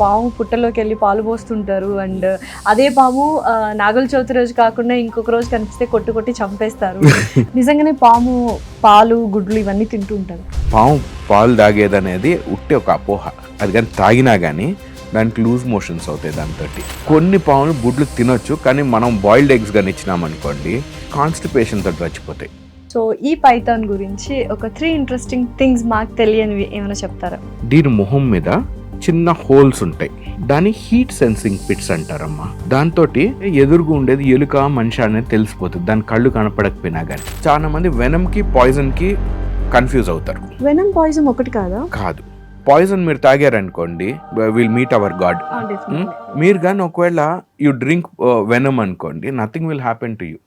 పాము పుట్టలోకి వెళ్ళి పాలు పోస్తుంటారు. అండ్ అదే పాము నాగుల చవితి రోజు కాకుండా ఇంకొక రోజు కనిపిస్తే కొట్టి చంపేస్తారు. నిజంగానే పాము పాలు గుడ్లు ఇవన్నీ తింటూ ఉంటారు. పాము పాలు తాగేదనేది ఉట్టి ఒక అపోహ. అది కానీ తాగినా కానీ దానికి లూజ్ మోషన్స్ అవుతాయి. దాంతో కొన్ని పాములు గుడ్లు తినొచ్చు, కానీ మనం బాయిల్డ్ ఎగ్స్ కానీ ఇచ్చినామనుకోండి కాన్స్టిపేషన్ తోటి చచ్చిపోతాయి. సో ఈ పైథాన్ గురించి ఒక 3 ఇంట్రెస్టింగ్ థింగ్స్ మాకు తెలియనివి ఏమైనా చెప్తారా? దీని మొహం మీద చిన్న హోల్స్ ఉంటాయి. దాని హీట్ సెన్సింగ్ పిట్స్ అంటారమ్మా. దాంతో ఎదురుగా ఉండేది ఎలుక మనిషి అనేది తెలిసిపోతుంది, దాని కళ్ళు కనపడకపోయినా కానీ. చాలా మంది వెనమ్ కి పాయిజన్ కి కన్ఫ్యూజ్ అవుతారు. వెనమ్ పాయిజన్ ఒకటి కాదా? కాదు, పాయిజన్ మీరు తాగారనుకోండి విల్ మీట్ అవర్ గాడ్. మీరు కానీ ఒకవేళ యూ డ్రింక్ వెనమ్ అనుకోండి, nothing will happen to you.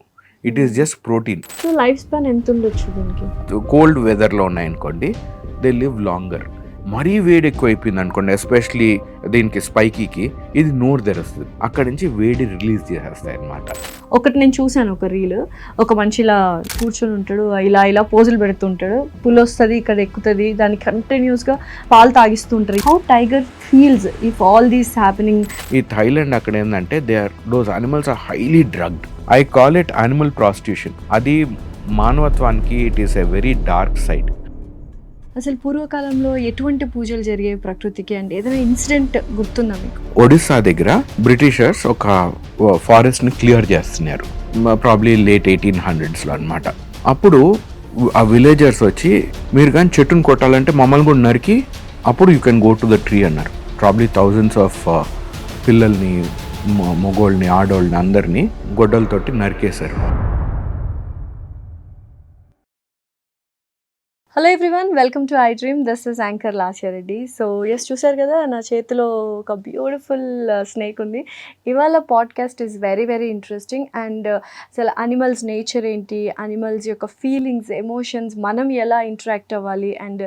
It is just protein. So life span ఎంత ఉండొచ్చు దీనికి? కోల్డ్ వెదర్లో ఉన్నాయనుకోండి దే లివ్ లాంగర్. మరీ వేడి ఎక్కువ అయిపోయింది అనుకోండి, ఎస్పెషలీ దీనికి స్పైకీకి, ఇది నోరు తెరుస్తుంది, అక్కడి నుంచి వేడి రిలీజ్ చేసేస్తాయి అన్నమాట. ఒకటి నేను చూశాను, ఒక రీల్, ఒక మనిషి ఇలా కూర్చొని ఉంటాడు, ఇలా పోజులు పెడుతుంటాడు, పుల్ వస్తుంది, ఇక్కడ ఎక్కుతుంది, దాన్ని కంటిన్యూస్గా పాలు తాగిస్తూ ఉంటారు. How tiger feels if all this happening? ఈ థైలాండ్ అక్కడ ఏంటంటే those animals are highly drugged. I call it animal prostitution. అది మానవత్వానికి it is a very dark side. అసలు పూర్వకాలంలో ఎటువంటి పూజలు జరిగేవి ప్రకృతికి? అండ్ ఏదైనా ఇన్సిడెంట్ గుర్తుందా మీకు? ఒడిస్సా దగ్గర బ్రిటిషర్స్ ఒక ఫారెస్ట్ ని క్లియర్ చేస్తున్నారు, ప్రాబ్లీ లేట్ 1800s అన్నమాట. అప్పుడు ఆ విలేజర్స్ వచ్చి మీరు కానీ చెట్టును కొట్టాలంటే మమ్మల్ని కూడా నరికి అప్పుడు you can go to the tree అన్నారు. ప్రాబ్లీ థౌజండ్స్ ఆఫ్ పిల్లల్ని, మొగోళ్ళని, ఆడోళ్ళని అందరినీ గొడ్డలతోటి నరికేశారు. Hello everyone, welcome to I dream. This is anchor Lasya Reddy. So yes, చూసారు కదా నా చేతిలో ఒక బ్యూటిఫుల్ స్నేక్ ఉంది. ఇవాళ podcast is very very interesting. And అసలు అనిమల్స్ నేచర్ ఏంటి, అనిమల్స్ యొక్క ఫీలింగ్స్, ఎమోషన్స్, మనం ఎలా ఇంటరాక్ట్ అవ్వాలి, అండ్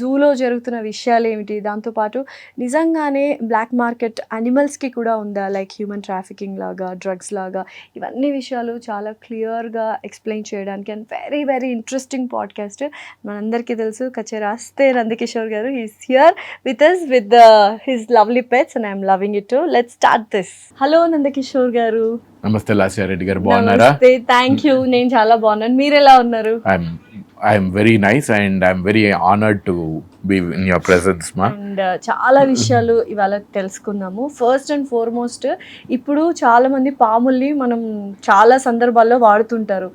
జూలో జరుగుతున్న విషయాలు ఏమిటి, దాంతోపాటు నిజంగానే బ్లాక్ మార్కెట్ అనిమల్స్కి కూడా ఉందా, లైక్ హ్యూమన్ ట్రాఫికింగ్ లాగా, డ్రగ్స్ లాగా, ఇవన్నీ విషయాలు చాలా క్లియర్గా ఎక్స్ప్లెయిన్ చేయడానికి and very very interesting podcast. అందరికీ తెలుసు కచేరాస్తే నందకిషోర్ గారు, is here with us with his lovely pets and I'm loving it too. Let's start this. Hello Nandakishore గారు. నమస్తే లాస్య రెడ్డి గారు, బాగున్నారా? నమస్తే, థ్యాంక్ యూ. నేను చాలా బాగున్నాను, మీరు ఎలా ఉన్నారు? I'm very nice and I'm very honoured to be in your presence మా. అండ్ చాలా విషయాలు ఇవాళ తెలుసుకుందాము. ఫస్ట్ అండ్ ఫార్మోస్ట్, ఇప్పుడు చాలామంది పాముల్ని మనం చాలా సందర్భాల్లో వాడుతుంటారు.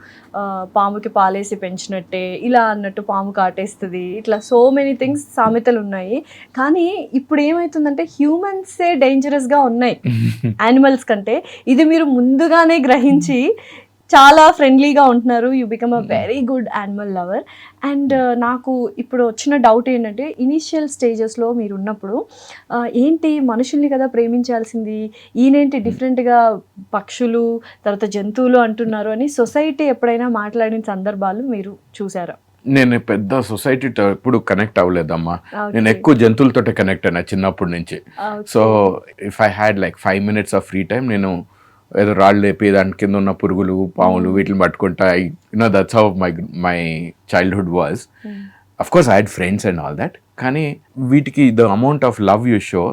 పాముకి పాలేసి పెంచినట్టే, ఇలా అన్నట్టు పాము కాటేస్తుంది, ఇట్లా సో మెనీ థింగ్స్, సామెతలు ఉన్నాయి. కానీ ఇప్పుడు ఏమవుతుందంటే హ్యూమన్సే డేంజరస్గా ఉన్నాయి యానిమల్స్ కంటే. ఇది మీరు ముందుగానే గ్రహించి చాలా ఫ్రెండ్లీగా ఉంటున్నారు. You become a very good animal lover. And నాకు ఇప్పుడు వచ్చిన డౌట్ ఏంటంటే, ఇనీషియల్ స్టేజెస్లో మీరు ఉన్నప్పుడు ఏంటి మనుషుల్ని కదా ప్రేమించాల్సింది, ఈయనేంటి డిఫరెంట్గా పక్షులు తర్వాత జంతువులు అంటున్నారు అని సొసైటీ ఎప్పుడైనా మాట్లాడిన సందర్భాలు మీరు చూసారా? నేను పెద్ద సొసైటీతో ఎప్పుడు కనెక్ట్ అవ్వలేదమ్మా. నేను ఎక్కువ జంతువులతో కనెక్ట్ అయినా చిన్నప్పటి నుంచి. So if I had like 5 minutes of free time, నేను ఏదో రాళ్ళు లేపి దాని కింద ఉన్న పురుగులు, పాములు, వీటిని పట్టుకుంటా. That's how my childhood was. Of course I had friends and all that. కానీ వీటికి the amount of love you show,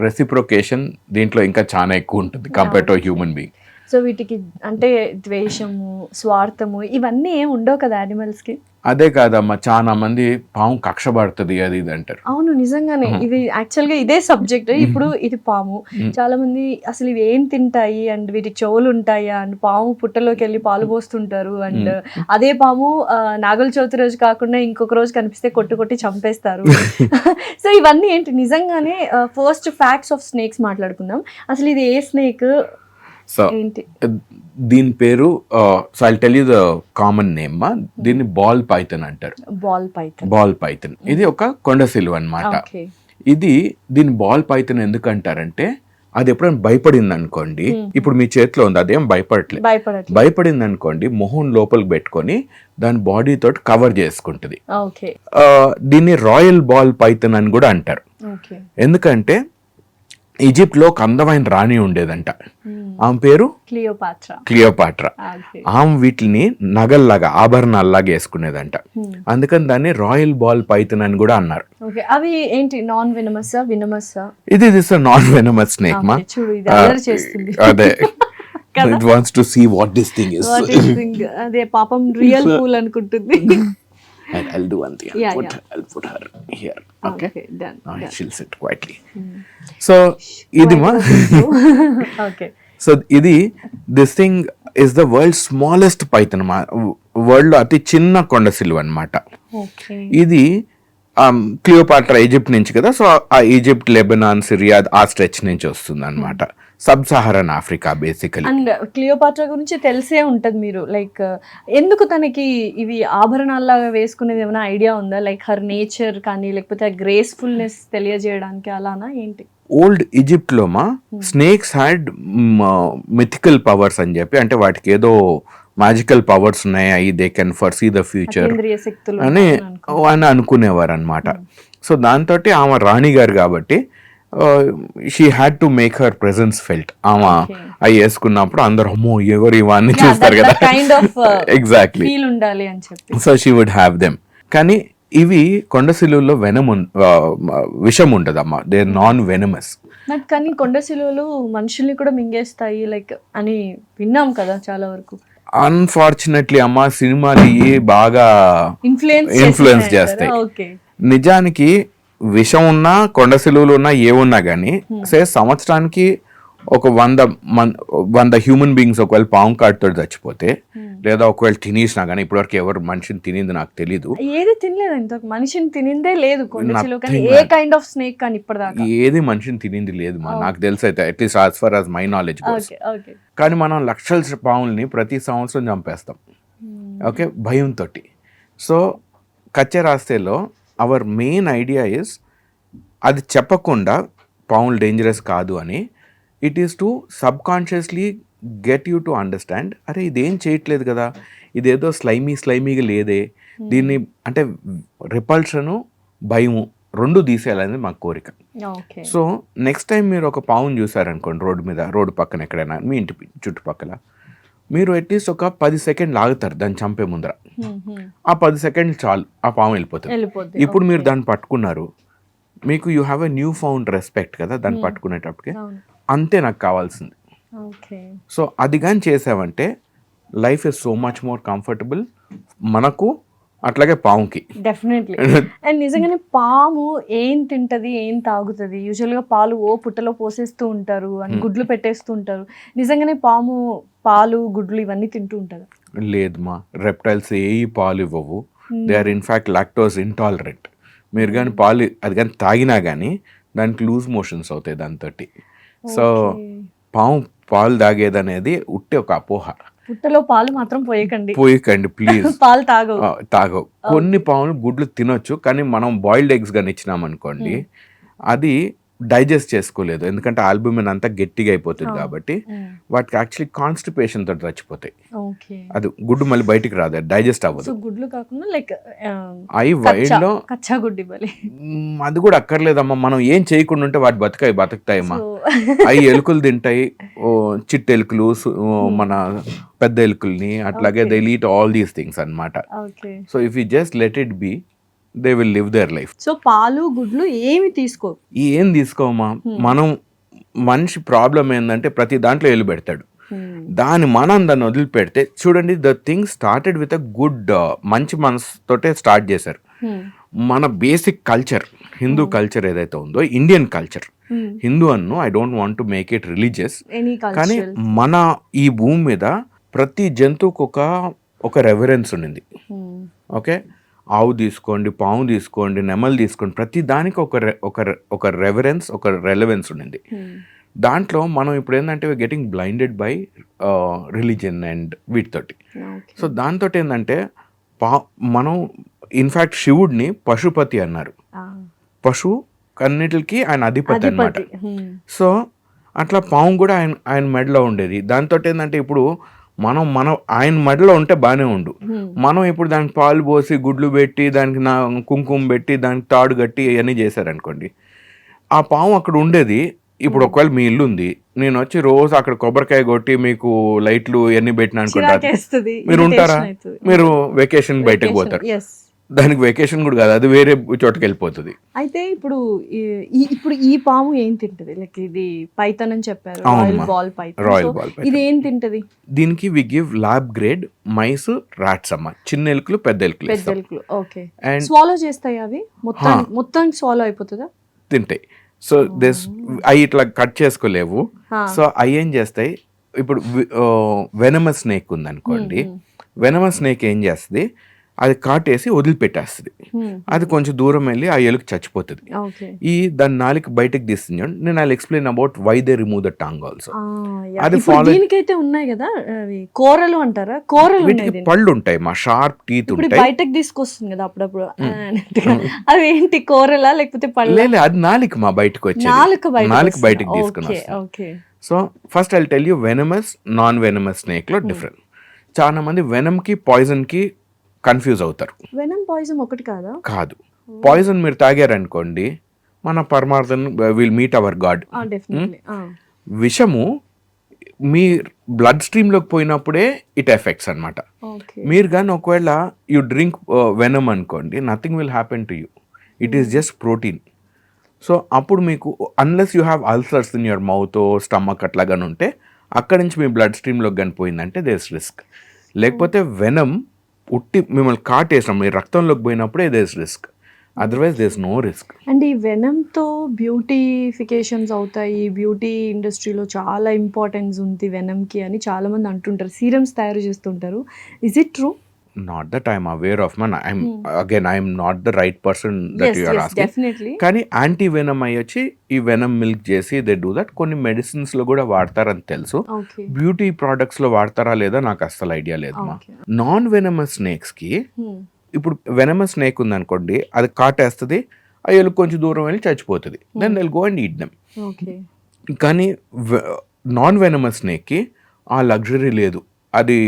reciprocation దీంట్లో ఇంకా చాలా ఎక్కువ ఉంటుంది compare to human being. So వీటికి అంటే ద్వేషము, స్వార్థము ఇవన్నీ ఏం ఉండవు కదా యానిమల్స్కి? అదే కాదమ్మా, చాలా మంది పాము కక్ష పడుతుంది అది ఇది అంటారు. అవును, నిజంగానే ఇది యాక్చువల్గా ఇదే సబ్జెక్ట్. ఇప్పుడు ఇది పాము, చాలా మంది అసలు ఇవి ఏం తింటాయి అండ్ వీటికి చెవులు ఉంటాయా, అండ్ పాము పుట్టలోకి వెళ్ళి పాలు పోస్తుంటారు, అండ్ అదే పాము నాగుల చవితి రోజు కాకుండా ఇంకొక రోజు కనిపిస్తే కొట్టి చంపేస్తారు. సో ఇవన్నీ ఏంటి నిజంగానే? ఫస్ట్ ఫ్యాక్ట్స్ ఆఫ్ స్నేక్స్ మాట్లాడుకుందాం. అసలు ఇది ఏ స్నేక్? సో దీని పేరు, so I tell you the common name. దీన్ని బాల్ పైథన్ అంటారు. బాల్ పైథన్ ఇది ఒక కొండ సిలువ అన్నమాట. ఇది దీని బాల్ పైథన్ ఎందుకు అంటారంటే, అది ఎప్పుడైనా భయపడింది అనుకోండి, ఇప్పుడు మీ చేతిలో ఉంది, అదేం భయపడట్లేదు. భయపడింది అనుకోండి, మొహం లోపలికి పెట్టుకొని దాని బాడీ తోటి కవర్ చేసుకుంటుంది. దీన్ని రాయల్ బాల్ పైథన్ అని కూడా అంటారు. ఎందుకంటే ఈజిప్ట్లో ఒక అందమైన రాణి ఉండేదంట, ఆమె పేరు క్లియోపాట్రా. ఆమె వీటిని నగల్లాగా ఆభరణాల్లాగా వేసుకునేదంట, అందుకని దాన్ని రాయల్ బాల్ పైథాన్ అని కూడా అన్నారు. అవి ఏంటి, నాన్ వెనమస్ ఇది నాన్ వెనమస్ స్నేక్ మా. అదే it wants to see what this thing is. అదే పాపం రియల్ పూల్ అనుకుంటుంది. I'll do one thing. I'll put her here. Okay. Done. She'll sit quietly. So ఇది మా. Okay. So ఇది this thing is the world's smallest python మా. World లో అతి చిన్న కొండ సిలువ అన్నమాట. ఇది క్లియోపాట్రా ఈజిప్ట్ నుంచి కదా, సో ఆ ఈజిప్ట్, లెబనాన్, సిరియా ఆ స్ట్రెచ్ నుంచి వస్తుంది అనమాట. Sub Saharan Africa basically. And Cleopatra గురించి తెలిసే ఉంటది మీరు, లైక్ ఎందుకు తనకి ఇవి ఆభరణాల్లాగా వేసుకునేది ఏమైనా ఐడియా ఉందా? లైక్ హర్ నేచర్ కానీ లేకపోతే గ్రేస్ఫుల్నెస్ తెలియజేయడానికి అలానా ఏంటి? ఓల్డ్ ఈజిప్ట్ లో మా స్నేక్స్ హ్యాడ్ మిథికల్ పవర్స్ అని చెప్పి, అంటే వాటికి ఏదో మ్యాజికల్ పవర్స్ ఉన్నాయి, they can foresee the future అని అనుకునేవారు అనమాట. సో దాంతో ఆమె రాణి గారు కాబట్టి she had to make her presence felt. ఆమె అవి వేసుకున్నప్పుడు అందరు అమ్మో ఎవరు ఇవన్నీ చూస్తారు కదా, exactly. So she would have them. కానీ ఇవి కొండసిలువలో విషం ఉండదమ్మా, దే ఆర్ నాన్ వెనమస్. కానీ కొండసిలువలు మనుషుల్ని కూడా మింగేస్తాయి లైక్ అని విన్నాం కదా చాలా వరకు. అన్ఫార్చునేట్లీ అమ్మా, సినిమాలు బాగా ఇన్ఫ్లుయెన్స్ చేస్తాయి. నిజానికి విషం ఉన్నా, కొండ సిలువలు ఉన్నా, ఏమున్నా కానీ సంవత్సరానికి ఒక 100 హ్యూమన్ బీయింగ్స్ ఒకవేళ పాము కాటుతో చచ్చిపోతే, లేదా ఒకవేళ తినేసినా కానీ, ఇప్పటివరకు ఎవరు మనిషిని తినింది నాకు తెలీదు. ఏది తినలేదు ఇంతవరకు, మనిషిని తినిందే లేదు ఏ కైండ్ ఆఫ్ స్నేక్ కానీ ఇప్పటిదాకా ఏది మనిషిని తినింది లేదు మా, నాకు తెలిసి అయితే, at least as far as my knowledge. కానీ మనం లక్షల పాముల్ని ప్రతి సంవత్సరం చంపేస్తాం, ఓకే, భయంతో. సో కచ్చే రాస్తేలో అవర్ మెయిన్ ఐడియా ఇస్, అది చెప్పకుండా పాములు డేంజరస్ కాదు అని, it is to subconsciously get you to understand, అరే ఇదేం చేయట్లేదు కదా, ఇదేదో స్లైమీగా లేదే, దీన్ని అంటే రిపల్షను, భయము రెండు తీసేయాలనేది మా కోరిక. సో నెక్స్ట్ టైం మీరు ఒక పాముని చూసారనుకోండి రోడ్డు మీద, రోడ్డు పక్కన ఎక్కడైనా మీ ఇంటి చుట్టుపక్కల, మీరు అట్లీస్ట్ ఒక 10 సెకండ్లు ఆగుతారు దాన్ని చంపే ముందర. ఆ 10 సెకండ్లు చాలు, ఆ పాము వెళ్ళిపోతుంది. ఇప్పుడు మీరు దాన్ని పట్టుకున్నారు, మీకు you have a new found respect కదా దాన్ని పట్టుకునేటప్పటికి. అంతే నాకు కావాల్సింది. సో అది కానీ చేసావంటే life is so much more comfortable మనకు, అట్లాగే పాముకి. డెఫినెట్లీ. అండ్ నిజంగానే పాము ఏం తింటది, ఏం తాగుతుంది? యూజువల్గా పాలు పుట్టలో పోసేస్తూ ఉంటారు అని గుడ్లు పెట్టేస్తూ ఉంటారు. నిజంగానే పాము పాలు, గుడ్లు ఇవన్నీ తింటూ ఉంటారు? లేదు మా, రెప్టైల్స్ ఏ పాలు ఇవ్వవు. They are in fact lactose intolerant. మీరు కానీ పాలు అది కానీ తాగినా కానీ దానికి లూజ్ మోషన్స్ అవుతాయి దాంతో. సో పాము పాలు తాగేదనేది ఉట్టే ఒక అపోహ. పుట్టలో పాలు మాత్రం పోయకండి ప్లీజ్. పాలు తాగవు. కొన్ని పాములు గుడ్లు తినొచ్చు, కానీ మనం బాయిల్డ్ ఎగ్స్ కానీ ఇచ్చినాం అనుకోండి, అది డైజెస్ట్ చేసుకోలేదు, ఎందుకంటే ఆల్బుమిన్ అంతా గట్టిగా అయిపోతుంది కాబట్టి వాటికి యాక్చువల్లీ కాన్స్టిపేషన్ తోటి చచ్చిపోతాయి. అది గుడ్డు మళ్ళీ బయటికి రాదు, డైజెస్ట్ అవ్వదు. గుడ్లు కాకుండా లైక్ అవి వైల్డ్ లో కచ్చా గుడ్డి అది కూడా అక్కర్లేదమ్మా, మనం ఏం చేయకుండా ఉంటే వాటి బతుకుతాయమ్మా. అవి ఎలుకలు తింటాయి, చిట్టు ఎలుకలు, మన పెద్ద ఎలుకల్ని, అట్లాగే they eat all these things అన్నమాట. So if you just let it be, they will live their life. So పాలు, గుడ్లు ఏమి తీసుకోమా. మనం మనిషి ప్రాబ్లం ఏంటంటే ప్రతి దాంట్లో ఎల్లు పెడతాడు, మనం దాన్ని వదిలిపెడితే చూడండి, the thing started with a good మంచి మనసుతోటే స్టార్ట్ చేశారు. మన బేసిక్ కల్చర్, హిందూ కల్చర్ ఏదైతే ఉందో, ఇండియన్ కల్చర్, హిందూ అన్ను, I don't want to make it religious, కానీ మన ఈ భూమి మీద ప్రతి జంతువుకు ఒక రెవరెన్స్ ఉండింది. ఓకే, ఆవు తీసుకోండి, పాము తీసుకోండి, నెమలు తీసుకోండి, ప్రతి దానికి ఒక రెవరెన్స్, ఒక రెలవెన్స్ ఉండింది. దాంట్లో మనం ఇప్పుడు ఏంటంటే getting blinded by religion and వీటితోటి. సో దాంతో ఏంటంటే మనం ఇన్ఫ్యాక్ట్ శివుడిని పశుపతి అన్నారు. పశు కన్నిటికి ఆయన అధిపతి అన్నమాట. సో అట్లా పాము కూడా ఆయన మెడలో ఉండేది. దాంతో ఏంటంటే ఇప్పుడు మనం ఆయన మెడలో ఉంటే బాగానే ఉండు, మనం ఇప్పుడు దానికి పాలు పోసి, గుడ్లు పెట్టి, దానికి కుంకుమ పెట్టి, దానికి తాడు కట్టి ఇవన్నీ చేశారనుకోండి, ఆ పాము అక్కడ ఉండేది ఇప్పుడు ఒకవేళ మీ ఇల్లు ఉంది, నేను వచ్చి రోజు అక్కడ కొబ్బరికాయ కొట్టి మీకు లైట్లు ఎన్ని పెట్టినా అనుకుంటారు, చిరాకేస్తది, మీరు ఉంటారా? irritation అవుతది. మీరు వెకేషన్ బయటకు పోతారు. Yes. దానికి వెకేషన్ కూడా కాదు, అది వేరే చోటుకి వెళ్ళిపోతుంది. అయితే ఇప్పుడు ఇప్పుడు ఈ పాము ఏం తింటది? లైక్ ఇది పైథాన్ అని చెప్పారు, అవునమ్మా. Royal ball python. Royal So, ball python. ఇది ఏం తింటది? దీనికి we give lab grade mice rats అమ్మ, చిన్న ఎలుకలు పెద్ద ఎలుకలు ఇస్తాం. పెద్దలు. ఓకే. And- స్వాలో చేస్తాయి అవి మొత్తానికి స్వాలో అయిపోతుందా? తింటాయి. సో దిస్ అవి ఇట్లా కట్ చేసుకోలేవు. Huh. సో అవి ఏం చేస్తాయి, ఇప్పుడు వెనమస్ స్నేక్ ఉందనుకోండి, వెనమస్ స్నేక్ ఏం చేస్తుంది, అది కాటేసి వదిలిపెట్టేస్తుంది. అది కొంచెం దూరం వెళ్ళి ఆ ఎలుక చచ్చిపోతుంది. ఓకే. దాని నాలుక బయటకు తీస్తుంది. నేను I explain about why they remove the tongue also. అది ఇప్పుడు follow- దీనికైతే ఉన్నాయి కదా అవి కూరలు అంటారా? కూరలు ఉన్నాయి వీటికి దీనికి. పళ్ళు ఉంటాయి, మా షార్ప్ టీత్ ఇప్పుడు ఉంటాయి. బయటకు తీసుకొస్తుంది కదా అప్పుడప్పుడు అన్నట్టుగా. అవి ఏంటి కూరలా లేకపోతే పళ్ళ? లేదు, అది నాలిక మా బయటకు వచ్చేది. నాలిక బయటకు తీసుకుని వస్తుంది. Okay. So first I tell you venomous non venomous snake లో డిఫరెంట్. చాలా మంది వెనమ్ కి పాయిజన్ కి కన్ఫ్యూజ్ అవుతారు. వెనమ్ పాయిజన్ ఒకటి కాదా? కాదు, పాయిజన్ మీరు తాగారనుకోండి, మన పరమార్థం will meet our god. Definitely. విషము మీ బ్లడ్ స్ట్రీమ్ లోకి పోయినప్పుడే ఇట్ ఎఫెక్ట్స్ అన్నమాట. ఓకే. మీరు కానీ ఒకవేళ యూ డ్రింక్ వెనమ్ అనుకోండి, nothing will happen to you, it is just protein. So అప్పుడు మీకు unless you have ulcers in your mouth stomach అట్లాగానే ఉంటే, అక్కడి నుంచి మీ బ్లడ్ స్ట్రీమ్లోకి కానీ పోయిందంటే దేస్ రిస్క్. లేకపోతే వెనమ్ ఉట్టి మిమ్మల్ని కాటేసాం, మీ రక్తంలోకి పోయినప్పుడే there's risk, otherwise there's no risk. And ఈ వెనమ్తో బ్యూటిఫికేషన్స్ అవుతాయి, బ్యూటీ ఇండస్ట్రీలో చాలా ఇంపార్టెన్స్ ఉంది వెనమ్కి అని చాలా మంది అంటుంటారు, సీరమ్స్ తయారు చేస్తుంటారు. Is it true? Not that I'm aware of. I'm not the right person that you are asking. Definitely. కానీ యాంటీ వెనమ్ అయ్యి వచ్చి ఈ వెనమ్ మిల్క్ చేసి దే డూ దట్. కొన్ని మెడిసిన్స్ లో కూడా వాడతారని తెలుసు. ఓకే. బ్యూటీ ప్రోడక్ట్స్ లో వాడతారా లేదా నాకు అస్సలు ఐడియా లేదు. నాన్ వెనమస్ స్నేక్స్ కి, ఇప్పుడు వెనమస్ స్నేక్ ఉందనుకోండి, అది కాటేస్తుంది, ఆ ఎలుక కొంచెం దూరం వెళ్ళి చచ్చిపోతుంది, then they'll go and eat them. Okay. కానీ నాన్ వెనమస్ స్నేక్ కి ఆ లగ్జరీ లేదు, అది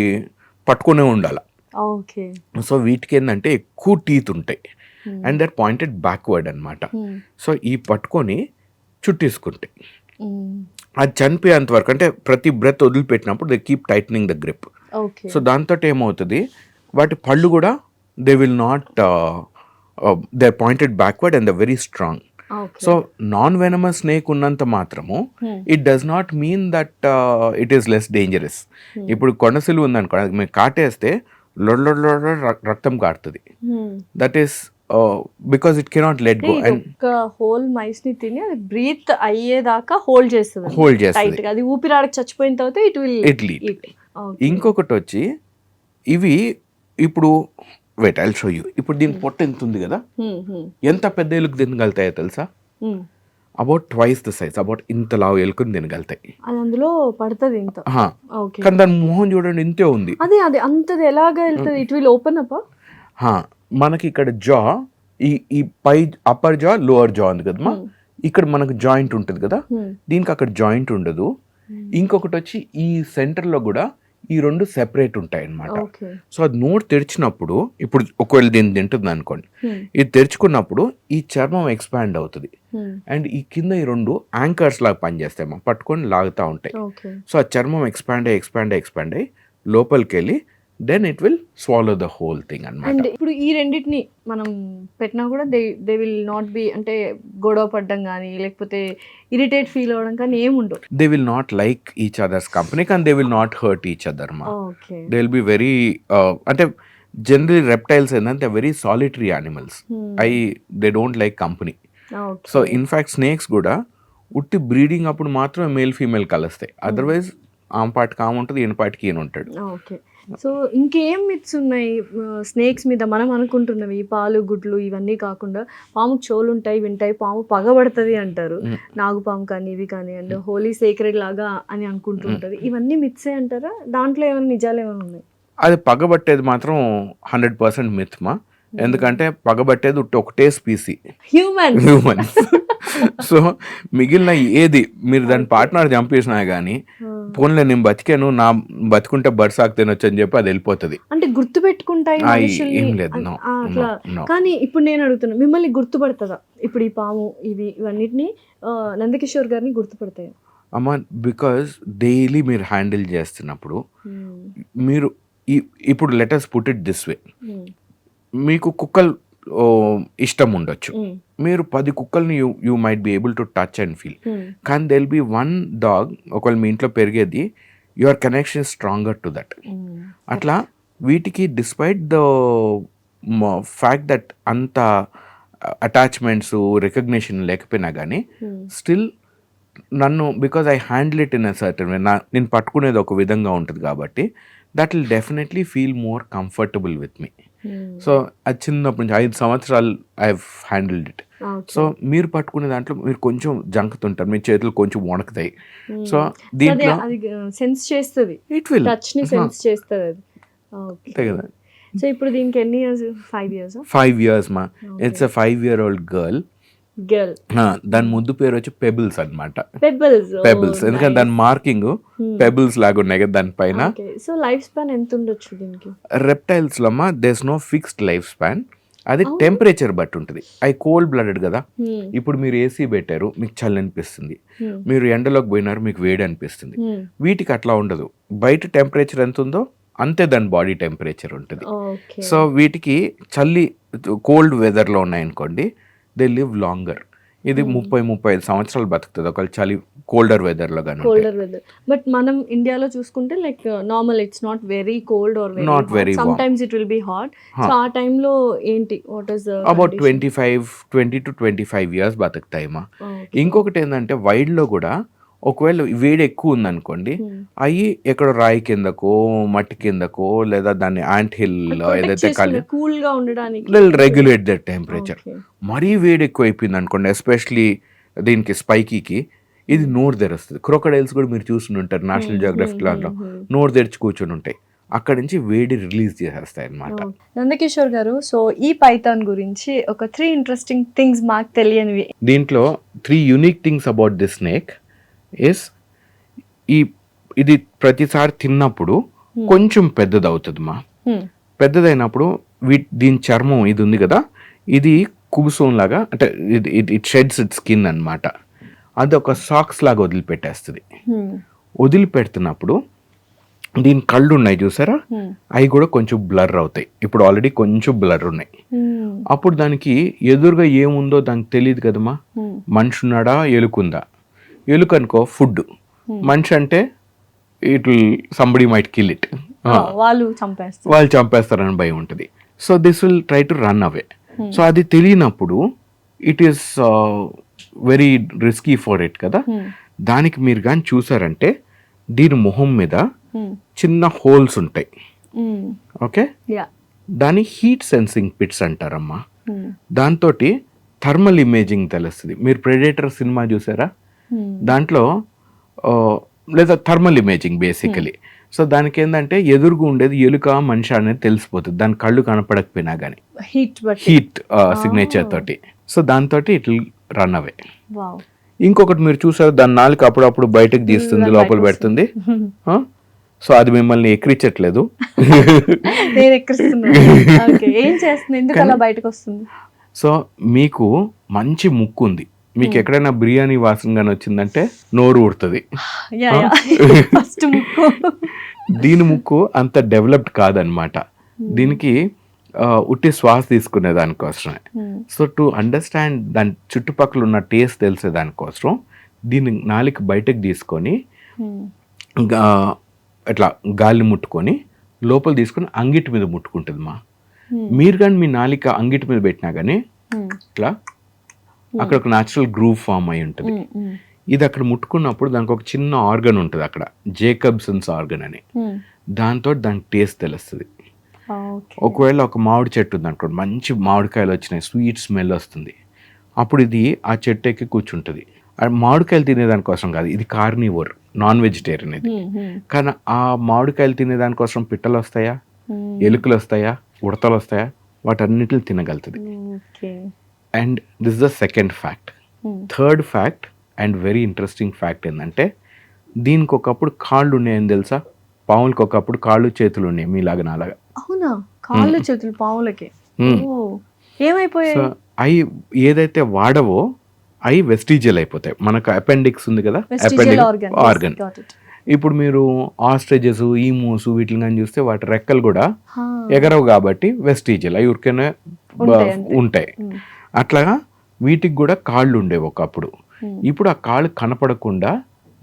పట్టుకునే ఉండాలి. ఓకే. సో వీటికి ఏంటంటే ఎక్కువ టీత్ ఉంటాయి అండ్ దట్ పాయింటెడ్ బ్యాక్వర్డ్ అనమాట. సో ఈ పట్టుకొని చుట్టేసుకుంటాయి, అది చనిపోయేంత వరకు, అంటే ప్రతి బ్రెత్ వదిలిపెట్టినప్పుడు they keep tightening the grip. Okay. So దాంతో ఏమవుతుంది, వాటి పళ్ళు కూడా they will not, they pointed backward and the very strong. So non venomous snake ఉన్నంత మాత్రము it does not mean that it is less dangerous. ఇప్పుడు కొనసిలు ఉందనుకో, అది మీరు కాటేస్తే లొడ రక్తం కారుతుంది. That is because it cannot let go. And ఒక హోల్ మైస్ ని తిని అది బ్రీత్ అయ్యేదాకా హోల్డ్ చేస్తుంది. చేస్తుంది. అది ఊపిరాడకి చచ్చిపోయిన తర్వాత ఇట్ విల్ ఈట్. ఇంకొకటి వచ్చి ఇవి ఇప్పుడు వెయిట్ ఐల్ షో యూ. ఇప్పుడు దీని పొట్ట ఎంత ఉంది కదా, ఎంత పెద్ద ఎలుక తినగలుగుతాయో తెలుసా? About twice the size, about ఇంత లావు ఎలుకని తినగలుగుతాయి. అది అందులో పడుతుంది ఇంత. కానీ దాని మొహం చూడండి ఇంతే ఉంది. అదే అది అంతది ఎలాగా వెళ్తుంది? It will open up. మనకి ఇక్కడ జా, ఈ పై అప్పర్ జా లోవర్ జా ఉంది కదమ్మా, ఇక్కడ మనకు జాయింట్ ఉంటుంది కదా, దీనికి అక్కడ జాయింట్ ఉండదు. ఇంకొకటి వచ్చి ఈ సెంటర్ లో కూడా ఈ రెండు సెపరేట్ ఉంటాయి అన్నమాట. సో అది నోట్ తెరిచినప్పుడు, ఇప్పుడు ఒకవేళ దీన్ని తింటుంది అనుకోండి, ఇది తెరుచుకున్నప్పుడు ఈ చర్మం ఎక్స్పాండ్ అవుతుంది అండ్ ఈ కింద ఈ రెండు యాంకర్స్ లాగా పనిచేస్తాయి, మనం పట్టుకొని లాగుతూ ఉంటాయి. సో ఆ చర్మం ఎక్స్పాండ్ అయ్యి లోపలికి వెళ్ళి then it will swallow the whole thing అన్నమాట. అండ్ ఇప్పుడు ఈ రెండింటిని మనం పెట్టినా కూడా దే విల్ నాట్ బి, అంటే గొడవ పడ్డం కానీ లేకపోతే ఇరిటేట్ ఫీల్ అవ్వడం కానీ ఏముండవు. They will not like each others company, కానీ they will not hurt each other మా. దే విల్ బి వెరీ, అంటే జనరలీ రెప్టైల్స్ ఏంటంటే very solitary animals, they don't like company. So in fact snakes కూడా ఉట్టి breeding అప్పుడు మాత్రమే మేల్ ఫీమేల్ కలుస్తాయి, otherwise ఆమె పాటికి ఆమె ఉంటుంది, ఈయన పాటికి ఈయన ఉంటాడు. ఓకే. సో ఇంకేం మిత్స్ ఉన్నాయి స్నేక్స్ మీద? మనం అనుకుంటున్నవి పాలు గుడ్లు ఇవన్నీ కాకుండా పాముకు చెవులు ఉంటాయి, వింటాయి, పాము పగబడుతుంది అంటారు, నాగుపాము కానీ ఇవి కానీ, అండ్ హోలీ సేక్రెడ్ లాగా అని అనుకుంటుంటారు. ఇవన్నీ మిత్సే అంటారా? దాంట్లో ఏమైనా నిజాలు ఏమైనా ఉన్నాయి? అది పగబట్టేది మాత్రం 100% మిత్ మా. ఎందుకంటే పగబట్టేది ఒకటే స్పీసీ హ్యూమన్. హ్యూమన్స్. సో మిగిలిన ఏది మీరు దాని పార్ట్నర్ చంపేసినా కానీ పోన్లే నేను బతికాను, నా బతుకుంటే బర్సాకు తినొచ్చు అని చెప్పి అది వెళ్ళిపోతుంది. అంటే గుర్తు పెట్టుకుంటాయి మనుషుల్ని ఏం లేదు, no, అట్లా. no. కానీ ఇప్పుడు నేను అడుగుతున్నా, మిమ్మల్ని గుర్తుపడుతుందా ఇప్పుడు ఈ పాము ఇవన్నిటిని నందకిషోర్ గారిని గుర్తుపడతాయి? అమ్మ, బికాజ్ డైలీ మీరు హ్యాండిల్ చేస్తున్నప్పుడు మీరు ఇప్పుడు letters put it this way, మీకు కుక్కలు ఇష్టం ఉండొచ్చు, మీరు 10 కుక్కల్ని you might be able to touch and feel, కానీ దెల్ బి 1 డాగ్ ఒకవేళ మీ ఇంట్లో పెరిగేది, your connection stronger to that. అట్లా వీటికి డిస్పైట్ ద ఫ్యాక్ట్ దట్ అంత అటాచ్మెంట్స్ రికగ్నిషన్ లేకపోయినా కానీ స్టిల్ నన్ను, because I handle it in a certain way, నేను పట్టుకునేది ఒక విధంగా ఉంటుంది కాబట్టి that will definitely feel more comfortable with me. So అది చిన్నప్పటి నుంచి 5 సంవత్సరాలు ఐ హ్యాండిల్డ్ ఇట్. సో మీరు పట్టుకునే దాంట్లో మీరు కొంచెం జంకుతుంటారు, మీ చేతులు కొంచెం వణుకుతాయి. సో దీంట్లో సెన్స్ చేస్తుంది, ఇట్ విల్ టచ్ ని సెన్స్ చేస్తుంది అది. అంతే కదా. సో ఇప్పుడు దీనికి ఎన్ని ఇయర్స్? 5 years? 5 years మా. It's a 5-year-old girl. దాని ముద్దు పేరు వచ్చి పెబుల్స్ అనమాట. పెబుల్స్ ఎందుకంటే దాని మార్కింగ్ పెబుల్స్ లాగా ఉన్నాయి కదా దానిపైన. సో లైఫ్ స్పాన్ ఎంత ఉండొచ్చు దీనికి? రెప్టైల్స్ లో అమ్మా there is no fixed life span, అది టెంపరేచర్ బట్టి ఉంటుంది. అవి కోల్డ్ బ్లడెడ్ కదా, ఇప్పుడు మీరు ఏసీ పెట్టారు మీకు చల్లి అనిపిస్తుంది, మీరు ఎండలోకి పోయినారు మీకు వేడి అనిపిస్తుంది. వీటికి అట్లా ఉండదు, బయట టెంపరేచర్ ఎంత ఉందో అంతే దాని బాడీ టెంపరేచర్ ఉంటుంది. సో వీటికి చల్లి కోల్డ్ వెదర్లో ఉన్నాయనుకోండి, దే లివ్ లాంగర్. ఇది 30-35 సంవత్సరాలు బతుకుతుంది ఒకవేళ చలి కోల్డర్ వెదర్ లో కానీ. కోల్డర్ వెదర్, బట్ మనం ఇండియాలో చూసుకుంటే like normal, it's not very cold or not very some times it will be hot. So ఆ టైం లో ఏంటి, what is about 20 to 25 years బతుకుతాయి మా. ఇంకొకటి ఏంటంటే వైల్డ్ లో కూడా ఒకవేళ వేడి ఎక్కువ ఉందనుకోండి, అవి ఎక్కడో రాయి కిందకో మట్టి కిందకో లేదా దాన్ని యాంట్ హిల్ ఏదైతే కూల్ గా ఉండడానికి రెగ్యులేట్ దట్ టెంపరేచర్. మరీ వేడి ఎక్కువ అయిపోయింది అనుకోండి, ఎస్పెషలీ దీనికి స్పైకీకి, ఇది నోరు తెరుస్తుంది. క్రొకడైల్స్ కూడా మీరు చూసి ఉంటారు నేషనల్ జియోగ్రఫిక్ లాంట్లో, నోరు తెరిచి కూర్చొని ఉంటాయి, అక్కడ నుంచి వేడి రిలీజ్ చేసేస్తాయి అన్నమాట. నందకిషోర్ గారు, సో ఈ పైథాన్ గురించి ఒక 3 ఇంట్రెస్టింగ్ థింగ్స్ మాకు తెలియనివి. దీంట్లో 3 unique things about this snake is, ఇది ప్రతిసారి తిన్నప్పుడు కొంచెం పెద్దది అవుతుంది మా. పెద్దదైనప్పుడు దీని చర్మం ఇది ఉంది కదా, ఇది కుబుసోన్ లాగా, అంటే ఇట్ షెడ్స్ ఇట్ స్కిన్ అనమాట, అది ఒక సాక్స్ లాగా వదిలిపెట్టేస్తుంది. వదిలిపెడుతున్నప్పుడు దీని కళ్ళు ఉన్నాయి చూసారా, అవి కూడా కొంచెం బ్లర్ అవుతాయి. ఇప్పుడు ఆల్రెడీ కొంచెం బ్లర్ ఉన్నాయి. అప్పుడు దానికి ఎదురుగా ఏముందో దానికి తెలియదు కదమ్మా, మనిషి ఉన్నాడా ఎలుకుందా. ఎలుక అనుకో ఫుడ్, మనిషి అంటే it will somebody might kill it, వాళ్ళు చంపేస్తారని భయం ఉంటుంది. So this will try to run away. So అది తెలియనప్పుడు it is very risky for it కదా. దానికి మీరు కానీ చూసారంటే దీని మొహం మీద చిన్న హోల్స్ ఉంటాయి. ఓకే, దాని హీట్ సెన్సింగ్ పిట్స్ అంటారమ్మా. దాంతో థర్మల్ ఇమేజింగ్ తెలుస్తుంది. మీరు ప్రెడేటర్ సినిమా చూసారా, దాంట్లో లేదా థర్మల్ ఇమేజింగ్ బేసికలీ. సో దానికి ఏంటంటే ఎదురుగా ఉండేది ఎలుక మనిషి అనేది తెలిసిపోతుంది, దాని కళ్ళు కనపడకపోయినా కానీ హీట్ సిగ్నేచర్ తోటి. సో దాంతో ఇట్ విల్ రన్ అవే. ఇంకొకటి మీరు చూసారు, దాని నాలుక అప్పుడప్పుడు బయటకు తీస్తుంది, లోపల పెడుతుంది. సో అది మిమ్మల్ని ఎక్కిరించట్లేదు, సో మీకు మంచి ముక్కు ఉంది, మీకు ఎక్కడైనా బిర్యానీ వాసన కానీ వచ్చిందంటే నోరు ఊడుతుంది. దీని ముక్కు అంత డెవలప్డ్ కాదనమాట, దీనికి ఉట్టి శ్వాస తీసుకునే దానికోసమే. సో టు అండర్స్టాండ్ దాని చుట్టుపక్కల ఉన్న టేస్ట్ తెలిసే దానికోసం దీని నాలుక బయటకు తీసుకొని అట్లా గాలి ముట్టుకొని లోపల తీసుకొని అంగిటి మీద ముట్టుకుంటుంది మా. మీరు కానీ మీ నాలిక అంగిటి మీద పెట్టినా కానీ ఇట్లా అక్కడ ఒక న్యాచురల్ గ్రూవ్ ఫామ్ అయి ఉంటుంది. ఇది అక్కడ ముట్టుకున్నప్పుడు దానికి ఒక చిన్న ఆర్గన్ ఉంటుంది అక్కడ, జేకబ్సన్స్ ఆర్గన్ అని, దాంతో దానికి టేస్ట్ తెలుస్తుంది. ఒకవేళ ఒక మామిడి చెట్టు ఉంది అనుకోండి, మంచి మామిడికాయలు వచ్చినాయి, స్వీట్ స్మెల్ వస్తుంది, అప్పుడు ఇది ఆ చెట్టు ఎక్కి కూర్చుంటుంది. మామిడికాయలు తినేదానికోసం కాదు, ఇది కార్నివోర్, నాన్ వెజిటేరియన్ ఇది. కానీ ఆ మామిడికాయలు తినేదానికోసం పిట్టలు వస్తాయా, ఎలుకలు వస్తాయా, ఉడతలు వస్తాయా, వాటన్నిటిని తినగలుగుతుంది. Okay. And this the second fact. Third fact and very interesting fact ఏంటంటే దీనికి ఒకప్పుడు కాళ్ళు ఉన్నాయని తెలుసా? పాములకి ఒకప్పుడు కాళ్ళు చేతులు ఉన్నాయి మీలాగా నాలాగా. అవునా? కాళ్ళు చేతులు పాములకి? ఓ, ఏమైపోయాయి? సో అవి ఏదైతే వాడవో అవి వెస్టిజియల్ అయిపోతాయి. మనకు అపెండిక్స్ ఉంది కదా, ఆర్గన్. ఇప్పుడు మీరు ఆస్ట్రిచెస్, ఈమూస్ వీటిని కానీ చూస్తే వాటి రెక్కలు కూడా ఎగరవు కాబట్టి వెస్టిజియల్, అవి ఊరికనే ఉంటాయి. అట్లాగా వీటికి కూడా కాళ్ళు ఉండేవి ఒకప్పుడు. ఇప్పుడు ఆ కాళ్ళు కనపడకుండా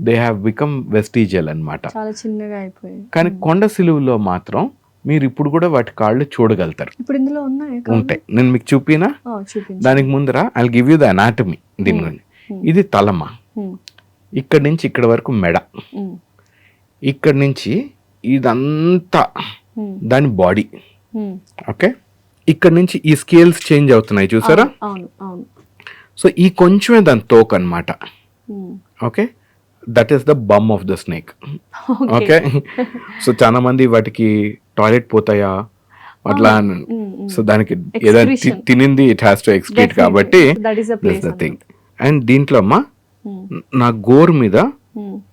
దే హ్యావ్ బికమ్ వెస్టిజియల్ అన్నమాట. చాలా చిన్నగా అయిపోయాయి. కానీ కొండ సిలువలో మాత్రం మీరు ఇప్పుడు కూడా వాటి కాళ్ళు చూడగలుగుతారు. ఇప్పుడు ఇందులో ఉంటాయి. నేను మీకు చూపినా? దానికి ముందర I give you the anatomy దీని గురించి. ఇది తలమా, ఇక్కడి నుంచి ఇక్కడ వరకు మెడ, ఇక్కడి నుంచి ఇదంతా దాని బాడీ. ఓకే, ఇక్కడ నుంచి ఈ స్కేల్స్ చేంజ్ అవుతున్నాయి చూసారా? సో ఈ కొంచెమే దాని తోక అన్నమాట. Okay, that is the bum of the snake. Okay, so చాలా మంది వాటికి టాయిలెట్ పోతాయా అట్లా, సో దానికి ఏదైనా తినింది ఇట్ హ్యాస్ టు ఎక్స్క్రీట్ కాబట్టి దట్స్ ద థింగ్. అండ్ దీంట్లో అమ్మా నా గోరు మీద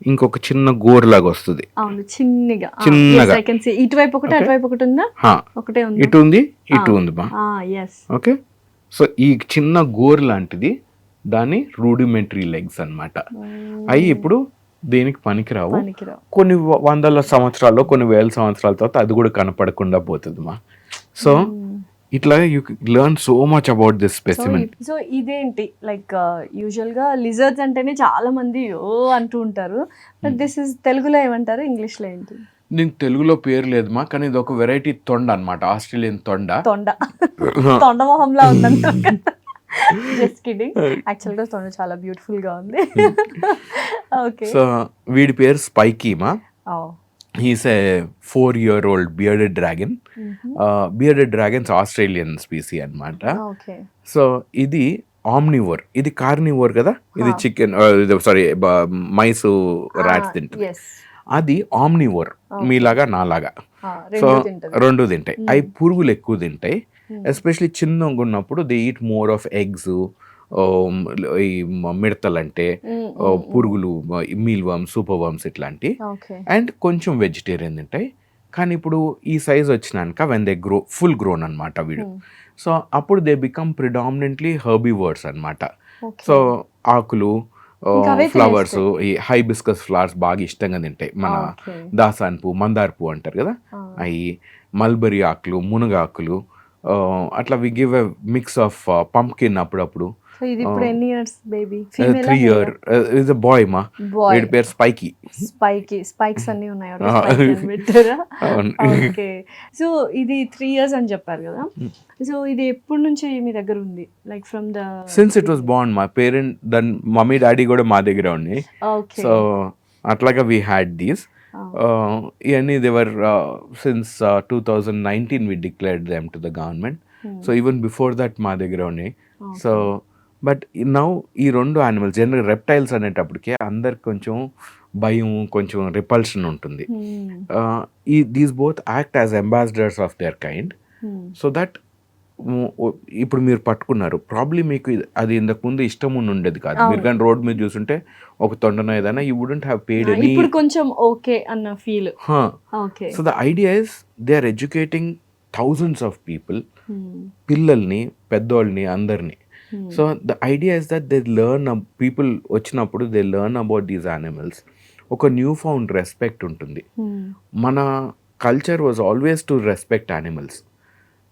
ఇంకొక చిన్న గోరు లాగా వస్తుంది, చిన్నగా. ఇటువైపు ఒకటి, అటువైపు ఒకటి ఉందా? ఇటు ఉంది, ఇటు ఉంది బా. ఓకే, సో ఈ చిన్న గోరు లాంటిది దాని రూడిమెంటరీ లెగ్స్ అన్నమాట. అవి ఇప్పుడు దేనికి పనికిరావు. కొన్ని వందల సంవత్సరాల్లో, కొన్ని వేల సంవత్సరాల తర్వాత అది కూడా కనపడకుండా పోతుంది మా. సో ఇట్లా you learn so much about this specimen. So ఇదేంటి, లైక్ యూజువల్ గా లిజర్డ్స్ అంటేనే చాలా మంది ఓ అంటూ ఉంటారు. బట్ దిస్ ఇస్ తెలుగులో ఏమంటారు, ఇంగ్లీష్ లో ఏంటి? దీనికి తెలుగులో పేరు లేదు మా, కానీ ఇది ఒక వెరైటీ తొండ అన్నమాట, ఆస్ట్రేలియన్ తొండ. తొండ మొహంలా ఉందంట. జస్ట్ కిడింగ్, యాక్చువల్ గా తొండ చాలా బ్యూటిఫుల్ గా ఉంది. ఓకే, సో వీడి పేరు స్పైకీ మా. హీస్ ఏ 4-year-old bearded dragon. Bearded dragons Australian species అన్నమాట. సో ఇది ఆమ్నివోర్, ఇది కార్నివోర్ కదా. ఇది చికెన్, సారీ మైస్, ర్యాట్స్ తింటుంది. అది ఆమ్నివోర్, మీలాగా నాలాగా. సో రెండు తింటాయి. అవి పురుగులు ఎక్కువ తింటాయి. ఎస్పెషలీ చిన్నగా ఉన్నప్పుడు they eat more of eggs, ఈ మిడతలంటే పురుగులు, మీల్ వర్మ్స్, సూపర్ వర్మ్స్ ఇట్లాంటి. అండ్ కొంచెం వెజిటేరియన్ తింటాయి. కానీ ఇప్పుడు ఈ సైజ్ వచ్చినాక when they grow full grown అనమాట వీడు. సో అప్పుడు దే బికమ్ ప్రిడామినెంట్లీ హెర్బివర్స్ అన్నమాట. సో ఆకులు, ఫ్లవర్స్, ఈ హైబిస్కస్ ఫ్లవర్స్ బాగా ఇష్టంగా తింటాయి. మన దాసాన్ పువ్వు, మందార పువ్వు అంటారు కదా, అవి మల్బరీ ఆకులు, మునగాకులు, అట్లా we give a mix of pumpkin అప్పుడప్పుడు. సో ఇది ఇప్పుడు ఎన్ని years baby? 3 years. Is a boy మా. వీడి పేరు స్పైకీ. స్పైక్స్ అన్ని ఉన్నాయి. ఓకే, సో ఇది 3 years అని చెప్పారు కదా. సో ఇది ఎప్పటి నుంచి మీ దగ్గర ఉంది? Like from the sins it was Born. మా పేరెంట్, దాని మమ్మీ డాడీ కూడా మా దగ్గర ఉంది. సో అట్లాగా వీ హ్యాడ్ దీస్. ఇవన్నీ they were since 2019 we declared them to the government. So even before that మా దగ్గర ఉన్నాయి. సో బట్ నౌ ఈ రెండు యానిమల్స్, జనరల్ రెప్టైల్స్ అనేటప్పటికే అందరికి కొంచెం భయం, కొంచెం రిపల్షన్ ఉంటుంది. ఈ these both act as ambassadors of their kind. So that ఇప్పుడు మీరు పట్టుకున్నారు, ప్రాబ్లీ మీకు అది ఇంతకు ముందు ఇష్టం ఉండేది కాదు. మీరు కానీ రోడ్ మీద చూస్తుంటే ఒక తొండన ఏదైనా, you wouldn't have paid any. ఇప్పుడు కొంచెం ఓకే అన్న feel. So the idea is they are educating thousands of people, పిల్లల్ని, పెద్దోళ్ళని, అందరినీ. So the idea is that they learn, people వచ్చినప్పుడు they learn about these animals. ఒక న్యూ ఫౌండ్ రెస్పెక్ట్ ఉంటుంది. మన culture was always to respect animals.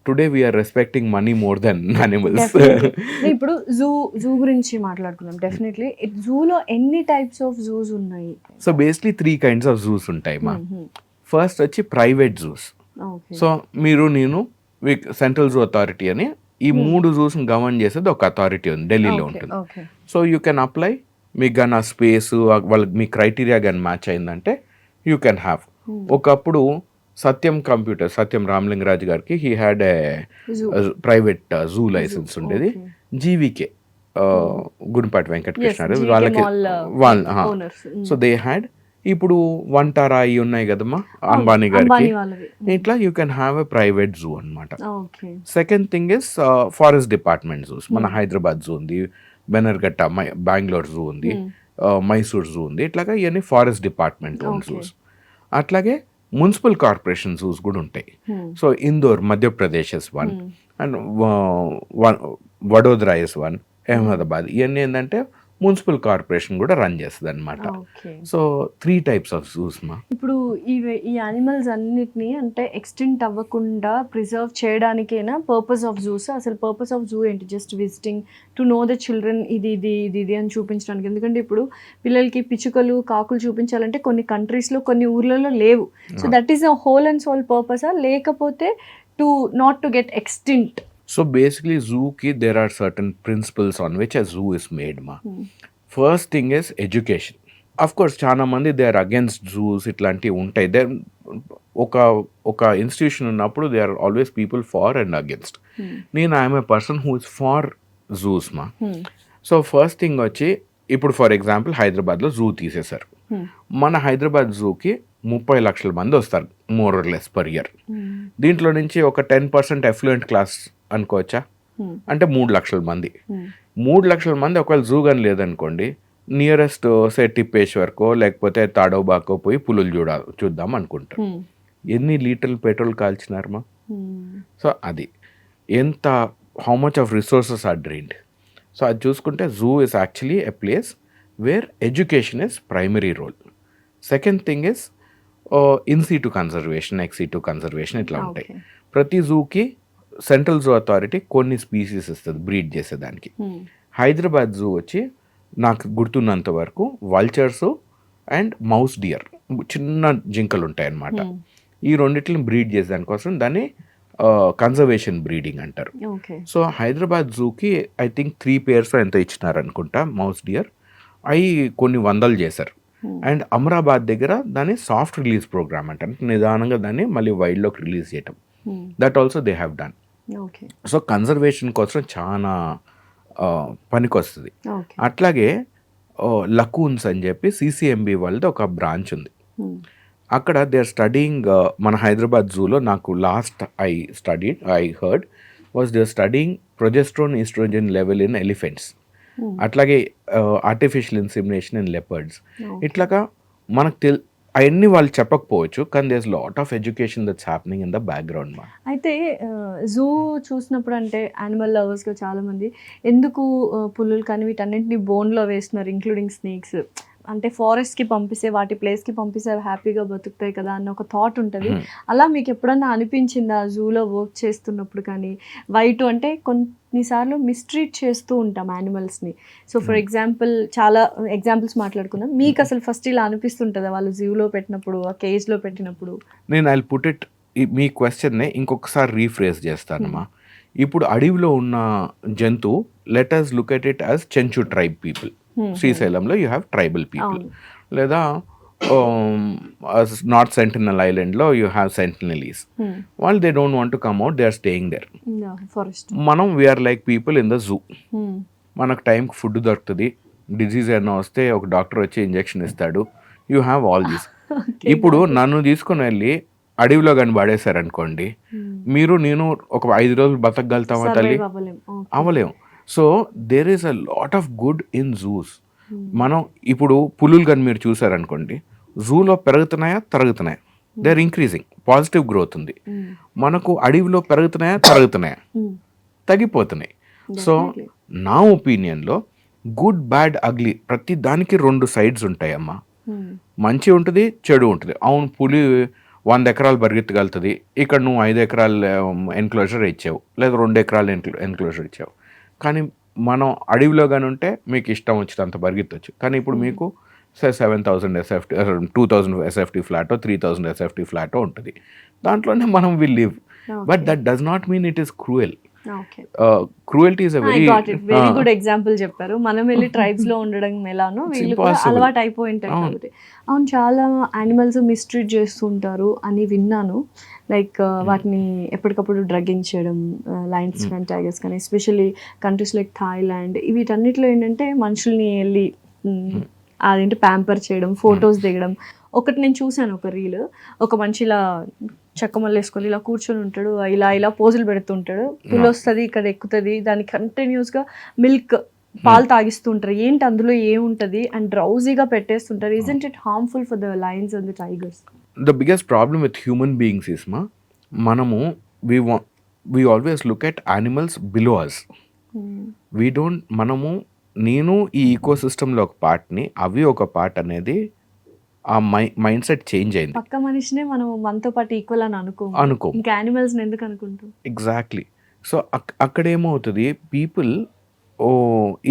Today we are respecting money more than animals. ఇప్పుడు zoo గురించి మాట్లాడుకున్నాం. డెఫినెట్లీ జూలో ఎన్ని types of juice ఉన్నాయి? So basically 3 kinds of juice ఉంటాయి మా. ఫస్ట్ వచ్చి ప్రైవేట్ జూస్. సో మీరు, నేను, సెంట్రల్ జూ అథారిటీ అని ఈ 3 జూస్ని గవర్న్ చేసేది ఒక అథారిటీ ఉంది, ఢిల్లీలో ఉంటుంది. So you can apply. మీకు కానీ ఆ స్పేస్, వాళ్ళకి మీ క్రైటీరియా కానీ మ్యాచ్ అయిందంటే యూ కెన్ హ్యావ్. ఒకప్పుడు సత్యం రామలింగరాజు గారికి he had a private zoo license ఉండేది. జీవీకే గుడిపాటి వెంకటకృష్ణ వాళ్ళకి సో దే హ్యాడ్. ఇప్పుడు వంటారా అవి ఉన్నాయి కదమ్మా అంబానీ గారికి, అంబానీ వాళ్ళవి. ఇట్లా you can have a private zoo అనమాట. Okay. Second thing is forest department zoos. మన హైదరాబాద్ జూ ఉంది, బెనర్ఘట్ట బెంగళూరు జూ ఉంది, మైసూర్ జూ ఉంది. ఇట్లాగా ఇవన్నీ ఫారెస్ట్ డిపార్ట్మెంట్ ఓన్ జూస్. అట్లాగే మున్సిపల్ కార్పొరేషన్ జూస్ కూడా ఉంటాయి. So Indore Madhya Pradesh is one, and Vadodara is one, Ahmedabad. ఇవన్నీ ఏంటంటే మున్సిపల్ కార్పొరేషన్ కూడా రన్ చేస్తుంది అనమాట. సో 3 types ఆఫ్ జూస్ మా. ఇప్పుడు ఈ యానిమల్స్ అన్నిటిని అంటే ఎక్స్టెంట్ అవ్వకుండా ప్రిజర్వ్ చేయడానికేనా పర్పస్ ఆఫ్ జూస్? అసలు పర్పస్ ఆఫ్ జూ ఏంటి? Just visiting to know the children ఇది ఇది ఇది ఇది అని చూపించడానికి. ఎందుకంటే ఇప్పుడు పిల్లలకి పిచ్చుకలు కాకులు చూపించాలంటే కొన్ని కంట్రీస్లో కొన్ని ఊర్లలో లేవు. So that is a whole and sole పర్పసా, లేకపోతే to not to get extinct? So basically zoo ki there are certain principles on which a zoo is made ma. First thing is education. Of course చాలా మంది they are against zoos ఇట్లాంటివి ఉంటాయి. There ఒక institution ఉన్నప్పుడు there are always people for and against. నేను I'm a person who is for zoos మా. So first thing వచ్చి ఇప్పుడు ఫర్ ఎగ్జాంపుల్ హైదరాబాద్లో జూ తీసేశారు. మన హైదరాబాద్ జూకి 30 లక్షల మంది వస్తారు more or less per year. దీంట్లో నుంచి ఒక 10% ఎఫ్లూయెంట్ క్లాస్ అనుకోవచ్చా? అంటే 3 లక్షల మంది. 3 లక్షల మంది ఒకవేళ జూ కానీ లేదనుకోండి, నియరెస్ట్ సే టిప్పేశ్వర్కో లేకపోతే తాడోబాకో పోయి పులులు చూద్దాం అనుకుంటారు. ఎన్ని లీటర్లు పెట్రోల్ కాల్చినారమ్మా? సో అది ఎంత, how much of resources are drained. So అది చూసుకుంటే zoo is actually a place where education is primary role. Second thing is in situ conservation, ex situ conservation ఇట్లా ఉంటాయి. ప్రతి జూకి సెంట్రల్ జూ అథారిటీ కొన్ని species ఇస్తుంది బ్రీడ్ చేసేదానికి. Hyderabad zoo వచ్చి నాకు గుర్తున్నంత వరకు వల్చర్స్ అండ్ మౌస్ డియర్, చిన్న జింకలు ఉంటాయి అన్నమాట. ఈ రెండిట్లని బ్రీడ్ చేసేదానికోసం దాన్ని కన్జర్వేషన్ బ్రీడింగ్ అంటారు. సో హైదరాబాద్ జూకి ఐ థింక్ 3 pairs ఎంత ఇచ్చినారు అనుకుంటా మౌస్ డియర్. అవి కొన్ని వందలు చేశారు. అండ్ అమరాబాద్ దగ్గర దాన్ని సాఫ్ట్ రిలీజ్ ప్రోగ్రామ్ అంటారు, నిదానంగా దాన్ని మళ్ళీ వైల్డ్లోకి రిలీజ్ చేయటం. That also they have done. So conservation కోసం చాలా పనికి వస్తుంది. అట్లాగే లకూన్స్ అని చెప్పి సిసిఎంబి వాళ్ళది ఒక బ్రాంచ్ ఉంది. అక్కడ దే ఆర్ స్టడీయింగ్, మన హైదరాబాద్ జూలో నాకు last I heard was they are studying progesterone oestrogen level in elephants. అట్లాగే ఆర్టిఫిషియల్ ఇన్సెమినేషన్ ఇన్ లెపర్డ్స్. ఇట్లాగా మనకు అవన్నీ వాళ్ళు చెప్పకపోవచ్చు, కానీ there is lot of education that's happening in the background మా. అయితే జూ చూసినప్పుడు అంటే యానిమల్ లవర్స్గా చాలామంది ఎందుకు పులులు కానీ వీటన్నింటినీ బోన్లో వేస్తున్నారు, ఇంక్లూడింగ్ స్నేక్స్. అంటే ఫారెస్ట్కి పంపిస్తే వాటి ప్లేస్కి పంపిస్తే అవి హ్యాపీగా బతుకుతాయి కదా అన్న ఒక థాట్ ఉంటుంది. అలా మీకు ఎప్పుడన్నా అనిపించిందా జూలో వర్క్ చేస్తున్నప్పుడు? కానీ వైట్ అంటే కొన్నిసార్లు మిస్ట్రీట్ చేస్తూ ఉంటాం యానిమల్స్ని. సో ఫర్ ఎగ్జాంపుల్ చాలా ఎగ్జాంపుల్స్ మాట్లాడుకుందాం. మీకు అసలు ఫస్ట్ ఇలా అనిపిస్తుంటుందా వాళ్ళు జూలో పెట్టినప్పుడు, ఆ కేజ్లో పెట్టినప్పుడు? నేను ఐ పుట్ ఇట్, మీ క్వశ్చన్ని ఇంకొకసారి రీఫ్రేజ్ చేస్తానమ్మా. ఇప్పుడు అడవిలో ఉన్న జంతువు, let us look at it as Chenchu tribe people. శ్రీశైలంలో యూ హ్యావ్ ట్రైబల్ పీపుల్. లేదా నార్త్ సెంటినల్ ఐలాండ్లో యూ హ్యావ్ సెంటినలీస్. వాళ్ళు they don't want to come out, they are staying there. మనం we are like people in the zoo. మనకు టైంకి food దొరుకుతుంది, disease ఏమైనా వస్తే ఒక డాక్టర్ వచ్చి ఇంజెక్షన్ ఇస్తాడు. You have all these. ఇప్పుడు నన్ను తీసుకుని వెళ్ళి అడవిలో కానీ పడేశారనుకోండి, మీరు నేను ఒక 5 రోజులు బతకగలుగుతామా తల్లి? అవ్వలేము. So there is a lot of good in zoos. మనం ఇప్పుడు పులులు కానీ మీరు చూసారనుకోండి, జూలో పెరుగుతున్నాయా తరుగుతున్నాయా? They are increasing, positive growth ఉంది. మనకు అడవిలో పెరుగుతున్నాయా తరుగుతున్నాయా? తగ్గిపోతున్నాయి. సో నా ఒపీనియన్లో గుడ్ బ్యాడ్ అగ్లీ ప్రతి దానికి 2 sides ఉంటాయమ్మా. మంచి ఉంటుంది, చెడు ఉంటుంది. అవును, పులి 100 ఎకరాలు పరిగెత్తగలుగుతుంది, ఇక్కడ నువ్వు 5 ఎకరాలు ఎన్క్లోజర్ ఇచ్చావు, లేదా 2 ఎకరాలు ఎన్క్లోజర్ ఇచ్చావు. కానీ మనం అడవిలో కానీ ఉంటే మీకు ఇష్టం వచ్చినంత పరిగెత్తవచ్చు. కానీ ఇప్పుడు మీకు 7,000 SFT, 2,000 SFT ఫ్లాటో 3,000 SFT ఫ్లాటో ఉంటుంది. దాంట్లోనే మనం will live. But that does not mean it is cruel. Cruelty is very good example చెప్పారు. మనం వెళ్ళి ట్రైబ్స్ లో ఉండడం ఎలానో వీళ్ళు కూడా అలవాటు అయిపోయి ఉంటారు కాబట్టి. అవును, చాలా యానిమల్స్ మిస్ట్రీట్ చేస్తుంటారు అని విన్నాను. లైక్ వాటిని ఎప్పటికప్పుడు డ్రగ్గింగ్ చేయడం, లయన్స్ కానీ టైగర్స్ కానీ, ఎస్పెషల్లీ కంట్రీస్ లైక్ థాయిలాండ్, వీటన్నిటిలో ఏంటంటే మనుషుల్ని వెళ్ళి అదేంటి ప్యాంపర్ చేయడం, ఫొటోస్ దిగడం. ఒకటి నేను చూశాను ఒక రీల్, ఒక మనిషి ఇలా చెక్కమల్లు వేసుకొని ఇలా కూర్చొని ఉంటాడు, ఇలా ఇలా పోజులు పెడుతుంటాడు, పులి వస్తుంది ఇక్కడ ఎక్కుతుంది, దానికి కంటిన్యూస్గా మిల్క్ పాలు తాగిస్తుంటారు. ఏంటి అందులో ఏముంటది అండ్ డ్రౌజీగా పెట్టేస్తుంటారు. Isn't it harmful for the lions and the tigers? The biggest problem with human beings is మనము we always look at animals below us. We don't, నేను ఈ ఈకోసిస్టంలో ఒక పార్ట్ని, అవి ఒక పార్ట్ అనేది ఆ మైండ్ సెట్ చేంజ్ అయింది. పక్క మనిషినే మనం మనతో పాటు ఈక్వల్ అని అనుకో, ఇంకా యానిమల్స్ని ఎందుకు అనుకుంటాం? ఎగ్జాక్ట్లీ. సో అక్కడ ఏమవుతుంది, పీపుల్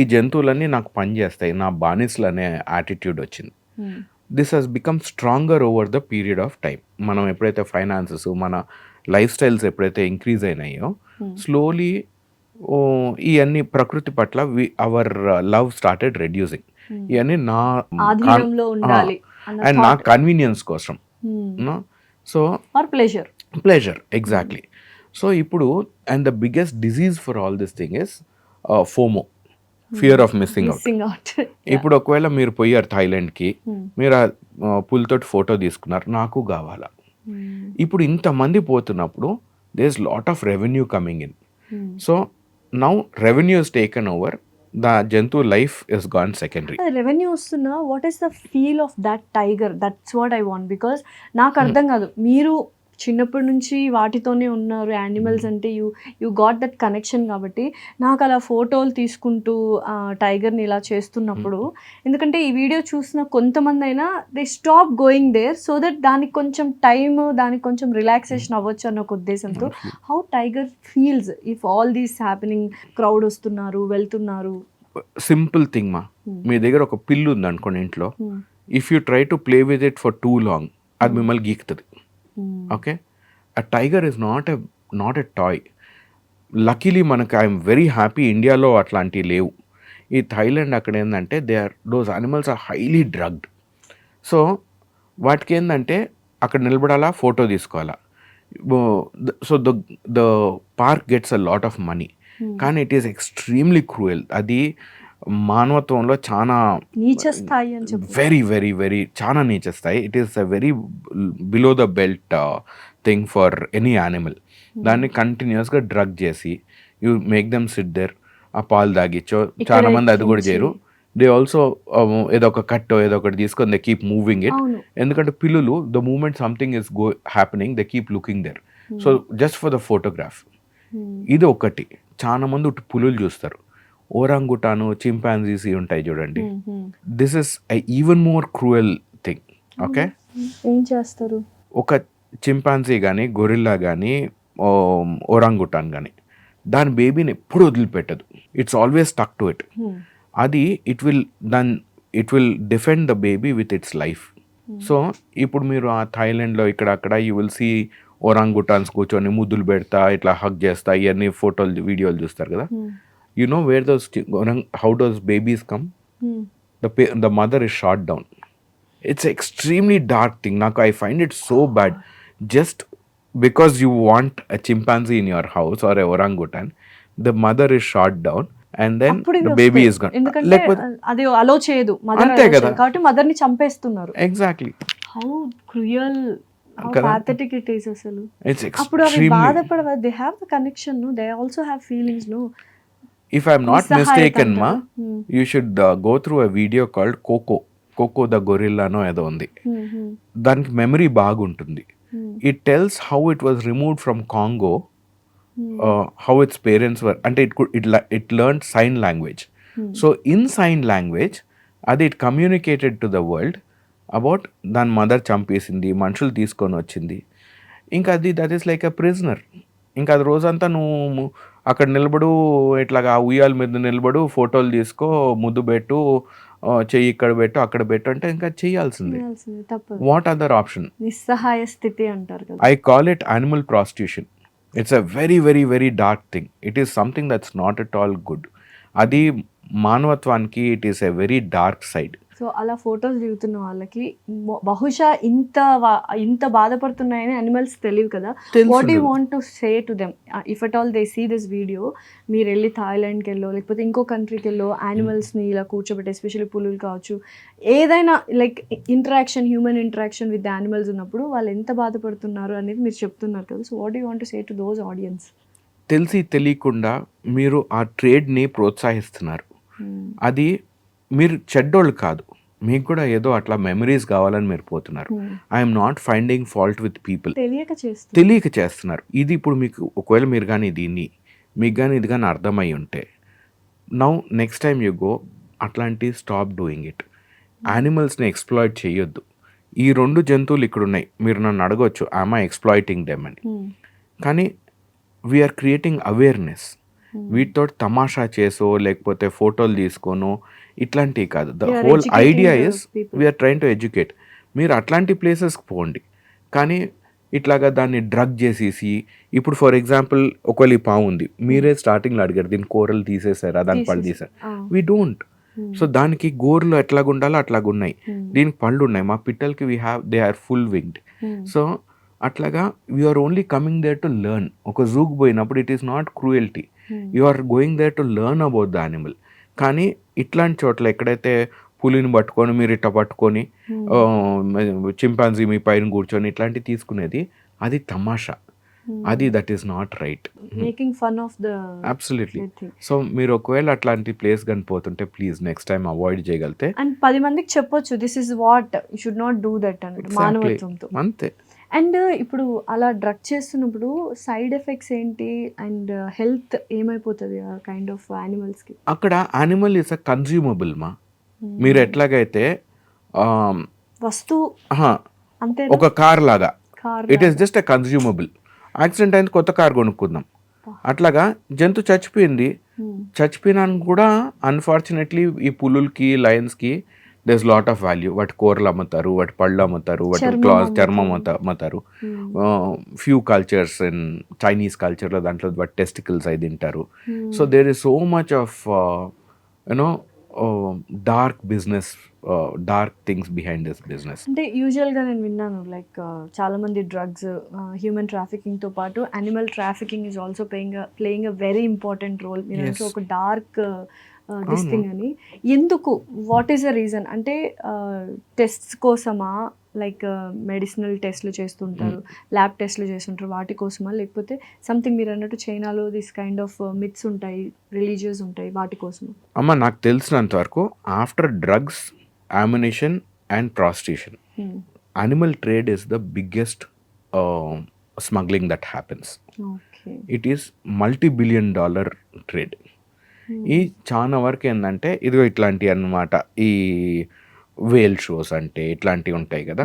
ఈ జంతువులన్నీ నాకు పని చేస్తాయి, నా బానిసలు అనే యాటిట్యూడ్ వచ్చింది. This has become stronger over the period of time. మనం ఎప్పుడైతే ఫైనాన్సెస్, మన లైఫ్ స్టైల్స్ ఎప్పుడైతే ఇంక్రీజ్ అయినాయో, స్లోలీ ఇవన్నీ ప్రకృతి పట్ల అవర్ లవ్ స్టార్టెడ్ రెడ్యూసింగ్. ఇవన్నీ నా అండ్ నా కన్వీనియన్స్ కోసం, సో ప్లెజర్ ఎగ్జాక్ట్లీ. సో ఇప్పుడు and the biggest disease for all this thing is FOMO, fear of missing out. ఇప్పుడు ఒకవేళ మీరు పోయారు థాయిలాండ్కి, మీరు పులితోటి ఫోటో తీసుకున్నారు, నాకు కావాలా. ఇప్పుడు ఇంతమంది పోతున్నప్పుడు there is lot of revenue coming in. So now revenue is taken over, the జంతు life is gone secondary. Revenue వస్తున్నా, what is the feel of that tiger? That's what I want. Because నాకు అర్థం కాదు, మీరు చిన్నప్పటి నుంచి వాటితోనే ఉన్నారు, యానిమల్స్ అంటే యూ గాట్ దట్ కనెక్షన్. కాబట్టి నాకు అలా ఫోటోలు తీసుకుంటూ టైగర్ని ఇలా చేస్తున్నప్పుడు, ఎందుకంటే ఈ వీడియో చూసిన కొంతమంది అయినా they stop going there so that దానికి కొంచెం టైమ్, దానికి కొంచెం రిలాక్సేషన్ అవ్వచ్చు అన్న ఒక ఉద్దేశంతో. How tiger feels if all this happening, crowd వస్తున్నారు వెళ్తున్నారు? సింపుల్ థింగ్ మీ దగ్గర ఒక పిల్లు ఉంది అనుకోండి ఇంట్లో, if you try to play with it for too long, అది మిమ్మల్ని గీకుతుంది. Okay, a tiger is not a toy. Luckily మనకు ఐఎమ్ వెరీ హ్యాపీ ఇండియాలో అట్లాంటివి లేవు. ఈ థాయిలాండ్ అక్కడ ఏంటంటే those animals are highly drugged. So వాటికి ఏంటంటే అక్కడ నిలబడాలా, ఫోటో తీసుకోవాలా. So the park gets a lot of money, కానీ ఇట్ ఈస్ ఎక్స్ట్రీమ్లీ క్రూయల్. అది మానవత్వంలో చాలా నీచస్థాయి అని చెప్పి, వెరీ వెరీ వెరీ చాలా నీచస్థాయి. It is a very below the belt thing for any animal. దాన్ని కంటిన్యూస్గా డ్రగ్ చేసి you make them sit there, ఆ పాలు తాగిచ్చో, చాలా మంది అది కూడా చేయరు. దే ఆల్సో ఏదో ఒక కట్టో ఏదో ఒకటి తీసుకొని దే కీప్ మూవింగ్ ఇట్. ఎందుకంటే పిల్లులు the moment something is happening they keep looking there, so just for the photograph. ఇది ఒకటి. చాలా మంది పులులు చూస్తారు, ఓరాంగుటాను, చింపాంజీస్ ఉంటాయి చూడండి. This is even more cruel thing. Okay, ఏం చేస్తారు? ఒక చింపాంజీ కానీ, గొరిల్లా కానీ, ఓరాంగుటాన్ కానీ దాని బేబీని ఎప్పుడు వదిలిపెట్టదు. It's always stuck to it. అది it will defend the baby with its life. So ఇప్పుడు మీరు ఆ థాయిలాండ్లో ఇక్కడ అక్కడ యూ విల్ సీ ఓరాంగుటాన్స్ కూర్చొని ముద్దులు పెడతా, ఇట్లా హగ్ చేస్తా, ఇవన్నీ ఫోటోలు వీడియోలు చూస్తారు కదా. You know where how those babies come? The mother is shot down. It's extremely dark thing. Now I find it so bad. Just because you want a chimpanzee in your house or a orangutan, the mother is shot down and then the baby is gone. ఎందుకంటే అది అలో చేయదు, అంతే కదా, కాబట్టి mother ని చంపేస్తున్నారు. Exactly. How cruel, how pathetic it is అసలు. It's extremely. అప్పుడు అవి బాధపడవ, they have the connection, no, they also have feelings, no. If I'm not mistaken, you should go through a video called Coco the gorilla no ఏదో ఉంది. దానికి memory బాగుంటుంది. It tells how it was removed from Congo, how its parents were, అంటే it learned sign language. So in sign language అది it communicated to the world about దాని mother చంపేసింది, మనుషులు తీసుకొని వచ్చింది. ఇంకా అది that is like a prisoner. ఇంకా అది రోజంతా నువ్వు అక్కడ నిలబడు, ఇట్లాగా ఉయ్యాల మీద నిలబడు, ఫోటోలు తీసుకో, ముద్దు పెట్టు, చెయ్యి ఇక్కడ పెట్టు, అక్కడ పెట్టు అంటే ఇంకా చేయాల్సిందే. What other option? నిస్సహాయ స్థితి అంటారు కదా. I call it animal prostitution. It's a very very very dark thing. It is something that's not at all good. అది మానవత్వానికి it is a very dark side. So అలా ఫొటోస్ దిగుతున్న వాళ్ళకి బహుశా ఇంత బాధపడుతున్నాయని అనిమల్స్ తెలియదు కదా. What you want to say to them if at all they see this video? మీరు వెళ్ళి థాయిలాండ్కి వెళ్ళో లేకపోతే ఇంకో కంట్రీకి వెళ్ళో యానిమల్స్ని ఇలా కూర్చోబెట్టి, ఎస్పెషల్లీ పులులు కావచ్చు, ఏదైనా like interaction, human interaction with animals ఉన్నప్పుడు వాళ్ళు ఎంత బాధపడుతున్నారు అనేది మీరు చెప్తున్నారు కదా. So what you want to say to those audience? తెలిసి తెలియకుండా మీరు ఆ ట్రేడ్ని ప్రోత్సహిస్తున్నారు. అది మీరు చెడ్డోళ్ళు కాదు, మీకు కూడా ఏదో అట్లా మెమరీస్ కావాలని మీరు పోతున్నారు. I'm not finding fault with people, తెలియక చేస్తున్నారు. ఇది ఇప్పుడు మీకు ఒకవేళ మీరు కానీ దీన్ని మీకు కానీ ఇది కానీ అర్థమై ఉంటే, now next time you go అట్లాంటి స్టాప్ డూయింగ్ ఇట్. యానిమల్స్ని ఎక్స్ప్లాయిట్ చేయొద్దు. ఈ 2 జంతువులు ఇక్కడ ఉన్నాయి, మీరు నన్ను అడగొచ్చు ఐఎమ్ ఎక్స్ప్లాయిటింగ్ దెమ్ అని. కానీ వీఆర్ క్రియేటింగ్ అవేర్నెస్. వీటితో తమాషా చేసో లేకపోతే ఫోటోలు తీసుకోనో ఇట్లాంటివి కాదు. The whole idea is we're train to educate. మీరు అట్లాంటి ప్లేసెస్కి పోండి, కానీ ఇట్లాగా దాన్ని డ్రగ్ చేసేసి, ఇప్పుడు ఫర్ ఎగ్జాంపుల్ ఒకవేళ ఈ పాము ఉంది, మీరే స్టార్టింగ్లో అడిగారు దీని కూరలు తీసేసారా, దాని పళ్ళు తీసారు. We don't. సో దానికి గోర్లు ఎట్లాగ ఉండాలో అట్లాగున్నాయి, దీనికి పళ్ళు ఉన్నాయి. మా పిట్టలకి they are full winged. So అట్లాగా we're only coming there to learn. ఒక జూకి పోయినప్పుడు it is not cruelty, you are going there to learn about the animal. కానీ ఇట్లాంటి చోట్ల ఎక్కడైతే పులిని పట్టుకొని మీరు ఇట్లా పట్టుకొని చింపాంజీ మీ పైన కూర్చొని ఇట్లాంటివి తీసుకునేది, అది తమాషా, అది that is not right. Making fun of the absolutely. So మీరు ఒకవేళ అట్లాంటి ప్లేస్ కానీ పోతుంటే ప్లీజ్ నెక్స్ట్ టైం అవాయిడ్ చేయగలిగితే, అండ్ 10 మందికి చెప్పొచ్చు this is what you should not do that అన్నట్టు, మానవత్వంతో. అంతే. అండ్ ఇప్పుడు అలా డ్రగ్ చేస్తున్నప్పుడు సైడ్ ఎఫెక్ట్స్ ఏంటి అండ్ హెల్త్ ఏమైపోతుంది కైండ్ ఆఫ్ యానిమల్స్కి? అక్కడ యానిమల్ ఇస్ అ కన్జ్యూమబుల్ మా. మీరు ఎట్లాగైతే వస్తువు అంతే, ఒక కార్ లాగా it is just a consumable. Accident అయింది, కొత్త కార్ కొనుక్కుందాం. అట్లాగా జంతు చచ్చిపోయినాను కూడా అన్ఫార్చునేట్లీ ఈ పులులకి, లయన్స్కి there's lot of value. వాటి కూరలు అమ్ముతారు, వాటి పళ్ళు అమ్ముతారు, వాటి చర్మం అమ్ముతారు. ఫ్యూ కల్చర్స్ అండ్ చైనీస్ కల్చర్లో దాంట్లో వాటి టెస్టికల్స్ అయి తింటారు. So there is so much of you know dark business, dark things behind this business. అంటే యూజువల్గా నేను విన్నాను లైక్ చాలా మంది డ్రగ్స్, హ్యూమన్ ట్రాఫికింగ్తో పాటు animal trafficking is also playing a very important role. మీరు ఒక డార్క్ దిస్ థింగ్ అని. ఎందుకు, వాట్ ఈస్ ద రీజన్? అంటే టెస్ట్స్ కోసమా, లైక్ మెడిసినల్ టెస్ట్లు చేస్తుంటారు, ల్యాబ్ టెస్ట్లు చేస్తుంటారు, వాటి కోసమా, లేకపోతే సంథింగ్ మీరు అన్నట్టు చైనాలో దిస్ కైండ్ ఆఫ్ మిత్స్ ఉంటాయి, రిలీజియస్ ఉంటాయి, వాటి కోసమా? అమ్మ నాకు తెలిసినంత వరకు after drugs, ammunition and prostitution, animal trade is the biggest smuggling that happens. It is $multi-billion trade. ఈ చాలా వరకు ఏంటంటే ఇదిగో ఇట్లాంటివి అన్నమాట, ఈ వేల్ షోస్ అంటే ఇట్లాంటివి ఉంటాయి కదా.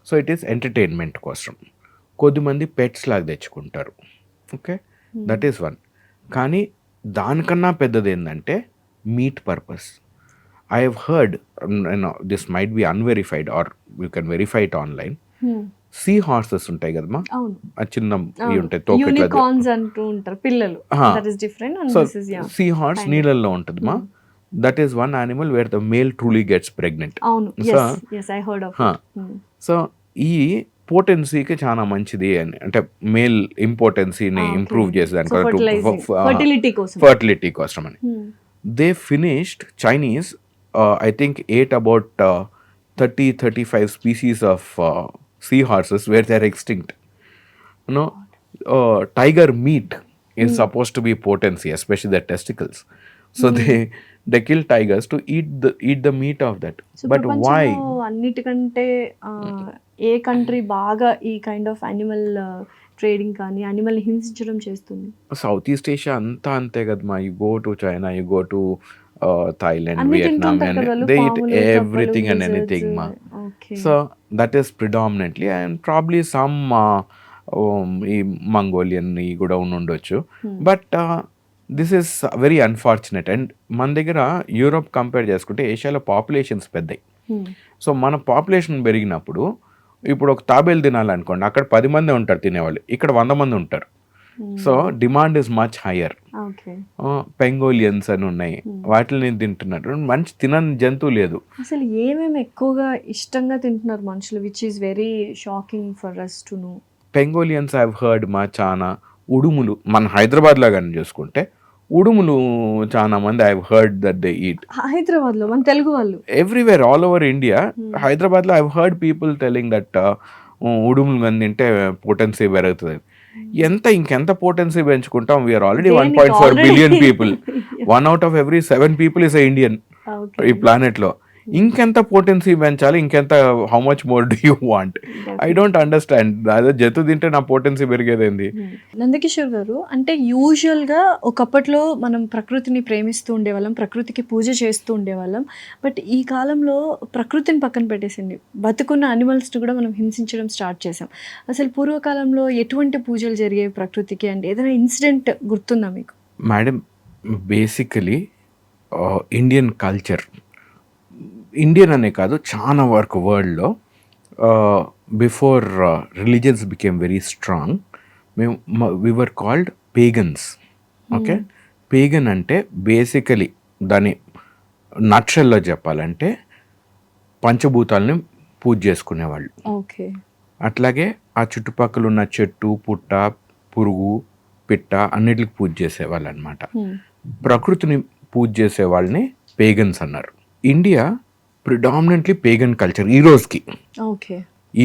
సో ఇట్ ఈస్ ఎంటర్టైన్మెంట్ కోసం. కొద్దిమంది పెట్స్ లాగా తెచ్చుకుంటారు, ఓకే, దట్ ఈస్ వన్. కానీ దానికన్నా పెద్దది ఏంటంటే meat purpose. I have heard, this might be unverified or you can verify it online. Sea horses ఉంటాయి కదమ్మా, చిన్న ఉంటాయి, సీ హార్స్ నీళ్ళల్లో ఉంటుంది మా. That is one animal where the male truly gets pregnant. So ఈ పోటెన్సీకి చాలా మంచిది అని, అంటే మేల్ ఇంపార్టెన్సీని ఇంప్రూవ్ చేసేదానికి, ఫర్టిలిటీ కోసం అని. They finished, Chinese I think ate about 30-35 species of seahorses where they are extinct. You know, tiger meat is supposed to be potency, especially the testicles. So they kill tigers to eat the meat of that. So but why? అన్నిటికంటే ఏ country బాగా ఈ kind of animal trading కానీ animal హింసించడం చేస్తుంది? South east Asia అంతా అంతే కదమ్మా. You go to China, you go to Thailand, Vietnam, and they eat everything and anything ma. So that is predominantly, and probably some Mongolian kuda undొచ్చు. But this is very unfortunate. And మన దగ్గర Europe compare చేసుకుంటే ఏషియాలో populations పెద్దయి. So మన population పెరిగినప్పుడు ఇప్పుడు ఒక తాబేలు తినాలనుకోండి, అక్కడ 10 మంది ఉంటారు తినేవాళ్ళు, ఇక్కడ 100 మంది ఉంటారు. So demand is much higher. Okay. Pangolins అని ఉన్నాయి, వాటిని తింటున్నారు. మంచి తినని జంతువు లేదు. అసలు ఏమేమి ఎక్కువగా ఇష్టంగా తింటున్నారు మనుషులు, which is very shocking for us to know? Pangolins I've heard చాలా. ఉడుములు మన హైదరాబాద్లో కానీ చూసుకుంటే ఉడుములు చాలా మంది I've heard that they eat. హైదరాబాద్లో మన తెలుగు వాళ్ళు ఎవ్రీవేర్ ఆల్ ఓవర్ ఇండియా. హైదరాబాద్లో I've heard people telling that ఉడుములు కానీ తింటే పొటెన్సీ పెరుగుతుంది. ఇంకెంత పొటెన్సీ పెంచుకుంటాం? We're already 1.4 billion people. 1 out of every 7 people is a Indian ఈ ప్లానెట్ లో. ఇంకెంత పొటెన్సీ పెంచాలి? ఇంకెంత? How much more do you want? I don't understand. అదే జంతు తింటే నా పొటెన్సీ పెరిగేదేంది? నందకిషోర్ గారు, అంటే యూజువల్గా ఒకప్పట్లో మనం ప్రకృతిని ప్రేమిస్తూ ఉండేవాళ్ళం, ప్రకృతికి పూజ చేస్తూ ఉండేవాళ్ళం. బట్ ఈ కాలంలో ప్రకృతిని పక్కన పెట్టేసింది, బతుకున్న అనిమల్స్ కూడా మనం హింసించడం స్టార్ట్ చేసాం. అసలు పూర్వకాలంలో ఎటువంటి పూజలు జరిగేవి ప్రకృతికి? అంటే ఏదైనా ఇన్సిడెంట్ గుర్తుందా మీకు? Madam, basically Indian culture, Indian అనే కాదు చాలా వరకు వరల్డ్లో before religions became very strong, we were called pagans. Okay, pagan అంటే బేసికలీ దాని నక్షల్లో చెప్పాలంటే పంచభూతాలని పూజ చేసుకునేవాళ్ళు. ఓకే. అట్లాగే ఆ చుట్టుపక్కల ఉన్న చెట్టు, పుట్ట, పురుగు, పిట్ట అన్నిటికి పూజ చేసేవాళ్ళు అనమాట. ప్రకృతిని పూజ చేసే వాళ్ళని పేగన్స్ అన్నారు. ఇండియా ప్రిడామినెంట్లీ పేగన్ కల్చర్ ఈ రోజుకి. ఓకే.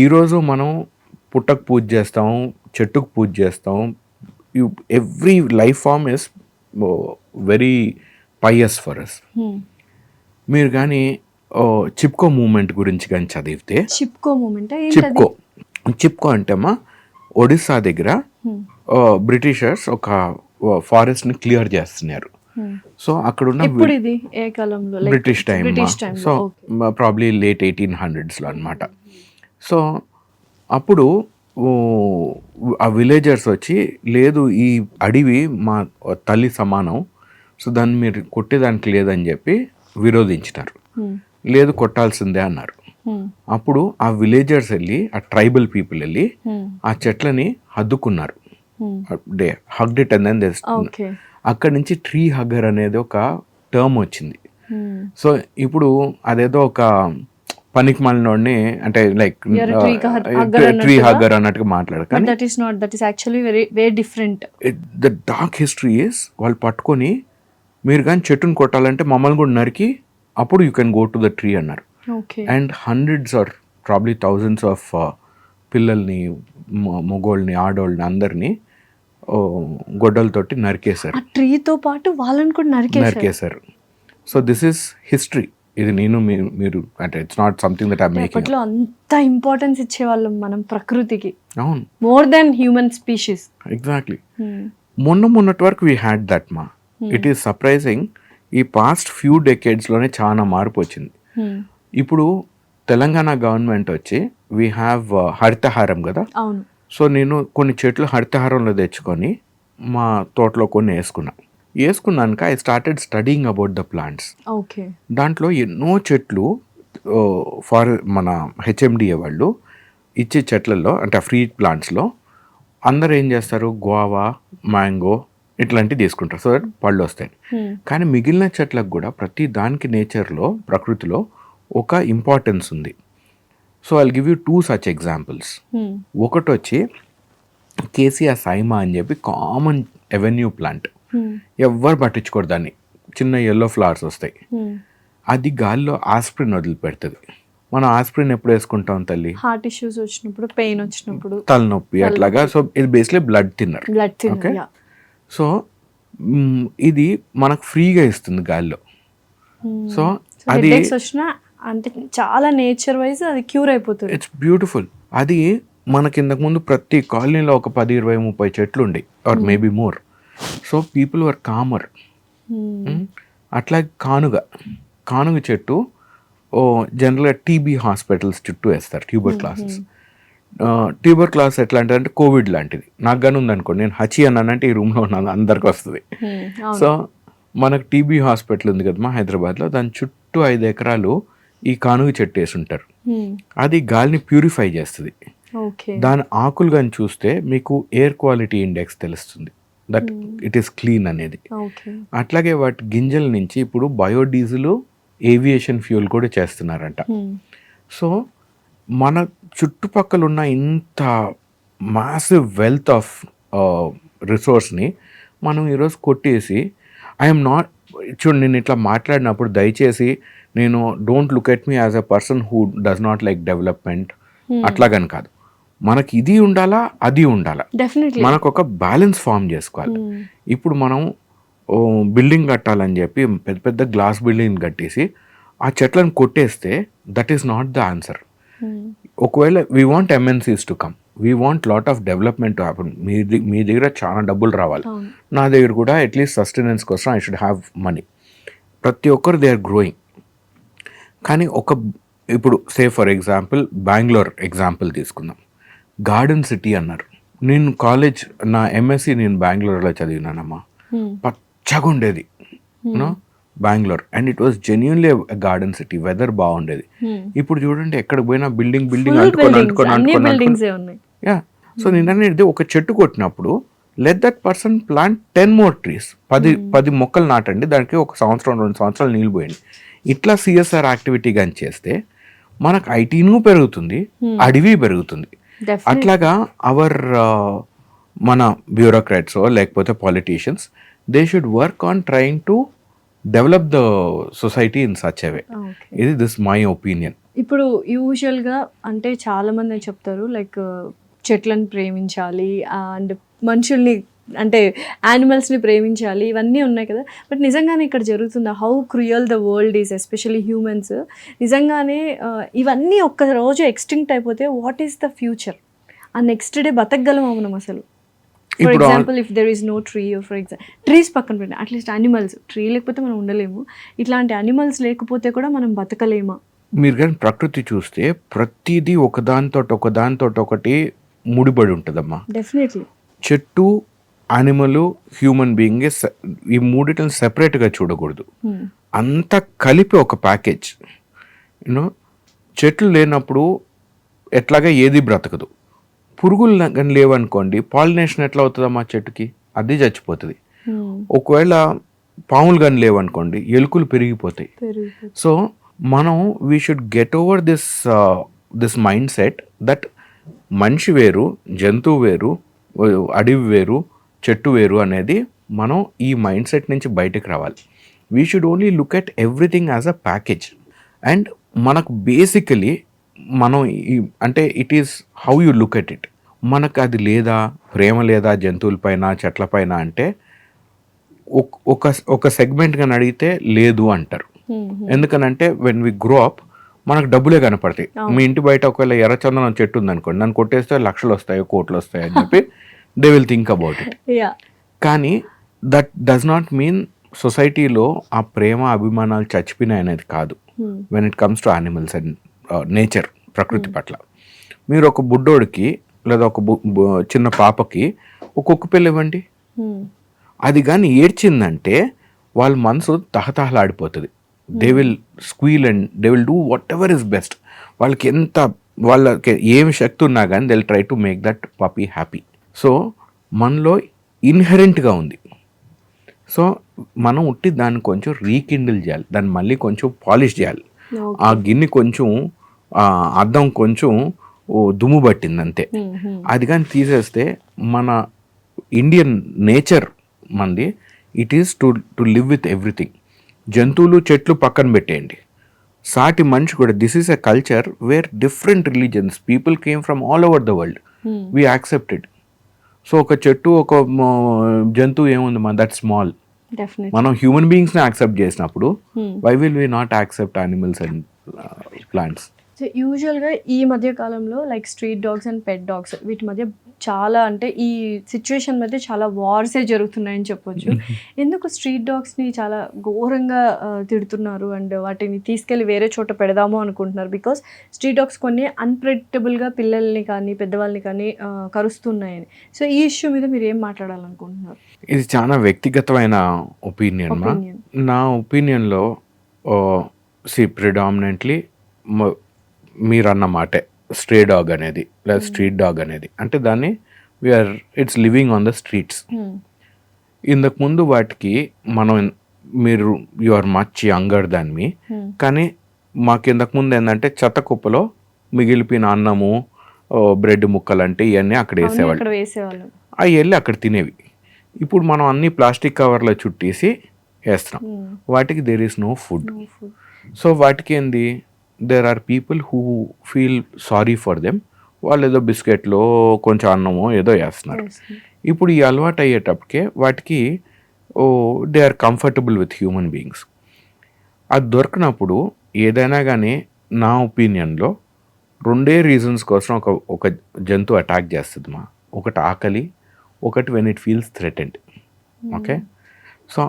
ఈరోజు మనం పుట్టకు పూజ చేస్తాం, చెట్టుకు పూజ చేస్తాం. Every life form is very pious for us. మీరు కానీ చిప్కో మూమెంట్ గురించి కానీ చదివితే, చిప్కో అంటే అమ్మా ఒడిస్సా దగ్గర బ్రిటిషర్స్ ఒక ఫారెస్ట్ని క్లియర్ చేస్తున్నారు. సో అక్కడ ఉన్న British time, so probably late 1800s అనమాట. సో అప్పుడు ఆ విలేజర్స్ వచ్చి, లేదు ఈ అడవి మా తల్లి సమానం, సో దాన్ని మీరు కొట్టేదానికి లేదని చెప్పి విరోధించినారు. లేదు కొట్టాల్సిందే అన్నారు. అప్పుడు ఆ విలేజర్స్ వెళ్ళి, ఆ ట్రైబల్ పీపుల్ వెళ్ళి ఆ చెట్లని హద్దుకున్నారు. They hugged it and then they, అక్కడి నుంచి ట్రీ హగ్గర్ అనేది ఒక టర్మ్ వచ్చింది. సో ఇప్పుడు అదేదో ఒక పనికి మాలినోడిని, అంటే లైక్ ట్రీ హగ్గర్ అన్నట్టుగా మాట్లాడకండి. ద డార్క్ హిస్టరీ ఇస్, వాళ్ళు పట్టుకొని మీరు కానీ చెట్టుని కొట్టాలంటే మమ్మల్ని కూడా నరికి అప్పుడు you can go to the tree అన్నారు. And hundreds or probably thousands of పిల్లల్ని, మగోళ్ళని, ఆడోళ్ళని అందరినీ గొడ్డలతోటి నరికేశారు. ట్రీతో పాటు వాళ్ళని కూడా నరికేశారు. So this is history. ఇది నేను మీరు అంటే it's not something that I am making. అప్పట్లో అంత ఇంపార్టెన్స్ ఇచ్చేవాళ్ళం మనం ప్రకృతికి. అవును, more than human species. Exactly. మొన్నటి వరకు వీ హ్యాడ్ దట్ మా. ఇట్ ఈస్ సర్ప్రైజింగ్, ఈ పాస్ట్ ఫ్యూ డెకేడ్స్లోనే చాలా మార్పు వచ్చింది. ఇప్పుడు తెలంగాణ గవర్నమెంట్ వచ్చి వీ హ్యావ్ హరితహారం కదా. అవును. సో నేను కొన్ని చెట్లు హరితహారంలో తెచ్చుకొని మా తోటలో కొన్ని వేసుకున్నాక I started studying about the plants. Okay. దాంట్లో ఎన్నో చెట్లు మన హెచ్ఎండిఏ వాళ్ళు ఇచ్చే చెట్లలో, అంటే ఫ్రీ ప్లాంట్స్లో అందరు ఏం చేస్తారు, గువావా, మ్యాంగో ఇట్లాంటివి తీసుకుంటారు, సో దట్ పళ్ళు వస్తాయి. కానీ మిగిలిన చెట్లకు కూడా ప్రతి దానికి నేచర్లో, ప్రకృతిలో ఒక ఇంపార్టెన్స్ ఉంది. So I'll give you 2 such examples. ఒకటి వచ్చి కేసియా సైమా అని చెప్పి కామన్ ఎవెన్యూ ప్లాంట్, ఎవ్వరు పట్టించుకోరు దాన్ని, చిన్న ఎల్లో ఫ్లవర్స్ వస్తాయి. అది గాల్లో ఆస్ప్రిన్ వదిలిపెడుతుంది. మనం ఆస్ప్రిన్ ఎప్పుడు వేసుకుంటాం తల్లి? హార్ట్ ఇష్యూస్ వచ్చినప్పుడు, పెయిన్ వచ్చినప్పుడు, తలనొప్పి అట్లాగా. సో ఇది basically blood thinner. Okay. So ఇది మనకు ఫ్రీగా ఇస్తుంది గాల్లో. సో అది అంటే చాలా నేచర్ వైజ్ అది క్యూర్ అయిపోతుంది. It's beautiful. అది మనకి ఇంతకుముందు ప్రతి కాలనీలో ఒక 10, 20, 30 చెట్లు ఉండే, or maybe more. So people were comer. అట్లా కానుగ చెట్టు జనరల్గా టీబీ హాస్పిటల్స్ చుట్టూ వేస్తారు, ట్యూబర్ క్లాస్ ఎట్లా అంటే కోవిడ్ లాంటిది. నాకు కానీ ఉందనుకోండి, నేను హచి అన్నానంటే ఈ రూమ్లో ఉన్నాను, అందరికి వస్తుంది. సో మనకు టీబీ హాస్పిటల్ ఉంది కదా మా హైదరాబాద్లో, దాని చుట్టూ 5 ఎకరాలు ఈ కానుగ చెట్టు వేసి ఉంటారు. అది గాలిని ప్యూరిఫై చేస్తుంది. ఓకే. దాని ఆకులు కానీ చూస్తే మీకు ఎయిర్ క్వాలిటీ ఇండెక్స్ తెలుస్తుంది, దట్ ఇట్ ఈస్ క్లీన్ అనేది. ఓకే. అట్లాగే వాటి గింజల నుంచి ఇప్పుడు బయోడీజిల్, ఏవియేషన్ ఫ్యూల్ కూడా చేస్తున్నారంట. సో మన చుట్టుపక్కల ఉన్న ఇంత మాసివ్ వెల్త్ ఆఫ్ రిసోర్స్ని మనం ఈరోజు కొట్టేసి, ఐఎమ్ నాట్, చూడు నేను ఇట్లా మాట్లాడినప్పుడు దయచేసి నేను don't look at me as a person who does not like development అట్లాగని కాదు. మనకి ఇది ఉండాలా, అది ఉండాలా, డెఫినెట్లీ. మనకు ఒక బ్యాలెన్స్ ఫామ్ చేసుకోవాలి. ఇప్పుడు మనం బిల్డింగ్ కట్టాలని చెప్పి పెద్ద పెద్ద గ్లాస్ బిల్డింగ్ కట్టేసి ఆ చెట్లను కొట్టేస్తే that is not the answer. ఒకవేళ we want MNCs to come, we want lot of development to happen. మీ దగ్గర చాలా డబ్బులు రావాలి, నా దగ్గర కూడా అట్లీస్ట్ సస్టెనెన్స్ కోసం ఐ షుడ్ హ్యావ్ మనీ. ప్రతి ఒక్కరు దే ఆర్ గ్రోయింగ్. కానీ ఇప్పుడు say for example Bengaluru example తీసుకుందాం. గార్డెన్ సిటీ అన్నారు. నేను కాలేజ్ నా ఎంఎస్సి నేను బెంగళూరులో చదివినానమ్మా. పచ్చగా ఉండేది Bengaluru, and it was genuinely garden city. Weather బాగుండేది. ఇప్పుడు చూడండి ఎక్కడికి పోయినా బిల్డింగ్ ఉన్నాయి. యా. సో నేను అనేది ఒక చెట్టు కొట్టినప్పుడు let that person plant 10 more trees. 10 మొక్కలు నాటండి, దానికి 1 సంవత్సరం 2 సంవత్సరాలు నీళ్ళు పోయండి. ఇట్లా సిఎస్ఆర్ యాక్టివిటీ కానీ చేస్తే మనకు ఐటీను పెరుగుతుంది, అడవి పెరుగుతుంది. అట్లాగా మన బ్యూరోక్రాట్స్ లేకపోతే politicians, they should work on trying to develop the society in such a way. ఇది దిస్ మై ఒపీనియన్. ఇప్పుడు యూజువల్గా అంటే చాలా మంది చెప్తారు లైక్ చెట్లను ప్రేమించాలి అండ్ మనుషుల్ని అంటే యానిమల్స్ని ప్రేమించాలి, ఇవన్నీ ఉన్నాయి కదా. బట్ నిజంగానే ఇక్కడ జరుగుతుందా? How cruel the world is, especially humans. నిజంగానే ఇవన్నీ ఒక్క రోజు ఎక్స్టింక్ట్ అయిపోతే వాట్ ఈస్ ద ఫ్యూచర్? ఆ నెక్స్ట్ డే బతకగలమా మనం అసలు? For example if there is no tree, for example trees పక్కన పెట్టండి, అట్లీస్ట్ యానిమల్స్. ట్రీ లేకపోతే మనం ఉండలేము, ఇట్లాంటి యానిమల్స్ లేకపోతే కూడా మనం బతకలేమా? మీరు కానీ ప్రకృతి చూస్తే ప్రతిదీ ఒకదానితో ఒకటి ముడిపడి ఉంటుందమ్మా. డెఫినెట్లీ. చెట్టు, యానిమల్, హ్యూమన్ బీయింగ్, ఈ మూడిటిని సెపరేట్గా చూడకూడదు. అంతా కలిపి ఒక ప్యాకేజ్. యూనో, చెట్లు లేనప్పుడు ఎట్లాగా ఏది బ్రతకదు. పురుగులు కానీ లేవనుకోండి, పాలినేషన్ ఎట్లా అవుతుందమ్మా చెట్టుకి? అది చచ్చిపోతుంది. ఒకవేళ పాములు కానీ లేవనుకోండి, ఎలుకలు పెరిగిపోతాయి. సో మనం we should get over this mind set that మనిషి వేరు, జంతువు వేరు, అడవి వేరు, చెట్టు వేరు అనేది మనం ఈ మైండ్ సెట్ నుంచి బయటకు రావాలి. We should only look at everything as a package. And మనకు బేసికలీ మనం అంటే it is how you look at it. మనకు అది లేదా, ప్రేమ లేదా జంతువులపైన, చెట్లపైన అంటే ఒక సెగ్మెంట్ కానీ అడిగితే లేదు అంటారు. ఎందుకనంటే వెన్ వి గ్రో అప్ మనకు డబ్బులే కనపడతాయి. మీ ఇంటి బయట ఒకవేళ ఎర్రచందనం చెట్టు ఉందనుకోండి, నన్ను కొట్టేస్తే లక్షలు వస్తాయో కోట్లు వస్తాయో అని చెప్పి they will think about it. కానీ దట్ డస్ నాట్ మీన్ సొసైటీలో ఆ ప్రేమ అభిమానాలు చచ్చిపోయినాయి అనేది కాదు. When it comes to animals and nature, ప్రకృతి పట్ల. మీరు ఒక బుడ్డోడికి లేదా ఒక చిన్న పాపకి ఒక్కొక్క పిల్ల ఇవ్వండి, అది కానీ ఏడ్చిందంటే వాళ్ళ మనసు తహతహలాడిపోతుంది. They will squeal and they will do whatever is best. వాళ్ళకి ఏమి శక్తి ఉన్నా కానీ they will try to make that puppy happy. So మనలో ఇన్హెరెంట్గా ఉంది. సో మనం ఉట్టి దాన్ని కొంచెం రీకిండిల్ చేయాలి, దాన్ని మళ్ళీ కొంచెం పాలిష్ చేయాలి. ఆ గిన్నె కొంచెం అద్దం కొంచెం దుమ్ము పట్టింది అంతే. అది కానీ తీసేస్తే మన ఇండియన్ నేచర్ మంది it is to live with everything. జంతువులు, చెట్లు పక్కన పెట్టేయండి, సాటి మనిషి కూడా. This is a culture where different religions people came from all over the world. We accepted. So ఒక చెట్టు, ఒక జంతువు ఏముంది మన దట్ స్మాల్. మనం హ్యూమన్ బీయింగ్స్ని యాక్సెప్ట్ చేసినప్పుడు why will we not accept animals and plants? So యూజువల్గా ఈ మధ్య కాలంలో like street dogs and pet dogs వీటి మధ్య చాలా అంటే ఈ సిచ్యువేషన్ మధ్య చాలా వార్సే జరుగుతున్నాయని చెప్పొచ్చు. ఎందుకు స్ట్రీట్ డాగ్స్ని చాలా ఘోరంగా తిడుతున్నారు అండ్ వాటిని తీసుకెళ్ళి వేరే చోట పెడదాము అనుకుంటున్నారు? బికాస్ స్ట్రీట్ డాగ్స్ కొన్ని అన్ప్రెడిక్టబుల్గా పిల్లల్ని కానీ పెద్దవాళ్ళని కానీ కరుస్తున్నాయని. సో ఈ ఇష్యూ మీద మీరు ఏం మాట్లాడాలనుకుంటున్నారు? ఇది చాలా వ్యక్తిగతమైన ఒపీనియన్. నా ఒపీనియన్లో ప్రిడామినెంట్లీ మీరు అన్న మాటే స్ట్రే డాగ్ అనేది లేదా స్ట్రీట్ డాగ్ అనేది, అంటే దాన్ని it's living on the streets. ఇంతకు ముందు వాటికి మీరు you are much younger than me, కానీ మాకు ఇంతకుముందు ఏంటంటే చెత్త కుప్పలో మిగిలిపోయిన అన్నము, బ్రెడ్ ముక్కలు అంటే ఇవన్నీ అక్కడ వేసేవాళ్ళు, అవి వెళ్ళి అక్కడ తినేవి. ఇప్పుడు మనం అన్ని ప్లాస్టిక్ కవర్లో చుట్టేసి వేస్తున్నాం, వాటికి there is no food. So వాటికి ఏంది, there are people who feel sorry for them, వాళ్ళు ఏదో బిస్కెట్లో కొంచెం అన్నమో ఏదో వేస్తున్నారు. ఇప్పుడు ఈ అలవాటు అయ్యేటప్పటికే వాటికి they are comfortable with human beings. అది దొరికినప్పుడు ఏదైనా కానీ నా ఒపీనియన్లో 2 రీజన్స్ కోసం ఒక జంతువు అటాక్ చేస్తుంది ఒకటి ఆకలి, ఒకటి when it feels threatened. Okay, so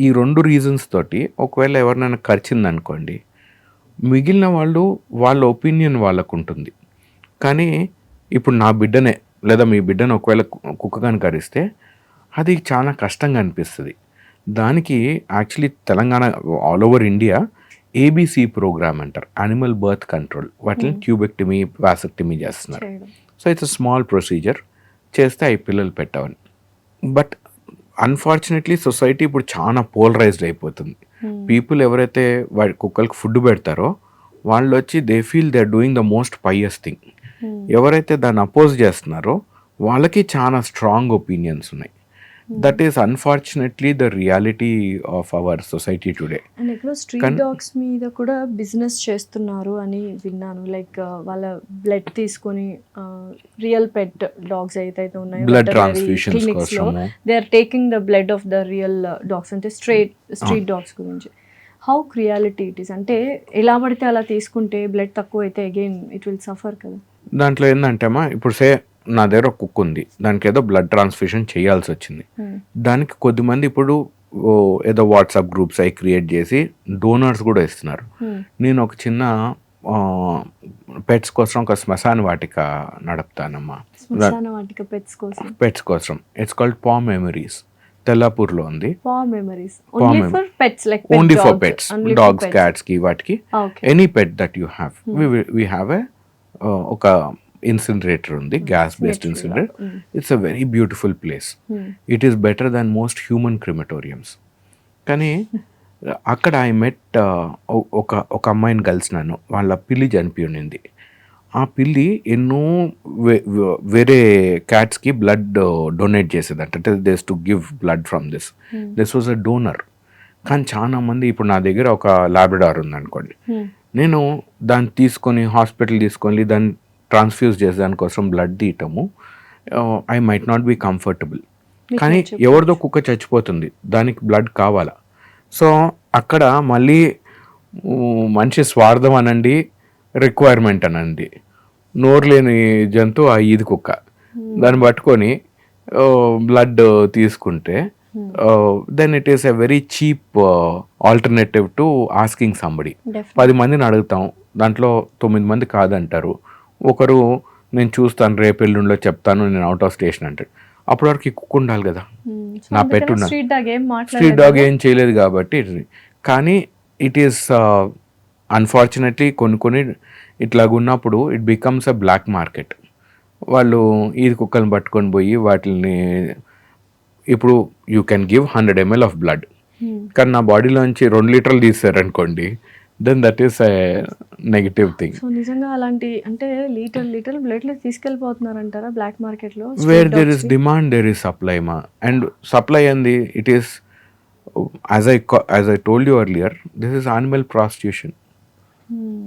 ఈ 2 రీజన్స్ తోటి ఒకవేళ ఎవరినైనా కరిచిందనుకోండి, మిగిలిన వాళ్ళ ఒపీనియన్ వాళ్ళకు ఉంటుంది. కానీ ఇప్పుడు నా బిడ్డనే లేదా మీ బిడ్డను ఒకవేళ కుక్క కానీ కరిస్తే అది చాలా కష్టంగా అనిపిస్తుంది. దానికి actually Telangana all over India ABC program అంటారు, యానిమల్ బర్త్ కంట్రోల్. వాటిని ట్యూబెక్టమీ, వాసెక్టమీ చేస్తున్నారు. So it's a small procedure, చేస్తే అవి పిల్లలు పెట్టవని. బట్ అన్ఫార్చునేట్లీ సొసైటీ ఇప్పుడు చాలా పోలరైజ్డ్ అయిపోతుంది. పీపుల్ ఎవరైతే వాడి కుక్కలకు ఫుడ్ పెడతారో వాళ్ళు వచ్చి they feel they are doing the most pious thing. ఎవరైతే దాన్ని అపోజ్ చేస్తున్నారో వాళ్ళకి చాలా స్ట్రాంగ్ ఒపీనియన్స్ ఉన్నాయి. That is unfortunately the reality of our society today. And ఇక్కడ స్ట్రీట్ డాగ్స్ మీద కూడా బిజినెస్ చేస్తున్నారు అని విన్నాను. లైక్ వాళ్ళ బ్లడ్ తీసుకొని రియల్ పెట్ డాగ్స్ అయితే ఉన్నాయో బ్లడ్ ట్రాన్స్ఫ్యూషన్స్ కోసం they are taking the blood of the real dogs, అంటే స్ట్రీట్ డాగ్స్ గురించి. హౌ రియాలిటీ ఇట్ ఈస్, అంటే ఎలా పడితే అలా తీసుకుంటే బ్లడ్ తక్కువ అయితే అగైన్ ఇట్ విల్ సఫర్ కదా. దాంట్లో ఏంటంటే ఇప్పుడు నా దగ్గర ఒక కుక్క ఉంది, దానికి ఏదో బ్లడ్ ట్రాన్స్ఫ్యూషన్ చేయాల్సి వచ్చింది. దానికి కొద్దిమంది ఇప్పుడు ఏదో వాట్సాప్ గ్రూప్స్ అవి క్రియేట్ చేసి డోనర్స్ కూడా ఇస్తున్నారు. నేను ఒక చిన్న పెట్స్ కోసం ఒక శ్మశాన వాటిక నడుపుతానమ్మా. పెట్స్ కోసం ఇట్స్ కాల్డ్ పా మెమరీస్, తెల్లాపూర్లో ఉంది. Only for pets, dogs, cats కి, వాటికి any pet that you have. We have ఒక ఇన్సినరేటర్ ఉంది, gas based incinerator. It's a very beautiful place. It is better than most human crematoriums. కానీ అక్కడ I met ఒక అమ్మాయిని కలిసినాను, వాళ్ళ పిల్లి చనిపోయి ఉండింది. ఆ పిల్లి ఎన్నో వేరే క్యాట్స్కి బ్లడ్ డొనేట్ చేసేదంట, అంటే this to give blood from this was a donor. కానీ చాలా మంది, ఇప్పుడు నా దగ్గర ఒక లాబ్రడార్ ఉందనుకోండి, నేను దాన్ని తీసుకొని హాస్పిటల్ తీసుకొని దాన్ని ట్రాన్స్ఫ్యూజ్ చేసే దానికోసం బ్లడ్ తీయటము I might not be comfortable. కానీ ఎవరిదో కుక్క చచ్చిపోతుంది, దానికి బ్లడ్ కావాలా. సో అక్కడ మళ్ళీ మనిషి స్వార్థం అనండి, రిక్వైర్మెంట్ అనండి, నోరు లేని జంతువు ఆ ఈది కుక్క, దాన్ని పట్టుకొని బ్లడ్ తీసుకుంటే then it is a very cheap alternative to asking somebody. 10 మందిని అడుగుతాం, దాంట్లో 9 మంది కాదంటారు. ఒకరు నేను చూస్తాను, రేపు ఎల్లుండిలో చెప్తాను, నేను అవుట్ ఆఫ్ స్టేషన్ అంటాడు. అప్పటి వరకు కుక్క ఉండాలి కదా, నా పెట్ ఉండాలి. స్ట్రీట్ డాగ్ ఏం చేయలేదు కాబట్టి. కానీ ఇట్ ఈస్ అన్ఫార్చునేట్లీ కొన్ని ఇట్లాగున్నప్పుడు it becomes a black market. వాళ్ళు ఈ కుక్కలను పట్టుకొని పోయి వాటిని, ఇప్పుడు you can give 100 ml of blood, కానీ నా బాడీలోంచి 2 లీటర్లు తీసారనుకోండి, then that is a negative thing. So నిజంగా అలాంటి, అంటే లీటర్ బ్లడ్ తీసుకెళ్ళిపోతున్నారంటారా బ్లాక్ మార్కెట్లో? Where there is demand there is supply మా, అండ్ సప్లై అంది it is as I told you earlier, this is animal prostitution.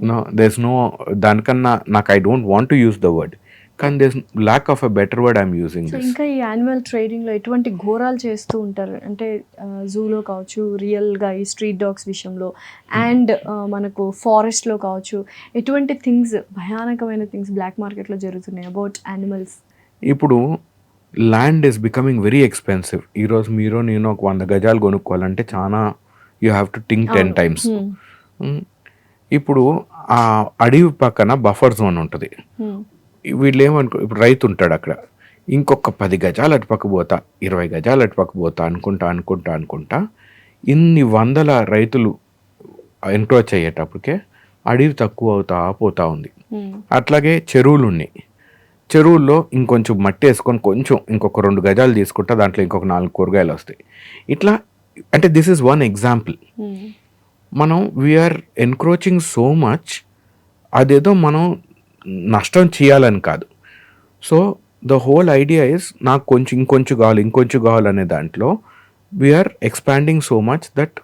No, there's no, దానికన్నా నాకు I don't want to use the word, కానీ there's lack of a better word I'm using this. ఇంకా ఈ animal ట్రేడింగ్లో ఎటువంటి ఘోరాలు చేస్తూ ఉంటారు అంటే జూలో కావచ్చు, రియల్గా ఈ స్ట్రీట్ డాగ్స్ విషయంలో, అండ్ మనకు ఫారెస్ట్లో కావచ్చు, ఎటువంటి థింగ్స్, భయానకమైన థింగ్స్ బ్లాక్ మార్కెట్లో జరుగుతున్నాయి అబౌట్ యానిమల్స్? ఇప్పుడు land is becoming very expensive. ఈరోజు మీరు నేను ఒక 100 గజాలు కొనుక్కోవాలంటే చాలా, you have to think 10 times. ఇప్పుడు ఆ అడవి పక్కన బఫర్ జోన్ ఉంటుంది. వీళ్ళు ఏమనుకో, ఇప్పుడు రైతు ఉంటాడు అక్కడ, ఇంకొక 10 గజాలు అటు పక్క పోతా, 20 గజాలు అటు పక్క పోతా అనుకుంటా ఇన్ని వందల రైతులు ఎంక్రోచ్ అయ్యేటప్పటికే అడవి తక్కువ అవుతా పోతా ఉంది. అట్లాగే చెరువులు ఉన్నాయి, చెరువుల్లో ఇంకొంచెం మట్టి వేసుకొని కొంచెం ఇంకొక 2 గజాలు తీసుకుంటా దాంట్లో ఇంకొక 4 కూరగాయలు వస్తాయి. ఇట్లా అంటే దిస్ ఈజ్ వన్ ఎగ్జాంపుల్. మనం వీఆర్ ఎన్క్రోచింగ్ సో మచ్, అదేదో మనం నష్టం చేయాలని కాదు. So the whole idea is నాకు కొంచెం ఇంకొంచెం కావాలనే దాంట్లో we're expanding so much that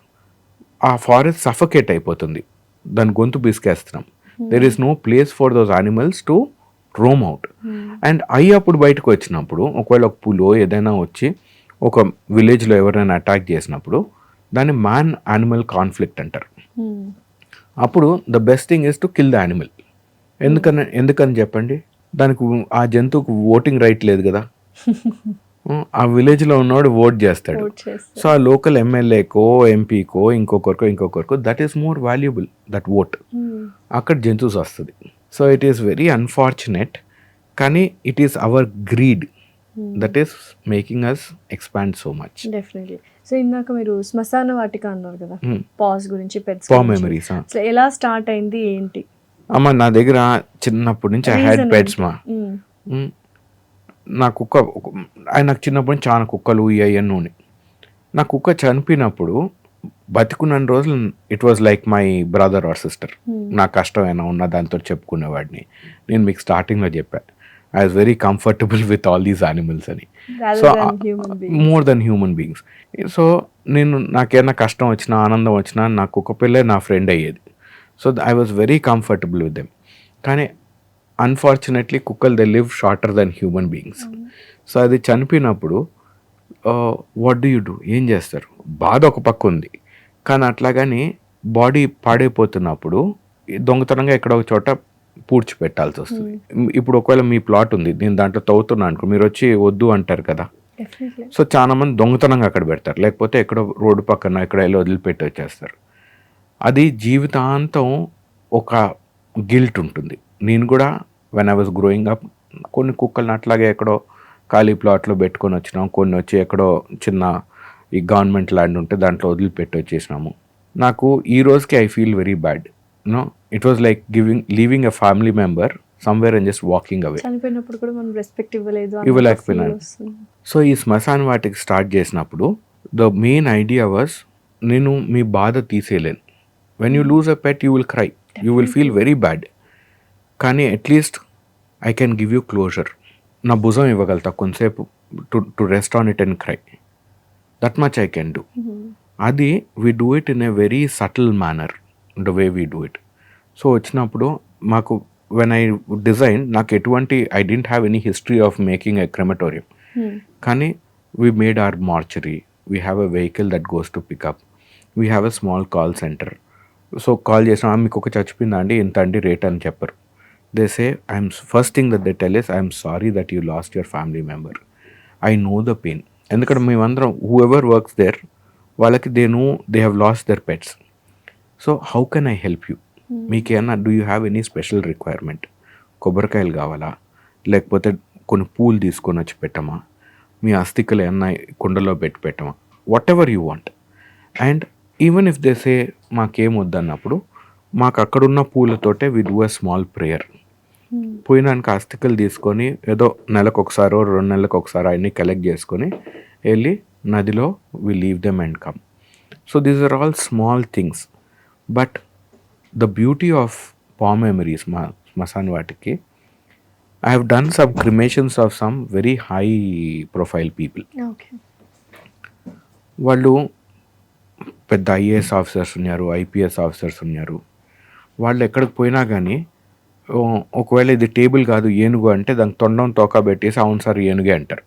ఆ ఫారెస్ట్ సఫకేట్ అయిపోతుంది, దాని గొంతు బిసికేస్తున్నాం. There is no place for those animals to roam out. And అప్పుడు బయటకు వచ్చినప్పుడు ఒకవేళ ఒక పులో ఏదైనా వచ్చి ఒక విలేజ్లో ఎవరైనా అటాక్ చేసినప్పుడు దాన్ని మ్యాన్ యానిమల్ కాన్ఫ్లిక్ట్ అంటారు. అప్పుడు the best thing is to kill the animal. ఎందుకని చెప్పండి, దానికి ఆ జంతువుకు ఓటింగ్ రైట్ లేదు కదా. ఆ విలేజ్లో ఉన్నవాడు ఓట్ చేస్తాడు. సో ఆ లోకల్ ఎమ్మెల్యేకో ఎంపీకో ఇంకొకరికో that is more valuable, that vote. అక్కడ జంతువుస్ వస్తుంది. So it is very unfortunate, కానీ it is our greed that is making us expand so much. Definitely. So ఇందాక మీరు శ్మశాన వాటిక అన్నారు కదా, పాస్ గురించి, పెట్స్ మెమరీస్ ఎలా స్టార్ట్ అయింది ఏంటి? అమ్మ నా దగ్గర చిన్నప్పటి నుంచి ఐ హ్యాడ్ పెట్స్ మా. నా కుక్క నాకు చిన్నప్పటి నుంచి చాలా కుక్కలు ఇవన్నీ ఉన్నాయి. నా కుక్క చనిపోయినప్పుడు బతికున్న రోజులు it was like my brother are sister. నా కష్టం ఏమైనా ఉన్నా దాంతో చెప్పుకునేవాడిని. నేను మీకు స్టార్టింగ్లో చెప్పాను, I was very comfortable with all these animals అని. So more than human beings. So నాకేమైనా కష్టం వచ్చినా ఆనందం వచ్చినా నా కుక్క పిల్లే నా ఫ్రెండ్ అయ్యేది. So I was very comfortable with them. కానీ అన్ఫార్చునేట్లీ కుక్కలు they live shorter than human beings. So అది చనిపోయినప్పుడు వాట్ డూ యూ డూ, ఏం చేస్తారు? బాధ ఒక పక్క ఉంది, కానీ అట్లాగని బాడీ పాడైపోతున్నప్పుడు దొంగతనంగా ఎక్కడో ఒక చోట పూడ్చిపెట్టాల్సి వస్తుంది. ఇప్పుడు ఒకవేళ మీ ప్లాట్ ఉంది, నేను దాంట్లో తవ్వుతున్నాను అనుకో, మీరు వచ్చి వద్దు అంటారు కదా. సో చాలా మంది దొంగతనంగా అక్కడ పెడతారు, లేకపోతే ఎక్కడో రోడ్డు పక్కన ఎక్కడ వెళ్ళి వదిలిపెట్టి వచ్చేస్తారు. అది జీవితాంతం ఒక గిల్ట్ ఉంటుంది. నేను కూడా when I was growing up కొన్ని కుక్కల్ని అట్లాగే ఎక్కడో ఖాళీ ప్లాట్లో పెట్టుకొని వచ్చినాం, కొన్ని వచ్చి ఎక్కడో చిన్న ఈ గవర్నమెంట్ ల్యాండ్ ఉంటే దాంట్లో వదిలిపెట్టి వచ్చేసినాము. నాకు ఈ రోజుకి I feel very bad. No, it was like leaving a family member somewhere and just walking away. చనిపోయినప్పుడు కూడా మనం రెస్పెక్ట్ ఇవ్వలేకపోయినాను. సో ఈ శ్మశాన వాటికి స్టార్ట్ చేసినప్పుడు ద మెయిన్ ఐడియా వాజ్, నేను మీ బాధ తీసేయలేను. When you lose a pet you will cry, you will feel very bad. కానీ at least I can give you closure. నా భుజం ఇవ్వగలుగుతా కొంతసేపు to rest on it and cry. That much I can do. అది we do it in a very subtle manner the way we do it. So వచ్చినప్పుడు మాకు when I design, నాకు ఎటువంటి I didn't have any history of making a crematorium. కానీ we made our mortuary, we have a vehicle that goes to pick up, we have a small call centre. So call చేసిన మీకు ఒక చచ్చిపోయిందా అండి, ఇంత అండి rate అని చెప్పరు. They say, first thing that they tell is, I'm sorry that you lost your family member. I know the pain. ఎందుకంటే మేమందరం whoever works there, వాళ్ళకి they have lost their pets. So how can I help you? మీకేమన్నా do you have any special requirement? కొబ్బరికాయలు కావాలా, లేకపోతే కొన్ని పూలు తీసుకొని వచ్చి పెట్టమా, మీ అస్థికలు ఏమన్నా కుండలో పెట్టి పెట్టమా, whatever you want. And even if they say మాకేం వద్దన్నప్పుడు మాకు అక్కడున్న పూలతోటే we do a small prayer. పోయినాక అస్థికలు తీసుకొని ఏదో నెలకు ఒకసారో 2 నెలలకు ఒకసారి అన్నీ కలెక్ట్ చేసుకొని వెళ్ళి నదిలో we leave them and come. So these are all small things. But the beauty of paw memories మా శ్మశాన వాటికి, I have done some cremations of some very high profile people. వాళ్ళు పెద్ద ఐఏఎస్ ఆఫీసర్స్ ఉన్నారు, IPS officers ఉన్నారు. వాళ్ళు ఎక్కడికి పోయినా కానీ ఒకవేళ ఇది టేబుల్ కాదు ఏనుగు అంటే దానికి తొండం తోక పెట్టేసి అవును సార్ ఏనుగే అంటారు.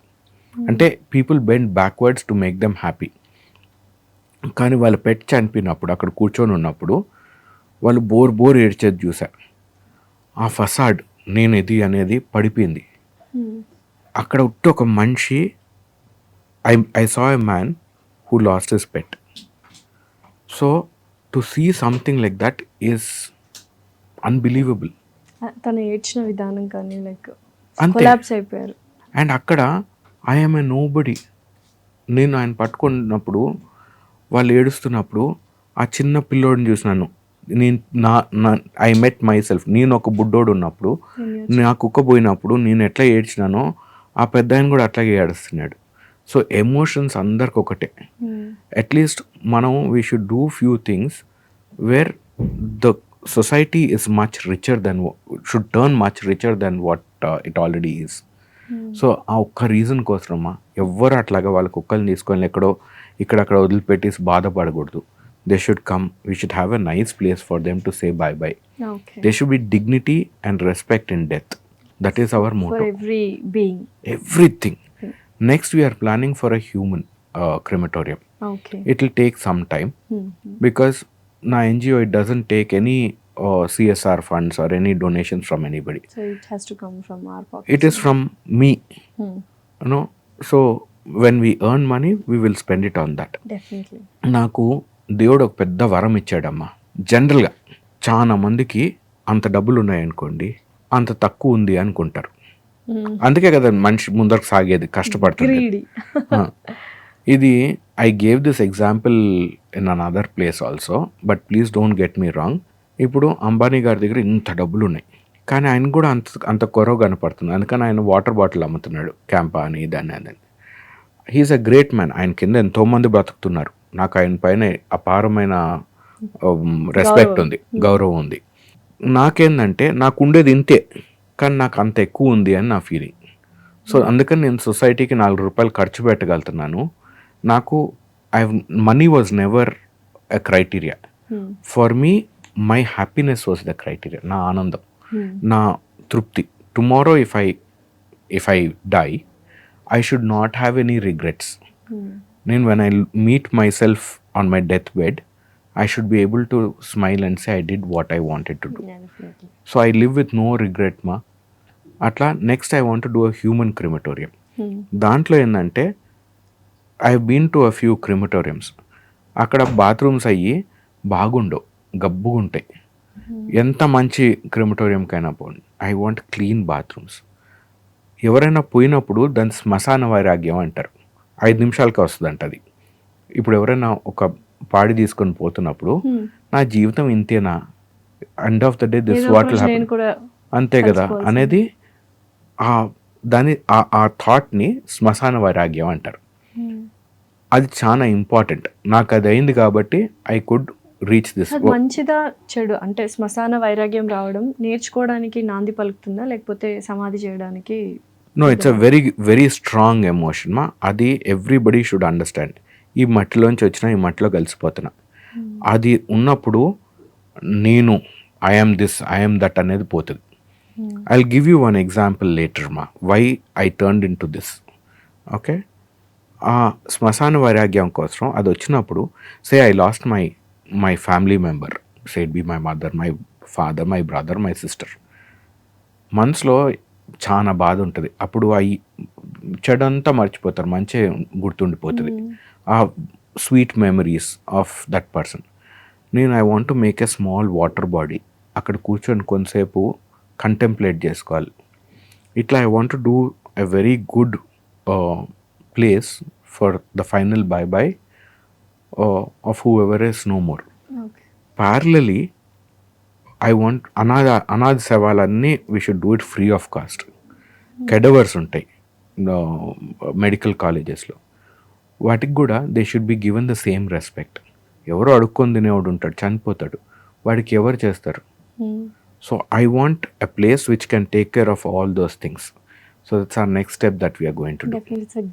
అంటే people bend backwards to make them happy. కానీ వాళ్ళ పెట్ చనిపోయినప్పుడు అక్కడ కూర్చొని ఉన్నప్పుడు వాళ్ళు బోర్ ఏడ్చేది చూసా. ఆ ఫసాడ్ నేను ఇది అనేది పడిపోయింది. అక్కడ ఉట్టి ఒక మనిషి, I saw a man who lost his pet. So to see something like that is unbelievable. తను ఏడ్చిన విధానం కానీ లైక్ కొలాప్స్ అయిపోయారు. అండ్ అక్కడ ఐఎమ్ ఏ నోబడి. నేను ఆయన పట్టుకున్నప్పుడు వాళ్ళు ఏడుస్తున్నప్పుడు ఆ చిన్న పిల్లోడిని చూసినాను, నేను నా ఐ మెట్ మై సెల్ఫ్. నేను ఒక బుడ్డోడు ఉన్నప్పుడు నా కుక్క పోయినప్పుడు నేను ఎట్లా ఏడ్చినానో ఆ పెద్ద ఆయన కూడా అట్లాగే ఏడుస్తున్నాడు. సో ఎమోషన్స్ అందరికి ఒకటే. అట్లీస్ట్ మనం we should do few things where the society is much richer then should turn much richer than what it already is. So ఆ ఒక్క రీజన్ కోసమా ఎవ్వరు అట్లాగా వాళ్ళ కుక్కల్ని తీసుకొని ఎక్కడో ఇక్కడక్కడ వదిలిపెట్టేసి బాధపడకూడదు. They should come, we should have a nice place for them to say bye-bye. Okay. There should be dignity and respect in death. That is our motto. For every being. Everything. Next, we are planning for a human crematorium. Okay. It will take some time because na NGO, it doesn't take any CSR funds or any donations from anybody. So it has to come from our pocket. It is from me. You know, so when we earn money, we will spend it on that. Definitely. నాకు దేవుడు ఒక పెద్ద వరం ఇచ్చాడమ్మా. జనరల్గా చాలా మందికి అంత డబ్బులు ఉన్నాయనుకోండి, అంత తక్కువ ఉంది అనుకుంటారు. అందుకే కదా మనిషి ముందరకు సాగేది, కష్టపడుతుంది. ఇది I gave this example in an other place also, but please don't get me wrong. ఇప్పుడు అంబానీ గారి దగ్గర ఇంత డబ్బులు ఉన్నాయి, కానీ ఆయన కూడా అంత కొరవ కనపడుతుంది. అందుకని ఆయన వాటర్ బాటిల్ అమ్ముతున్నాడు, క్యాంపా అని దాన్ని అని. He is a great man. ఆయన కింద ఎంతోమంది బ్రతుకుతున్నారు. నాకు ఆయన పైన అపారమైన రెస్పెక్ట్ ఉంది, గౌరవం ఉంది. నాకేందంటే నాకు ఉండేది ఇంతే, కానీ నాకు అంత ఎక్కువ ఉంది అని నా ఫీలింగ్. సో అందుకని నేను సొసైటీకి 4 రూపాయలు ఖర్చు పెట్టగలుగుతున్నాను. నాకు money was never a criteria. For me my happiness was the criteria. నా ఆనందం, నా తృప్తి. Tomorrow if I die, I should not have any regrets. Then when I meet myself on my deathbed, I should be able to smile and say I did what I wanted to do. Yeah, definitely. So I live with no regret, ma. Atla next I want to do a human crematorium. దాంట్లో ఏంటంటే I have been to a few crematoriums. అక్కడ bathrooms అయ్యి బాగుండవు, గబ్బుగుంటాయి. ఎంత మంచి క్రిమటోరియంకైనా పోండి, I want clean bathrooms. ఎవరైనా పోయినప్పుడు దాన్ని శ్మశాన వైరాగ్యం అంటారు. 5 నిమిషాలకి వస్తుందంట అది. ఇప్పుడు ఎవరైనా ఒక పాడి తీసుకొని పోతున్నప్పుడు నా జీవితం ఇంతేనా, end of the day this what will happen, అంతే కదా అనేది ఆ థాట్ని శ్మశాన వైరాగ్యం అంటారు. అది చాలా ఇంపార్టెంట్. నాకు అది అయింది కాబట్టి ఐ కుడ్ రీచ్ దిస్. మంచిదా చెడు అంటే శ్మశాన వైరాగ్యం రావడం నేర్చుకోవడానికి నాంది పలుకుతుందా, లేకపోతే సమాధి చేయడానికి? No, it's a very very strong emotion మా. అది ఎవ్రీబడి షుడ్ అండర్స్టాండ్. ఈ మట్టిలోంచి వచ్చినా ఈ మట్టిలో కలిసిపోతున్నా. అది ఉన్నప్పుడు నేను ఐఎమ్ దిస్, ఐఎమ్ దట్ అనేది పోతుంది. I will give you one example later మా, why I turned into this. Okay, ఆ శ్మశాన వైరాగ్యం కోసం అది వచ్చినప్పుడు, say I lost my family member, say it be my mother, my father, my brother, my sister. మనసులో చాలా బాధ ఉంటుంది. అప్పుడు అవి చెడంతా మర్చిపోతారు, మంచి గుర్తుండిపోతుంది ఆ sweet memories of that person. నేను I want to make a small water body, అక్కడ కూర్చొని కొంతసేపు కంటెంప్లేట్ చేసుకోవాలి. ఇట్లా I want to do a very good place for the final bye of whoever is no more. Okay. Parallelly, I want అనాథ సేవలన్నీ we should do it free of cost. కెడవర్స్ ఉంటాయి medical కాలేజెస్లో, వాటికి కూడా they should be given the same respect. ఎవరో అడుక్కొని తినేవాడు ఉంటాడు, చనిపోతాడు, వాడికి ఎవరు చేస్తారు? So I want a place which can take care of all those things. So that's our next step that we are going to do. Definitely, it's a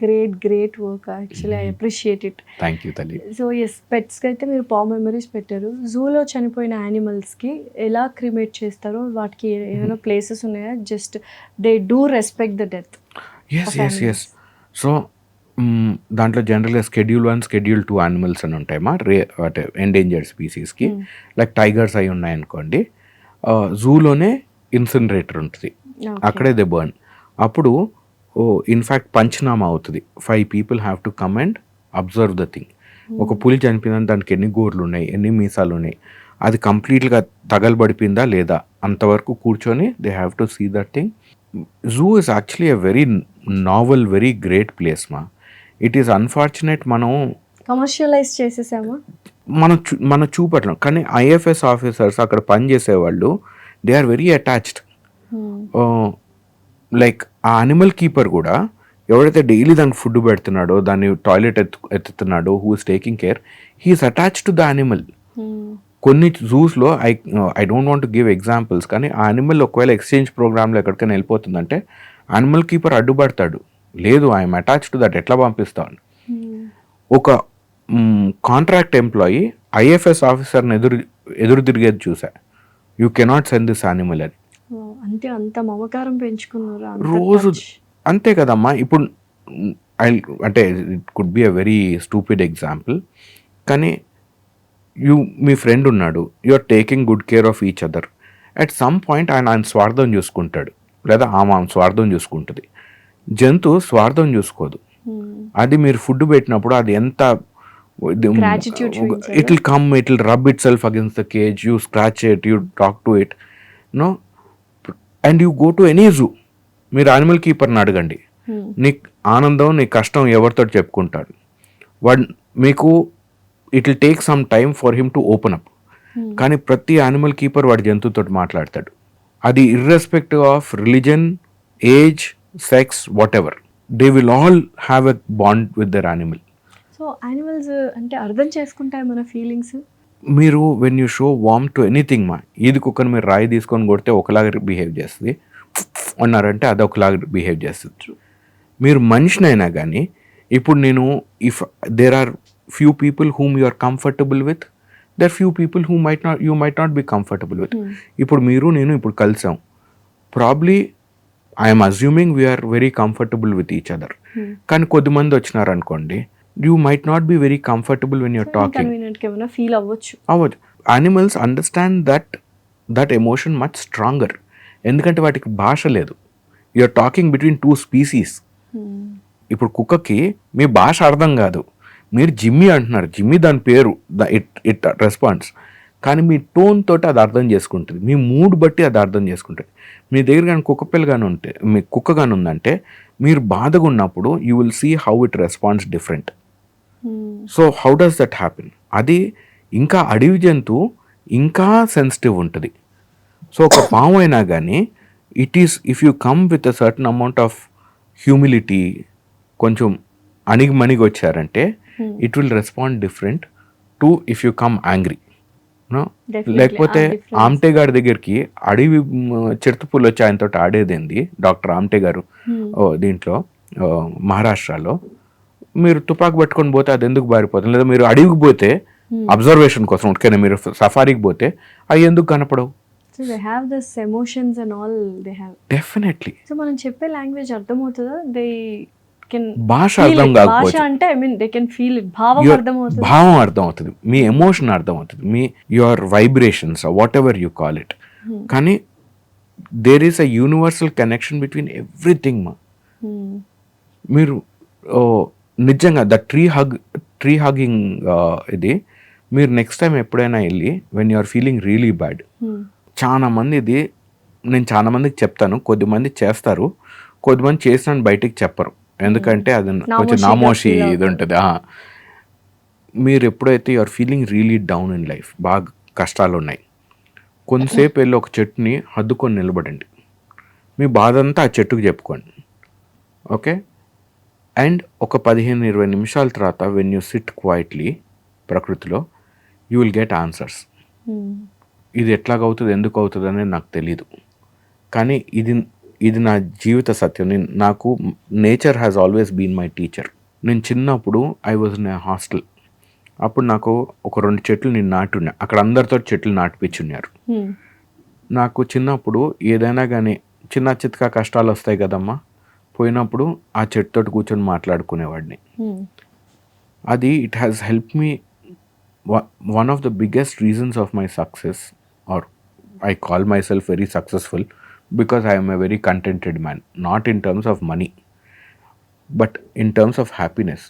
great work. Actually, I appreciate it. Thank you, Tali. So yes, pets కి అయితే మీరు palm memories పెట్టారు. జూలో చనిపోయిన యానిమల్స్కి ఎలా cremate చేస్తారో, వాటికి ఏమైనా ప్లేసెస్ ఉన్నాయా? Just they do respect the death. Yes. So దాంట్లో జనరల్గా Schedule 1, Schedule 2 యానిమల్స్ అని ఉంటాయమ్మా, అంటే ఎండేంజర్డ్ స్పీసీస్కి. లైక్ టైగర్స్ అయి ఉన్నాయనుకోండి, జూలోనే ఇన్సినరేటర్ ఉంటుంది, అక్కడే దే బర్న్. అప్పుడు ఇన్ఫ్యాక్ట్ పంచనామా అవుతుంది. 5 people have to come and observe the thing. ఒక పులి చనిపోయిందని దానికి ఎన్ని గోర్లు ఉన్నాయి, ఎన్ని మీసాలు ఉన్నాయి, అది కంప్లీట్గా తగలబడిపోయిందా లేదా, అంతవరకు కూర్చొని they have to see that thing. Zoo is actually a very novel, very great place మా. ఇట్ ఈస్ అన్ఫార్చునేట్ మనం కమర్షియలైజ్ చేసేసామా. మనం చూపట్లేం. కానీ ఐఎఫ్ఎస్ ఆఫీసర్స్ అక్కడ పనిచేసే వాళ్ళు they are very attached. Like ఆ యానిమల్ కీపర్ కూడా ఎవరైతే డైలీ దానికి ఫుడ్ పెడుతున్నాడో, దాన్ని టాయిలెట్ ఎత్తుతున్నాడో, who is taking care, he is attached to the animal. కొన్ని జూస్లో I don't want give examples, కానీ ఆ యానిమల్ ఒకవేళ ఎక్స్చేంజ్ ప్రోగ్రామ్లో ఎక్కడికైనా వెళ్ళిపోతుందంటే యానిమల్ కీపర్ అడ్డుపడతాడు, లేదు ఐఎమ్ అటాచ్ టు దట్, ఎట్లా పంపిస్తాను. ఒక కాంట్రాక్ట్ ఎంప్లాయీ ఐఎఫ్ఎస్ ఆఫీసర్ని ఎదురు తిరిగేది చూసా, you cannot send this animal అని. అంటే అంత మమకారం పెంచుకున్నారు రోజు. అంతే కదమ్మా. ఇప్పుడు అంటే it could be a very stupid example, కానీ మీ ఫ్రెండ్ ఉన్నాడు, you are taking good care of each other. At some point ఆయన స్వార్థం చూసుకుంటాడు, లేదా ఆమె స్వార్థం చూసుకుంటుంది. జంతువు స్వార్థం చూసుకోదు. అది మీరు ఫుడ్ పెట్టినప్పుడు అది ఎంత, it will come, it will rub itself against the cage, you scratch it, you talk to it, no, and you go to any zoo. మీరు యానిమల్ కీపర్ని అడగండి, నీ ఆనందం నీ కష్టం ఎవరితో చెప్పుకుంటాడు వాడు. మీకు it will take some time for him to open up. కానీ ప్రతి యానిమల్ కీపర్ వాడి జంతువుతో మాట్లాడతాడు. అది irrespective of religion, age, sex, whatever, they will all have a bond with their animal. So animals అంటే అర్థం చేసుకుంటాయి మన ఫీలింగ్స్. మీరు when you show warm to anything, మా ఈది కుక్కను మీరు రాయి తీసుకొని కొడితే ఒకలాగా బిహేవ్ చేస్తుంది, అన్నారంటే అది ఒకలాగా బిహేవ్ చేస్తుంది. మీరు మనిషినైనా కానీ, ఇప్పుడు నేను if there are few people whom you are comfortable with, there few people who you might not be comfortable with. ఇప్పుడు మీరు నేను ఇప్పుడు కలిసాం, probably I'm assuming we're very comfortable with each other. కానీ కొద్దిమంది వచ్చినారనుకోండి, you might not be very comfortable when you're talking. Feel అవ్వచ్చు. Animals understand that emotion much stronger, ఎందుకంటే వాటికి భాష లేదు. You're talking between two species. ఇప్పుడు కుక్కకి మీ భాష అర్థం కాదు, మీరు జిమ్మీ అంటున్నారు, జిమ్మీ దాని పేరు, ఇట్ రెస్పాన్స్, కానీ మీ టోన్ తోటి అది అర్థం చేసుకుంటుంది, మీ మూడ్ బట్టి అది అర్థం చేసుకుంటుంది. మీ దగ్గర కానీ కుక్క పిల్ల కానీ ఉంటే, మీ కుక్క కానీ ఉందంటే, మీరు బాధగా ఉన్నప్పుడు you will see how it response different. So how does that happen? అది ఇంకా అడవి జంతువు ఇంకా సెన్సిటివ్ ఉంటుంది. సో ఒక పాము అయినా కానీ it is, if you come with a certain amount of humility, కొంచెం అణిగి వచ్చారంటే it will respond different to if you come angry. లేకపోతే ఆమ్టే గారి దగ్గరికి అడవి చిరుతపులు వచ్చి ఆయనతో ఆడేదేంది డాక్టర్ ఆమ్టే గారు దీంట్లో మహారాష్ట్రలో, మీరు తుపాకు పట్టుకొని పోతే అది ఎందుకు బారిపోతుంది? లేదా మీరు అడవికి పోతే అబ్జర్వేషన్ కోసం ఉట్కైనా మీరు సఫారీకి పోతే అవి ఎందుకు కనపడవు? So they have this emotions and all they have. Definitely. So మనం చెప్పే లాంగ్వేజ్ అర్థమవుతుందా? They can భాష feel అర్థం it. కాకపోవచ్చు. భాష అంటే I mean they can feel it. భావం అర్థమవుతుంది. భావం అర్థమవుతుంది, మీ ఎమోషన్ అర్థమవుతుంది, మీ your vibrations whatever you call it. కానీ there is a universal connection between everything మా. మీరు నిజంగా ద ట్రీ హగ్గింగ్ ఇది మీరు నెక్స్ట్ టైం ఎప్పుడైనా వెళ్ళి when you are feeling really bad, చాలా మంది ఇది నేను చాలా మందికి చెప్తాను, కొద్దిమంది చేస్తారు, కొద్దిమంది చేసిన బయటికి చెప్పరు, ఎందుకంటే అది కొంచెం నామోషి ఇది ఉంటుంది. మీరు ఎప్పుడైతే you are feeling really down in life, బాగా కష్టాలు ఉన్నాయి, కొంతసేపు వెళ్ళి ఒక చెట్టుని హద్దుకొని నిలబడండి, మీ బాధ అంతా ఆ చెట్టుకు చెప్పుకోండి, ఓకే? అండ్ ఒక 15-20 నిమిషాల తర్వాత వెన్ యూ సిట్ క్వైట్లీ ప్రకృతిలో, యూ విల్ గెట్ ఆన్సర్స్. ఇది ఎట్లాగవుతుంది, ఎందుకు అవుతుంది అనేది నాకు తెలీదు, కానీ ఇది నా జీవిత సత్యం. నాకు nature has always been my teacher. నేను చిన్నప్పుడు I was in a hostel, అప్పుడు నాకు ఒక 2 చెట్లు నేను నాటున్నా, అక్కడ అందరితో చెట్లు నాటిపించున్నారు. నాకు చిన్నప్పుడు ఏదైనా కానీ చిన్న చిత్కా కష్టాలు వస్తాయి కదమ్మా, పోయినప్పుడు ఆ చెట్టుతో కూర్చొని మాట్లాడుకునేవాడిని. అది it has help me. One of the biggest reasons of my success, or I call myself very successful because I am a very contented man, not in terms of money but in terms of happiness.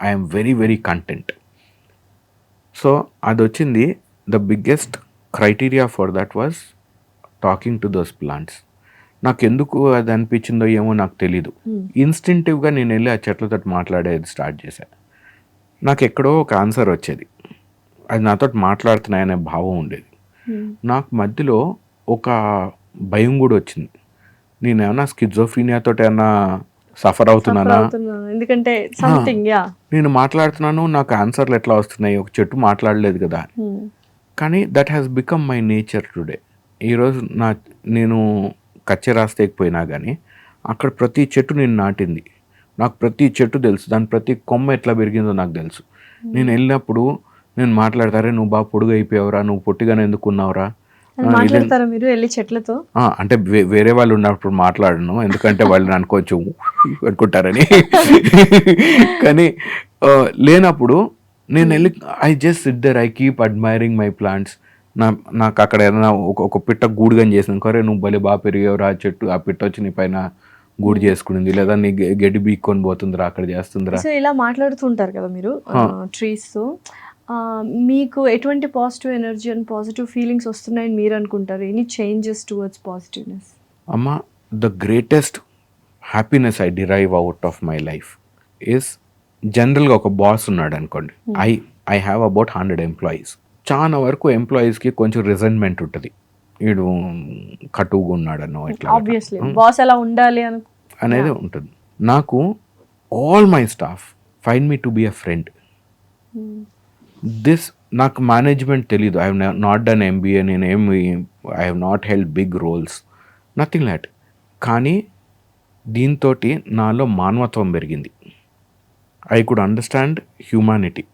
I am very very content. So అది వచ్చింది, the biggest criteria for that was talking to those plants. నాకు ఎందుకు అది అనిపించిందో ఏమో నాకు తెలీదు, ఇన్స్టింక్టివ్గా నేను వెళ్ళి ఆ చెట్లతో మాట్లాడేది స్టార్ట్ చేశాను. నాకు ఎక్కడో ఒక ఆన్సర్ వచ్చేది, అది నాతో మాట్లాడుతున్నాయనే భావం ఉండేది. నాకు మధ్యలో ఒక భయం కూడా వచ్చింది, నేను ఏమన్నా స్కిజోఫ్రీనియాతో ఏమన్నా సఫర్ అవుతున్నానా, ఎందుకంటే సంథింగ్ నేను మాట్లాడుతున్నాను నాకు ఆన్సర్లు ఎట్లా వస్తున్నాయి, ఒక చెట్టు మాట్లాడలేదు కదా. కానీ that has become my nature today. ఈరోజు నేను కచ్చె రాస్తేకపోయినా కానీ అక్కడ ప్రతి చెట్టు నేను నాటింది, నాకు ప్రతి చెట్టు తెలుసు, దాని ప్రతి కొమ్మ ఎట్లా పెరిగిందో నాకు తెలుసు. నేను వెళ్ళినప్పుడు నేను మాట్లాడతారే నువ్వు బాగా పొడుగు అయిపోయావురా, నువ్వు పొట్టిగానే ఎందుకున్నావురా, మాట్లాడతారా మీరు వెళ్ళి చెట్లతో? అంటే వేరే వాళ్ళు ఉన్నప్పుడు మాట్లాడను, ఎందుకంటే వాళ్ళు నన్ను కొంచెం అనుకుంటారని. కానీ లేనప్పుడు నేను వెళ్ళి I just sit there, I keep admiring my plants. నాకు అక్కడ ఏదైనా ఒక పిట్ట గూడుగని చేసిన కరే నువ్వు భలే బాగా పెరిగేవరా, చెట్టు ఆ పిట్ట వచ్చి నీ పైన గూడు చేసుకునింది, లేదా నీ గడ్డి బీక్కొని పోతుందిరా, అక్కడ చేస్తుందిరా. సో ఇలా మాట్లాడుతుంటారు కదా మీరు ట్రీస్, మీకు ఎటువంటి positive energy and positive feelings వస్తున్నాయని మీరు అనుకుంటారు? Any changes towards positiveness? అమ్మ, the greatest happiness I derive out of my life is, జనరల్గా ఒక బాస్ ఉన్నాడు అనుకోండి, ఐ హ్యావ్ అబౌట్ 100 ఎంప్లాయీస్. చాలా వరకు ఎంప్లాయీస్కి కొంచెం రిజెంట్మెంట్ ఉంటుంది, వీడు కటువుగా ఉన్నాడనో ఇట్లా ఆబ్వియస్లీ బాస్ ఎలా ఉండాలి అనేది ఉంటుంది. నాకు all my staff find me to be a friend. This నాకు మేనేజ్మెంట్ తెలీదు, I have not done MBA, I have not held big roles, nothing lot. కానీ దీంతో నాలో మానవత్వం పెరిగింది. I could understand humanity.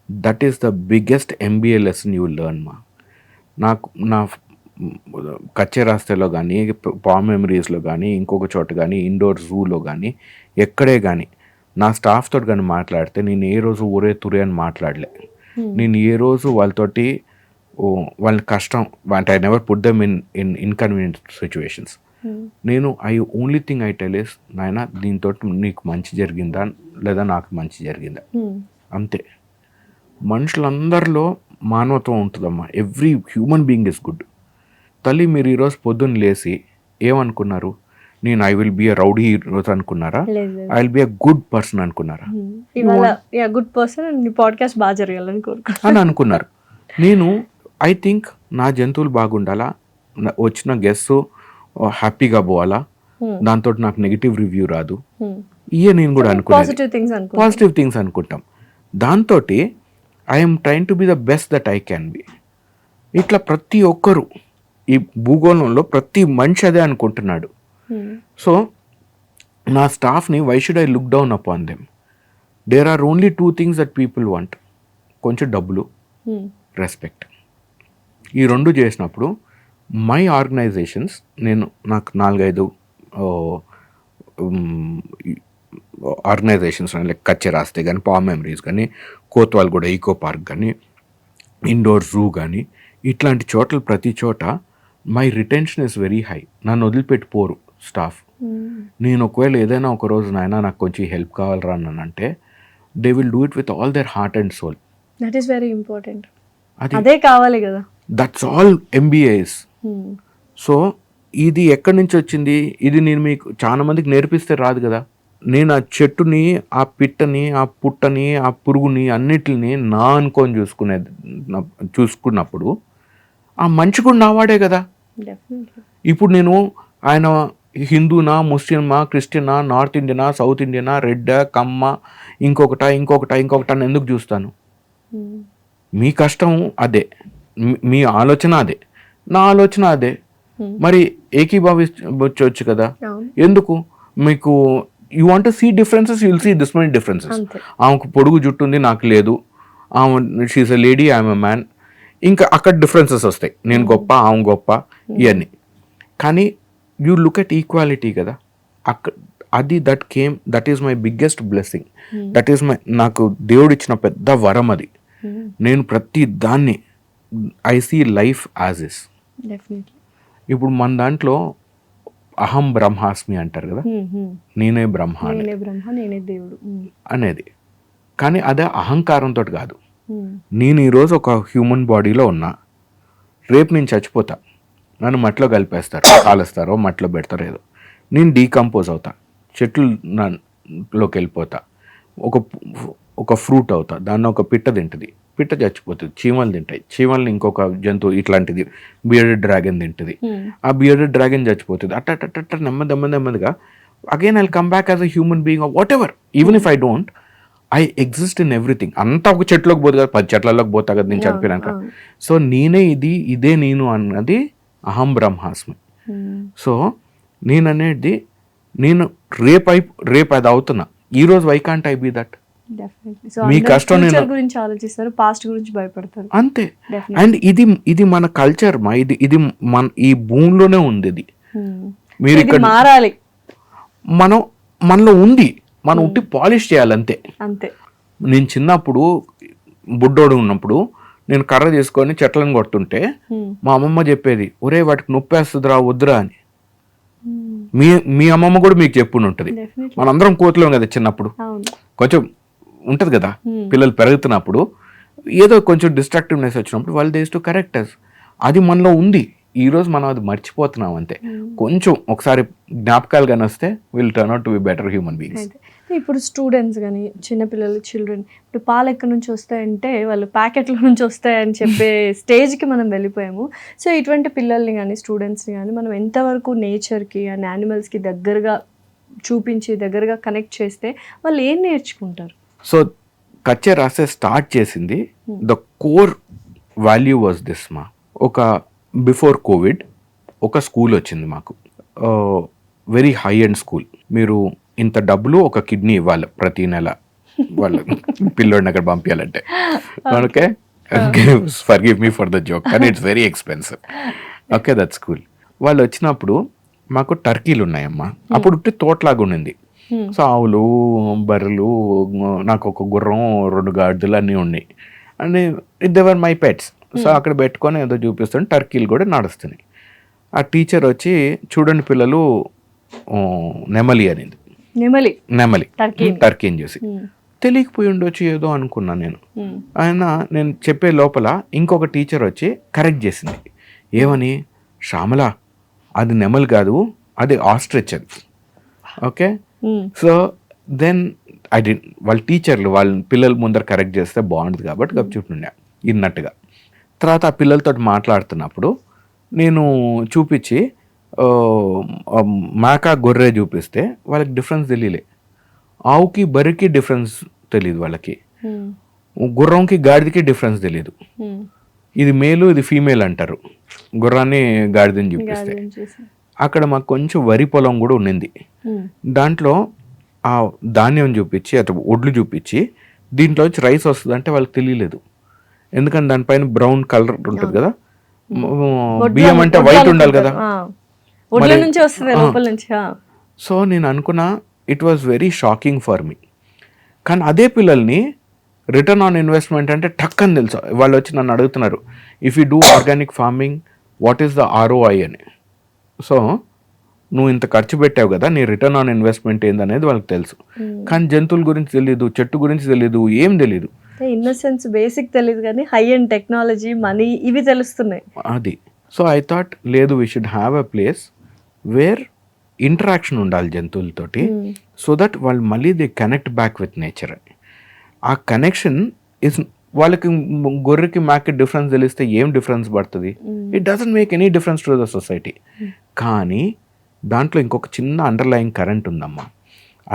That is the biggest MBA lesson you learn మా. నాకు నా కచ్చే రాస్తేలో కానీ, పామ్ మెమరీస్లో కానీ, ఇంకొక చోట కానీ, ఇండోర్ జూలో కానీ, ఎక్కడే కానీ నా స్టాఫ్ తోటి కానీ మాట్లాడితే నేను ఏ రోజు ఊరే తురే అని మాట్లాడలే. నేను ఏ రోజు వాళ్ళతోటి వాళ్ళ కష్టం అంటే I never put them in inconvenient situations. నేను only thing I tell is, నాయన దీంతో నీకు మంచి జరిగిందా లేదా నాకు మంచి జరిగిందా, అంతే. మనుషులందరిలో మానవత్వం ఉంటుందమ్మా. Every human being is good. తల్లి, మీరు ఈరోజు పొద్దున్న లేచి ఏమనుకున్నారు? నేను I will be a rowdy ఈరోజు అనుకున్నారా? I will be a good person అనుకున్నారా? గుడ్ పర్సన్ పాడ్కాస్ట్ బాగా జరగాలని అని అనుకున్నారు. నేను ఐ థింక్ నా జంతువులు బాగుండాలా, వచ్చిన గెస్ట్ హ్యాపీగా పోవాలా, దాంతో నాకు నెగిటివ్ రివ్యూ రాదు, ఇయే నేను కూడా అనుకున్నాను. పాజిటివ్ థింగ్స్ అనుకుంటాం. దాంతో I'm train to be the best that I can be. ఇట్లా ప్రతి ఒక్కరు ఈ భూగోళంలో ప్రతి మనిషి అదే అనుకుంటున్నాడు. సో నా స్టాఫ్ని why should I look down upon them? There are only 2 things that people want, కొంచెం డబ్బులు, రెస్పెక్ట్. ఈ 2 చేసినప్పుడు మై ఆర్గనైజేషన్స్, నాకు 4-5 ఆర్గనైజేషన్స్ లైక్ కచ్చే రాస్తే కానీ, పామ్ మెమరీస్ కానీ, కోత్వాల్గూడ ఈకో పార్క్ కానీ, ఇండోర్ జూ కానీ, ఇట్లాంటి చోట్ల ప్రతి చోట my retention is very high. నన్ను వదిలిపెట్టిపోరు స్టాఫ్. నేను ఒకవేళ ఏదైనా ఒక రోజు నాయన నాకు కొంచెం హెల్ప్ కావాలరా అని అంటే, they will do it with all their heart and soul. That is very important. అదే కావాలి కదా. That's all MBAs. సో ఇది ఎక్కడి నుంచి వచ్చింది? ఇది నేను మీకు చాలా మందికి నేర్పిస్తే రాదు కదా. నేను ఆ చెట్టుని, ఆ పిట్టని, ఆ పుట్టని, ఆ పురుగుని అన్నిటిని నా అనుకొని చూసుకున్నప్పుడు ఆ మంచి కూడా నావాడే కదా. ఇప్పుడు నేను ఆయన హిందూనా, ముస్లిమా, క్రిస్టియనా, నార్త్ ఇండియనా, సౌత్ ఇండియనా, రెడ్, కమ్మ, ఇంకొకట అని ఎందుకు చూస్తాను? మీ కష్టం అదే, మీ ఆలోచన అదే, నా ఆలోచన అదే. మరి ఏకీభావించవచ్చు కదా. ఎందుకు? మీకు you want to see differences, you will see this many differences. ఆమెకు పొడుగు జుట్టు ఉంది, నాకు లేదు. She is a lady, I'm a man. ఇంకా అక్కడ డిఫరెన్సెస్ వస్తాయి, నేను గొప్ప, ఆమె గొప్ప, ఇవన్నీ. కానీ యూ లుక్ ఎట్ ఈక్వాలిటీ కదా. That is my biggest blessing. That is నాకు దేవుడు ఇచ్చిన పెద్ద వరం అది. నేను ప్రతి దాన్ని I see life as is. ఇప్పుడు మన దాంట్లో అహం బ్రహ్మాస్మి అంటారు కదా, నేనే బ్రహ్మ అనేది. కానీ అదే అహంకారంతో కాదు. నేను ఈరోజు ఒక హ్యూమన్ బాడీలో ఉన్నా, రేపు నేను చచ్చిపోతా, నన్ను మట్టిలో కలిపేస్తారు, కాలుస్తారో మట్టిలో పెడతారో ఏదో, నేను డీకంపోజ్ అవుతా, చెట్లులోకి వెళ్ళిపోతా, ఒక ఫ్రూట్ అవుతా, దాన్ని ఒక పిట్ట తింటుంది, పిట్ట చచ్చిపోతుంది, చీమలు తింటాయి, చీమల్ని ఇంకొక జంతువు ఇట్లాంటిది బియర్డెడ్ డ్రాగన్ తింటుంది, ఆ బియర్డెడ్ డ్రాగన్ చచ్చిపోతుంది. అట్ట నెమ్మదిగా again I come back as a human being what ever, even if I don't, I exist in everything. అంతా ఒక చెట్లోకి పోదు కదా, 10 చెట్లలోకి పోతా కదా నేను చనిపోయినాక. సో నేనే ఇదే నేను అన్నది అహం బ్రహ్మాస్మి. సో నేను అనేది నేను రేపు అది అవుతున్నా, ఈ రోజు why can't I be that? మీ కష్టం గురించి ఆలోచిస్తారు, పాస్ట్ గురించి భయపడతారు, అంతే. అండ్ ఇది మన కల్చర్ మా, ఇది మన ఈ భూమిలోనే ఉంది. ఇది మీరు ఇక్కడ మారాలి, మనలో ఉంది, మనం ఉట్టి పాలిష్ చేయాలి అంతే. అంతే. నేను చిన్నప్పుడు బుడ్డోడు ఉన్నప్పుడు నేను కర్ర తీసుకొని చెట్లను కొడుతుంటే మా అమ్మమ్మ చెప్పేది, ఒరే వాటికి నొప్పేస్తుందిరా వద్దురా అని. మీ అమ్మమ్మ కూడా మీకు చెప్పుని ఉంటుంది. మనందరం కోతులేం కదా చిన్నప్పుడు, కొంచెం ఉంటది కదా, పిల్లలు పెరుగుతున్నప్పుడు ఏదో కొంచెం డిస్ట్రాక్టివ్నెస్ వచ్చినప్పుడు వాళ్ళు దేస్ టు కరెక్ట్ అస్. అది మనలో ఉంది, ఈ రోజు మనం అది మర్చిపోతున్నాం అంతే. కొంచెం ఒకసారి జ్ఞాపకాలు కానీ వస్తే will turn out to be better human beings. ఇప్పుడు స్టూడెంట్స్ కానీ చిన్నపిల్లలు, చిల్డ్రన్, ఇప్పుడు పాలు ఎక్కడి నుంచి వస్తాయంటే వాళ్ళు ప్యాకెట్ల నుంచి వస్తాయని చెప్పే స్టేజ్కి మనం వెళ్ళిపోయాము. సో ఇటువంటి పిల్లల్ని కానీ స్టూడెంట్స్ని కానీ మనం ఎంతవరకు నేచర్కి అండ్ యానిమల్స్కి దగ్గరగా చూపించి దగ్గరగా కనెక్ట్ చేస్తే వాళ్ళు ఏం నేర్చుకుంటారు? సో కచ్చే రాసే స్టార్ట్ చేసింది, the core value was this మా. ఒక బిఫోర్ కోవిడ్ ఒక స్కూల్ వచ్చింది మాకు, వెరీ హై అండ్ స్కూల్. మీరు ఇంత డబ్బులు ఒక కిడ్నీ ఇవ్వాలి ప్రతి నెల వాళ్ళ పిల్లోడిని అక్కడ పంపించాలంటే. Okay, forgive me for the joke, కానీ it's very expensive. Okay, that school. వాళ్ళు వచ్చినప్పుడు మాకు టర్కీలు ఉన్నాయమ్మా, అప్పుడు తోటలాగా ఉండింది. సో ఆవులు, బర్రెలు, నాకు ఒక గుర్రం, 2 గాడిదలు అన్నీ ఉన్నాయి. And they're my pets. So అక్కడ పెట్టుకొని ఏదో చూపిస్తుంటే టర్కీలు కూడా నడుస్తున్నాయి. ఆ టీచర్ వచ్చి, చూడండి పిల్లలు నెమలి అనేది, నెమలి టర్కీని చూసి తెలియకపోయి ఉండొచ్చు ఏదో అనుకున్నా నేను. నేను చెప్పే లోపల ఇంకొక టీచర్ వచ్చి కరెక్ట్ చేసింది. ఏమని? శ్యామల, అది నెమలి కాదు, అది ఆస్ట్రిచ్ అది. Okay, so then I I'd, వాళ్ళ టీచర్లు వాళ్ళ పిల్లల ముందర కరెక్ట్ చేస్తే బాగుంటుంది కాబట్టి గప్చుంటుండే ఇన్నట్టుగా. తర్వాత ఆ పిల్లలతో మాట్లాడుతున్నప్పుడు నేను చూపించి మేక గొర్రె చూపిస్తే వాళ్ళకి డిఫరెన్స్ తెలియలే. ఆవుకి బర్రెకి డిఫరెన్స్ తెలియదు వాళ్ళకి, గుర్రంకి గాడిదకి డిఫరెన్స్ తెలియదు. ఇది మేలు ఇది ఫీమేల్ అంటారు గుర్రాన్ని గాడిదని చూపిస్తే. అక్కడ మాకు కొంచెం వరి పొలం కూడా ఉన్నింది, దాంట్లో ఆ ధాన్యం చూపించి అటు ఒడ్లు చూపించి దీంట్లో వచ్చి రైస్ వస్తుంది అంటే వాళ్ళకి తెలియలేదు. ఎందుకంటే దానిపైన బ్రౌన్ కలర్ ఉంటుంది కదా, బియ్యం అంటే వైట్ ఉండాలి కదా. సో నేను అనుకున్నా it was very shocking for me. కానీ అదే పిల్లల్ని రిటర్న్ ఆన్ ఇన్వెస్ట్మెంట్ అంటే టక్ అని తెలుసు. వాళ్ళు వచ్చి నన్ను అడుగుతున్నారు, if you do organic farming what is the ROI అని. సో నువ్వు ఇంత ఖర్చు పెట్టావు కదా, నీ రిటర్న్ ఆన్ ఇన్వెస్ట్మెంట్ ఏందనేది వాళ్ళకి తెలుసు. కానీ జంతువుల గురించి తెలియదు, చెట్టు గురించి తెలియదు, ఏం తెలియదు. ఇన్నోసెన్స్ బేసిక్ తెలియదు కానీ హై అండ్ టెక్నాలజీ, మనీ ఇవి తెలుస్తున్నాయి. అది. సో ఐ థాట్ లేదు, we should have a place wear interaction ఉండాలి జంతువులతోటి, సో దట్ వాళ్ళు మళ్ళీ they connect back with nature అని. ఆ కనెక్షన్ ఇస్ వాళ్ళకి గొర్రెకి మేకకి డిఫరెన్స్ తెలిస్తే ఏం డిఫరెన్స్ పడుతుంది? It doesn't make any difference to the society. కానీ దాంట్లో ఇంకొక చిన్న అండర్లయింగ్ కరెంట్ ఉందమ్మా.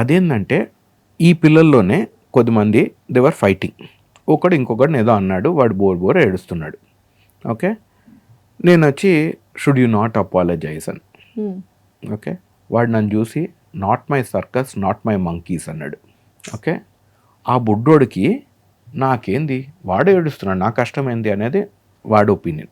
అదేంటంటే ఈ పిల్లల్లోనే కొద్దిమంది దేవర్ ఫైటింగ్. ఒకడు ఇంకొకడిని ఏదో అన్నాడు, వాడు బోర్ ఏడుస్తున్నాడు. ఓకే, నేను వచ్చి షుడ్ యూ నాట్ అపాలజైజ్ అని. ఓకే, వాడు నన్ను చూసి not my circus, not my monkeys అన్నాడు. ఓకే, ఆ బుడ్డోడికి నాకేంది, వాడు ఏడుస్తున్నాడు, నా కష్టం ఏంది అనేది వాడి ఒపీనియన్.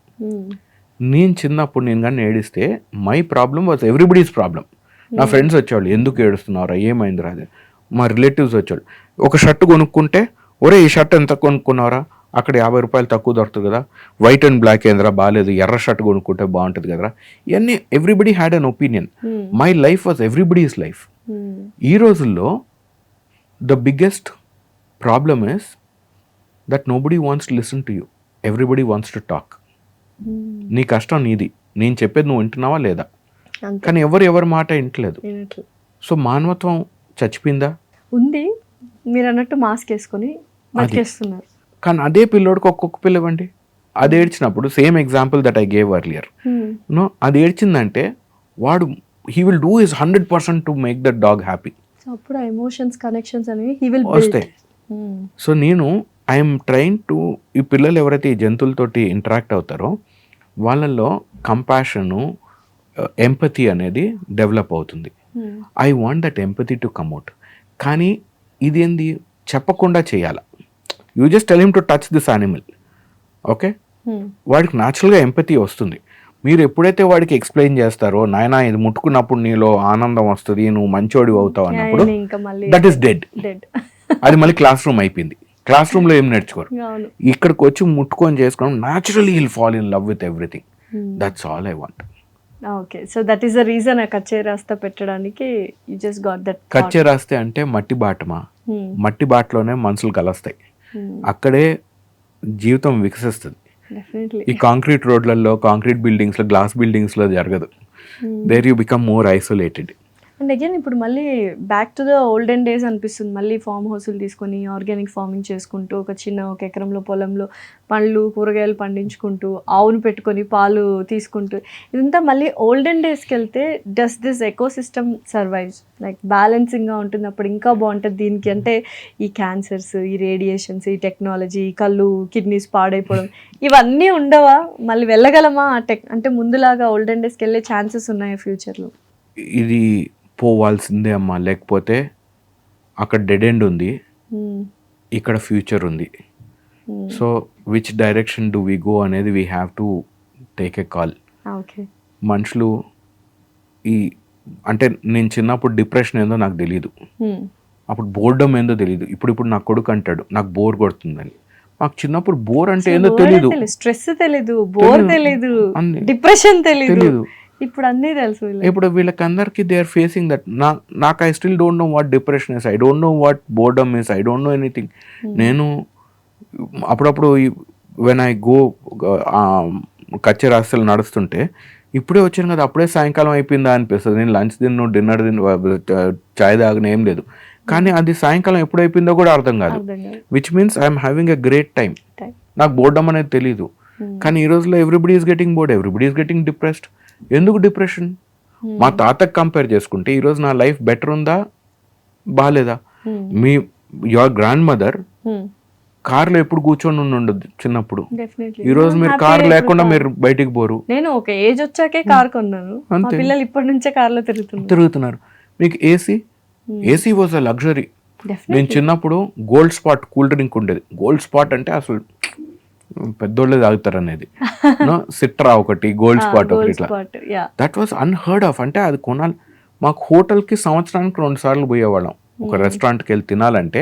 నేను చిన్నప్పుడు నేను కానీ ఏడిస్తే my problem was everybody's problem. నా ఫ్రెండ్స్ వచ్చేవాళ్ళు, ఎందుకు ఏడుస్తున్నారా, ఏమైంది రాదే. మా రిలేటివ్స్ వచ్చేవాళ్ళు, ఒక షర్ట్ కొనుక్కుంటే ఒరే ఈ షర్ట్ ఎంత కొనుక్కున్నారా, అక్కడ 50 రూపాయలు తక్కువ దొరుకుతుంది కదా, వైట్ అండ్ బ్లాక్ ఏంద్రా బాగాలేదు, ఎర్ర షర్ట్ కొనుక్కుంటే బాగుంటుంది కదరా. ఇవన్నీ everybody had an opinion. My life was everybody's life. ఈ రోజుల్లో the biggest problem is that nobody wants to listen to you, everybody wants to talk. నీ కష్టం నీది, నేను చెప్పేది నువ్వు వింటున్నావా లేదా, కానీ ఎవరి మాట వింటలేదు. సో మానవత్వం చచ్చిపోయిందా? ఉంది, మీరు అన్నట్టు మాస్క్ వేసుకొని బతికేస్తున్నారు. కానీ అదే పిల్లోడికి ఒక్కొక్క పిల్ల ఇవ్వండి, అది ఏడ్చినప్పుడు same example that I gave earlier no, అది ఏడ్చిందంటే వాడు he will do his 100% to make that dog happy. So అప్పుడు ఎమోషన్స్ కనెక్షన్స్ అనేవి హీ విల్ వస్తాయి. సో నేను ఐఎమ్ ట్రైన్ టు, ఈ పిల్లలు ఎవరైతే ఈ జంతువులతోటి ఇంటరాక్ట్ అవుతారో వాళ్ళల్లో కంపాషను, ఎంపతి అనేది డెవలప్ అవుతుంది. I want that empathy to come out. కానీ ఇది ఏంది చెప్పకుండా చేయాలి. You just tell him to touch this animal, okay, వాడికి న్యాచురల్గా ఎంపతి వస్తుంది. మీరు ఎప్పుడైతే వాడికి ఎక్స్ప్లెయిన్ చేస్తారో నాయనా ఇది ముట్టుకున్నప్పుడు నీలో ఆనందం వస్తుంది, నువ్వు మంచోడి అవుతావు అన్నప్పుడు దట్ ఈస్ డెడ్. అది మళ్ళీ క్లాస్ రూమ్ అయిపోయింది. క్లాస్ రూమ్లో ఏం నేర్చుకోరు. ఇక్కడికి వచ్చి ముట్టుకొని చేసుకోవడం naturally will fall in love with everything. That's all I want. Okay, so that is the reason ఆ కచ్చే రాస్తా పెట్టడానికి you just got that. Kachche రాస్తే అంటే మట్టి బాటమా, మట్టి బాటలోనే మనుషులు కలుస్తాయి, అక్కడే జీవితం వికసిస్తుంది. ఈ కాంక్రీట్ రోడ్లలో, కాంక్రీట్ బిల్డింగ్స్ లో, గ్లాస్ బిల్డింగ్స్ లో జరగదు. There you become more isolated. And again ఇప్పుడు మళ్ళీ back to the olden days అనిపిస్తుంది. మళ్ళీ ఫామ్ హౌస్లు తీసుకొని ఆర్గానిక్ ఫార్మింగ్ చేసుకుంటూ ఒక ఎకరంలో పొలంలో పండ్లు కూరగాయలు పండించుకుంటూ ఆవును పెట్టుకొని పాలు తీసుకుంటూ ఇదంతా మళ్ళీ ఓల్డెన్ డేస్కి వెళ్తే does this ecosystem survives, like బ్యాలెన్సింగ్గా ఉంటుంది. అప్పుడు ఇంకా బాగుంటుంది దీనికి. అంటే ఈ క్యాన్సర్స్, ఈ రేడియేషన్స్, ఈ టెక్నాలజీ, కళ్ళు కిడ్నీస్ పాడైపోవడం ఇవన్నీ ఉండవా? మళ్ళీ వెళ్ళగలమా అంటే ముందులాగా ఓల్డెన్ డేస్కి వెళ్ళే ఛాన్సెస్ ఉన్నాయా ఫ్యూచర్లో? ఇది పోవాల్సిందే అమ్మా, లేకపోతే అక్కడ డెడ్ ఎండ్ ఉంది, ఇక్కడ ఫ్యూచర్ ఉంది. So which direction do we go అనేది we have to take a call. మనుషులు అంటే నేను చిన్నప్పుడు డిప్రెషన్ ఏందో నాకు తెలీదు, అప్పుడు బోర్డమ్ ఏందో తెలీదు. ఇప్పుడు నా కొడుకు అంటాడు నాకు బోర్ కొడుతుందని. నాకు చిన్నప్పుడు బోర్ అంటే ఏందో తెలీదు, స్ట్రెస్ తెలీదు, బోర్ తెలీదు, డిప్రెషన్ తెలీదు. ఇప్పుడు అన్నీ తెలుసు. ఇప్పుడు వీళ్ళకి అందరికి దే ఆర్ ఫేసింగ్ దట్. నాకు I still don't know what depression is, I don't know what boredom is, I don't know anything. నేను అప్పుడప్పుడు వెన్ ఐ గో కచ్చే రాస్తలు నడుస్తుంటే ఇప్పుడే వచ్చాను కదా, అప్పుడే సాయంకాలం అయిపోయిందా అనిపిస్తుంది. నేను లంచ్ తిన్ను, డిన్నర్ చాయ్ తాగిన ఏం లేదు, కానీ అది సాయంకాలం ఎప్పుడు అయిపోయిందో కూడా అర్థం కాదు. Which means I'm having a great time. నాకు బోర్డమ్ అనేది తెలీదు. కానీ ఈ రోజులో everybody is getting bored, everybody is getting depressed. ఎందుకు డిప్రెషన్? మా తాతకు కంపేర్ చేసుకుంటే ఈరోజు నా లైఫ్ బెటర్ ఉందా బాగాలేదా? యువర్ గ్రాండ్ మదర్ కార్లో ఎప్పుడు కూర్చొని ఉండదు చిన్నప్పుడు. ఈ రోజు మీరు కార్ లేకుండా మీరు బయటికి పోరు. నేను ఒక ఏజ్ వచ్చాకే కార్ కొన్నాను, పిల్లలు ఇప్పటి నుంచే కార్లో తిరుగుతున్నారు. మీకు ఏసీ వాజ్ అ లగ్జరీ. నేను చిన్నప్పుడు గోల్డ్ స్పాట్ కూల్ డ్రింక్ ఉండేది. గోల్డ్ స్పాట్ అంటే అసలు పెద్దోళ్ళే తాగుతారు అనేది. సిట్రా ఒకటి, గోల్డ్ స్పాట్ ఒకటి, ఇట్లా దట్ వాస్ అన్హర్డ్ ఆఫ్. అంటే అది కొనాలి. మాకు హోటల్కి సంవత్సరానికి 2 సార్లు పోయేవాళ్ళం. ఒక రెస్టారెంట్కి వెళ్ళి తినాలంటే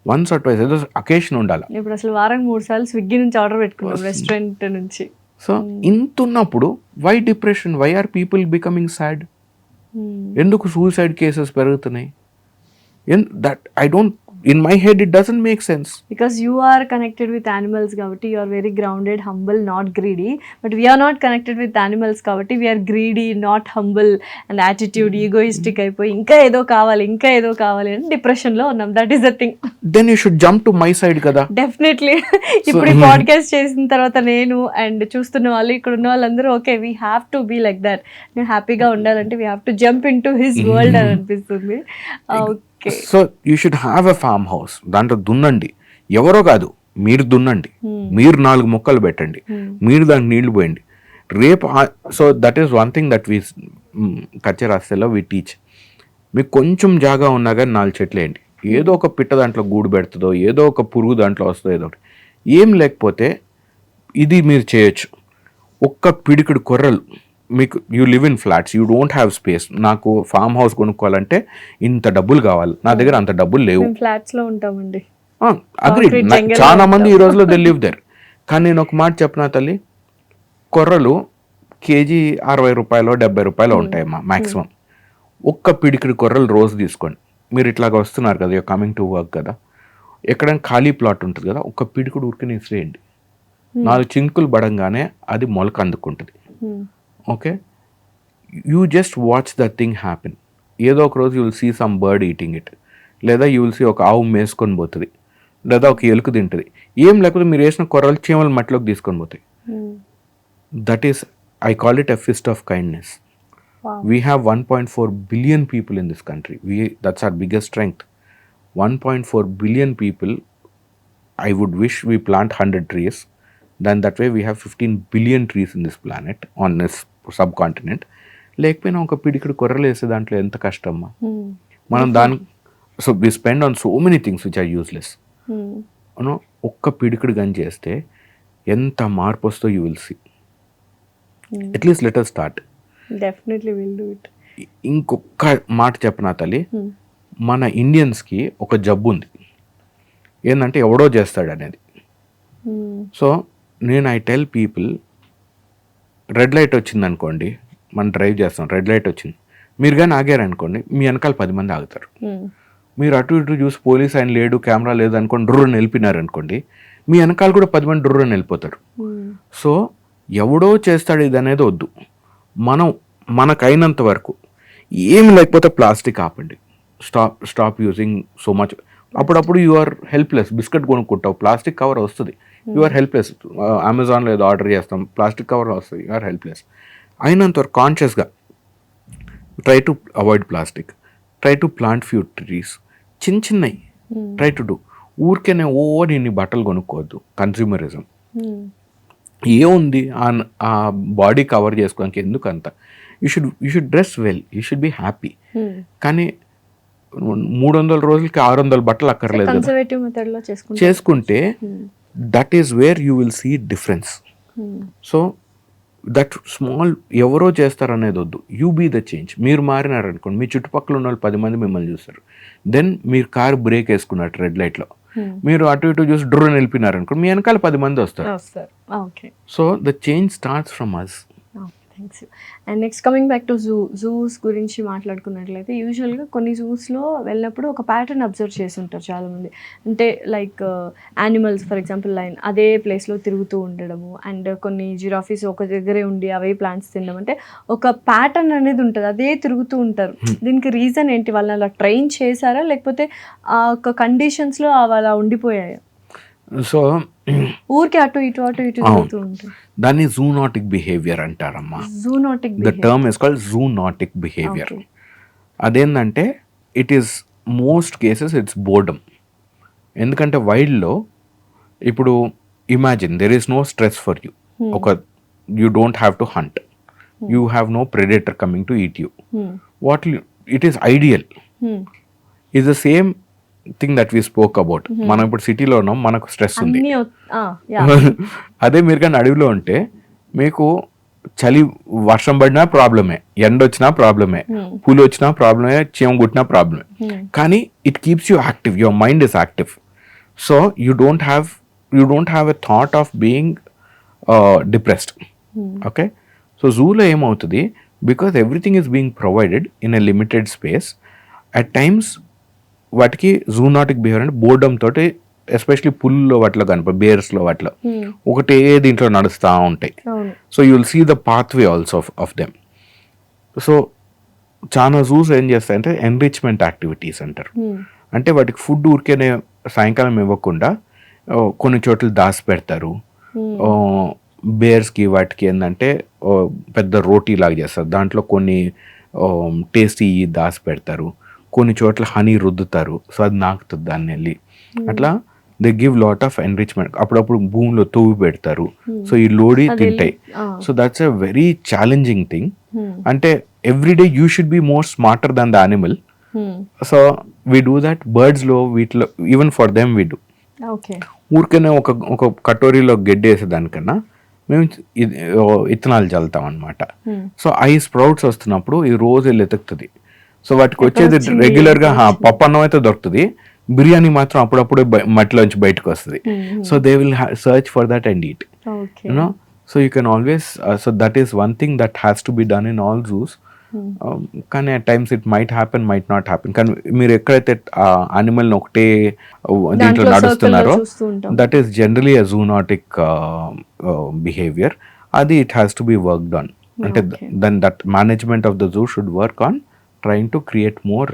వన్స్ ఆర్ ట్వైస్ ఏదో అకేషన్ ఉండాలి. ఇప్పుడు అసలు వారానికి 3 సార్లు స్విగ్గీ నుంచి ఆర్డర్ పెట్టుకున్నాం రెస్టారెంట్ నుంచి. సో ఇంత ఉన్నప్పుడు why depression, why are people becoming sad? ఎందుకు సూసైడ్ కేసెస్ పెరుగుతున్నాయి? That I don't, in my head it doesn't make sense. Because you are connected with animals kabatti you are very grounded, humble, not greedy. But we are not connected with animals kabatti we are greedy, not humble, and attitude egoistic అయిపోయి ఇంకా ఏదో కావాలి అని depression లో ఉన్నాం. That is the thing. Then you should jump to my side కదా. Definitely. ఇప్పుడు ఈ పాడ్కాస్ట్ చేసిన తర్వాత నేను అండ్ చూస్తున్న వాళ్ళు, ఇక్కడ ఉన్న వాళ్ళందరూ okay we have to be like that. నేను హ్యాపీగా ఉండాలంటే we have to jump in to his world అని అనిపిస్తుంది. So you should have a farm house. దాంట్లో దున్నండి, ఎవరో కాదు మీరు దున్నండి, మీరు 4 మొక్కలు పెట్టండి, మీరు దానికి నీళ్లు పోయండి రేపు. So that is one thing that we కచ్చే రాస్తేలో వీ టీచ్. మీకు కొంచెం జాగా ఉన్నా కానీ 4 చెట్లు వేయండి. ఏదో ఒక పిట్ట దాంట్లో గూడు పెడుతుందో, ఏదో ఒక పురుగు దాంట్లో వస్తుందో, ఏదో ఒకటి. ఏం లేకపోతే ఇది మీరు చేయొచ్చు. ఒక్క పిడికిడు కొర్రలు, మీకు you live in flats, you don't have space. నాకు ఫామ్ హౌస్ కొనుక్కోవాలంటే ఇంత డబ్బులు కావాలి, నా దగ్గర అంత డబ్బులు లేవు. ఫ్లాట్స్ లో ఉంటామండి. అగ్రీ, చాలా మంది ఈ రోజులో దే లివ్ దేర్. కానీ నేను ఒక మాట చెప్పిన తల్లి, కొర్రలు కేజీ 60 రూపాయలు 70 రూపాయలు ఉంటాయమ్మా మ్యాక్సిమం. ఒక్క పిడికిడి కొర్రలు రోజు తీసుకోండి. మీరు ఇట్లాగ వస్తున్నారు కదా, యూర్ కమింగ్ టు వర్క్ కదా, ఎక్కడైనా ఖాళీ ప్లాట్ ఉంటుంది కదా, ఒక్క పిడికిడి ఉరికి వేసేయండి. 4 చింకులు పడంగానే అది మొలక అందుకుంటుంది. Okay, you just watch that thing happen. ఏదో ఒక రోజు you will see some bird eating it. లేదా యూ విల్ సీ ఒక ఆవు మేసుకొని పోతుంది, లేదా ఒక ఎలుక తింటుంది. ఏం లేకపోతే మీరు వేసిన కొర్రలు చీమలు మట్టిలోకి తీసుకొని పోతాయి. That is, I call it a fist of kindness. Wow. We have 1.4 billion people in this country. That's our biggest strength. 1.4 billion people. I would wish we plant 100 trees. Then that way we have 15 billion trees in this planet, on this subcontinent. లేకపోయినా ఒక పిడికిడి కొర్రలు వేసే దాంట్లో ఎంత కష్టమ్మా. మనం దాని so we spend on so many things which are useless. ఒక్క పిడికిడి గని చేస్తే ఎంత మార్పు వస్తుందో you will see. At least let us start. Definitely will do it. ఇంకొక మాట చెప్పనా తల్లి, మన ఇండియన్స్కి ఒక జబ్బు ఉంది, ఏంటంటే ఎవడో చేస్తాడు అనేది. సో నేను I tell people, red light వచ్చింది అనుకోండి, మనం డ్రైవ్ చేస్తాం, రెడ్ లైట్ వచ్చింది, మీరు కానీ ఆగారనుకోండి, మీ వెనకాల 10 మంది ఆగుతారు. మీరు అటు ఇటు చూసి పోలీస్ ఆయన లేడు, కెమెరా లేదు అనుకోండి, డ్రుర్రని వెళ్ళిపోయినారు అనుకోండి, మీ వెనకాల కూడా 10 మంది డ్రుర్రని వెళ్ళిపోతారు. సో ఎవడో చేస్తాడు ఇది అనేది వద్దు. మనకైనంత వరకు ఏమి లేకపోతే ప్లాస్టిక్ ఆపండి. Stop using so much. అప్పుడప్పుడు యు ఆర్ హెల్ప్లెస్. బిస్కెట్ కొనుక్కుంటావు, ప్లాస్టిక్ కవర్ వస్తుంది, యు ఆర్ హెల్ప్లెస్. అమెజాన్లో ఏదో ఆర్డర్ చేస్తాం, ప్లాస్టిక్ కవర్ వస్తుంది, యు ఆర్ హెల్ప్లెస్. అయినంతవరకు కాన్షియస్గా try to avoid plastic, try to plant few trees. చిన్నవి ట్రై టు డూ. ఊరికేనే నేను బట్టలు కొనుక్కోవద్దు. కన్స్యూమరిజం ఏముంది ఆ బాడీ కవర్ చేసుకోవడానికి ఎందుకంత? You should dress well, you should be happy. కానీ 300 రోజులకి 600 బట్టలు అక్కర్లేదు కదా. చేసుకుంటే that is where you will see difference. So that small ఎవరో చేస్తారనేది వద్దు. You be the change. మీరు మారినారనుకోండి, మీ చుట్టుపక్కల ఉన్న వాళ్ళు 10 మంది మిమ్మల్ని చూస్తారు. దెన్ మీరు కారు బ్రేక్ వేసుకున్నట్టు రెడ్ లైట్లో, మీరు అటు ఇటు చూసి డ్రోన్ వెళ్ళిపోయినారనుకోండి, మీ వెనకాల 10 మంది వస్తారు. So the change starts from us. Thanks. And next coming back to zoos గురించి మాట్లాడుకున్నట్లయితే, యూజువల్గా కొన్ని జూస్లో వెళ్ళినప్పుడు ఒక ప్యాటర్న్ అబ్జర్వ్ చేసి ఉంటారు చాలామంది. అంటే like animals for example line అదే ప్లేస్లో తిరుగుతూ ఉండడము, అండ్ కొన్ని జిరాఫీస్ ఒక దగ్గరే ఉండి అవే ప్లాంట్స్ తినడం, అంటే ఒక ప్యాటర్న్ అనేది ఉంటుంది, అదే తిరుగుతూ ఉంటారు. దీనికి రీజన్ ఏంటి? వాళ్ళని అలా ట్రైన్ చేశారా, లేకపోతే ఆ ఒక కండిషన్స్లో అలా ఉండిపోయాయా? సో ఊరికి అటు ఇటు తిరుగుతూ ఉంటారు. దాన్ని జూనాటిక్ బిహేవియర్ అంటారమ్మా. The term is called zoonotic behaviour. అదేంటంటే it is most cases it's boredom. ఎందుకంటే వైల్డ్లో ఇప్పుడు imagine there is no stress for you. You don't have to hunt, you have no predator coming to eat you. It is ideal. Is the same thing that we spoke about. మనం ఇప్పుడు సిటీలో ఉన్నాం, మనకు stress ఉంది. అదే మీరు కానీ అడవిలో ఉంటే మీకు చలి వర్షం పడినా ప్రాబ్లమే, ఎండ వచ్చినా ప్రాబ్లమే, పూలు వచ్చినా ప్రాబ్లమే, చీమ కుట్టినా ప్రాబ్లమే. కానీ it keeps you active, your mind is active. So you don't have a thought of being depressed. Okay, so జూలో ఏమవుతుంది, because everything is being provided in a limited space, at times వాటికి జూనాటిక్ బిహేవియర్ అంటే boredom తోటి, especially పుల్లో వాటిలో కనుక బేర్స్లో వాటిలో ఒకటే దీంట్లో నడుస్తూ ఉంటాయి. So you will see the pathway also of them. So చాలా జూస్ ఏం చేస్తాయంటే ఎన్రిచ్మెంట్ యాక్టివిటీస్ అంటారు. అంటే వాటికి ఫుడ్ ఊరికేనే సాయంకాలం ఇవ్వకుండా కొన్ని చోట్ల దాచి పెడతారు. బేర్స్కి వాటికి ఏంటంటే పెద్ద రోటీ లాగా చేస్తారు, దాంట్లో కొన్ని టేస్టీ దాచి పెడతారు. కొన్ని చోట్ల హనీ రుద్దుతారు, సో అది నాకుతుంది దాన్ని వెళ్ళి. అట్లా they give lot of enrichment. అప్పుడప్పుడు భూమిలో తవ్వి పెడతారు, సో ఈ లోడి తింటాయి. So that's a very challenging thing. అంటే everyday you should be more smarter than the animal. So we do that. బర్డ్స్లో వీటిలో even for them we do. ఊరికనే ఒక కటోరీలో గడ్డి వేసేదానికన్నా మేము ఇత్తనాలు చల్లుతాం అనమాట. సో ఐ స్ప్రౌట్స్ వస్తున్నప్పుడు ఇది రోజు వెళ్ళి ఎతుకుతుంది. సో వాటికి వచ్చేది రెగ్యులర్గా పప్పు అన్నం అయితే దొరుకుతుంది, బిర్యానీ మాత్రం అప్పుడప్పుడు మట్టిలోంచి బయటకు వస్తుంది. So they will search for that and eat, you know. So you can always, so that is one thing that has to be done in all zoos. కానీ at times it might happen, might not happen. కానీ మీరు ఎక్కడైతే యానిమల్ని ఒకటే దీంట్లో నడుస్తున్నారో that is generally a zoonotic behaviour. అది it has to be worked on. అంటే then that management of the zoo should work on trying to create more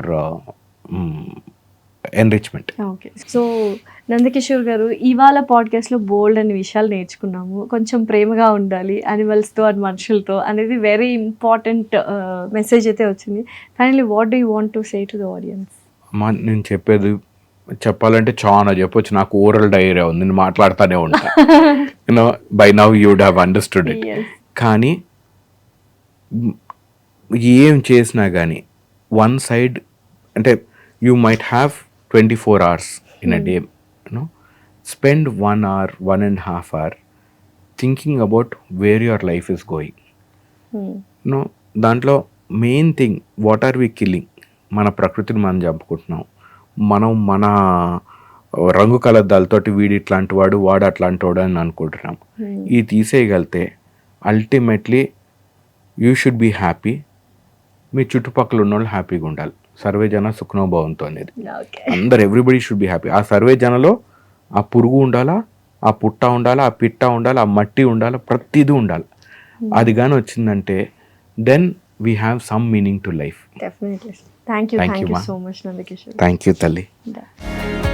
enrichment. Okay. So Nandakishore గారు, ఇవాళ పాడ్కాస్ట్లో బోల్డ్ అనే విషయాలు నేర్చుకున్నాము. కొంచెం ప్రేమగా ఉండాలి యానిమల్స్తో అండ్ మనుషులతో అనేది వెరీ ఇంపార్టెంట్ మెసేజ్ అయితే వచ్చింది. Finally what do you want to say to the audience? అమ్మా నేను చెప్పాలంటే చాలా చెప్పొచ్చు. నాకు ఓరల్ డైరియా ఉంది, నేను మాట్లాడుతూనే ఉంటా. You know by now you would have understood it. కానీ ఏం చేసినా కానీ వన్ సైడ్ అంటే you might have 24 hours in a day, you know spend 1 hour, 1.5 hour thinking about where your life is going. You know దాంట్లో main thing, what are we killing? మన ప్రకృతిని మనం చంపుకుంటున్నాం. మనం మన రంగు కలద్దాలతోటి వీడు ఇట్లాంటి వాడు అట్లాంటి వాడు అని అనుకుంటున్నాం. ఇది తీసేయగలితే ultimately you should be happy. మీ చుట్టుపక్కల ఉన్న వాళ్ళు హ్యాపీగా ఉండాలి. సర్వే జన సుఖనో భవంతు అనేది. అందరు ఎవ్రీబడి షుడ్ బీ హ్యాపీ. ఆ సర్వే జనలో ఆ పురుగు ఉండాలా, ఆ పుట్ట ఉండాలా, ఆ పిట్ట ఉండాలి, ఆ మట్టి ఉండాలి, ప్రతిదీ ఉండాలి. అది కానీ వచ్చిందంటే then we have some meaning to life. Definitely. Thank you ma. so much, Nandakishore. Thank you, Talli. Yeah.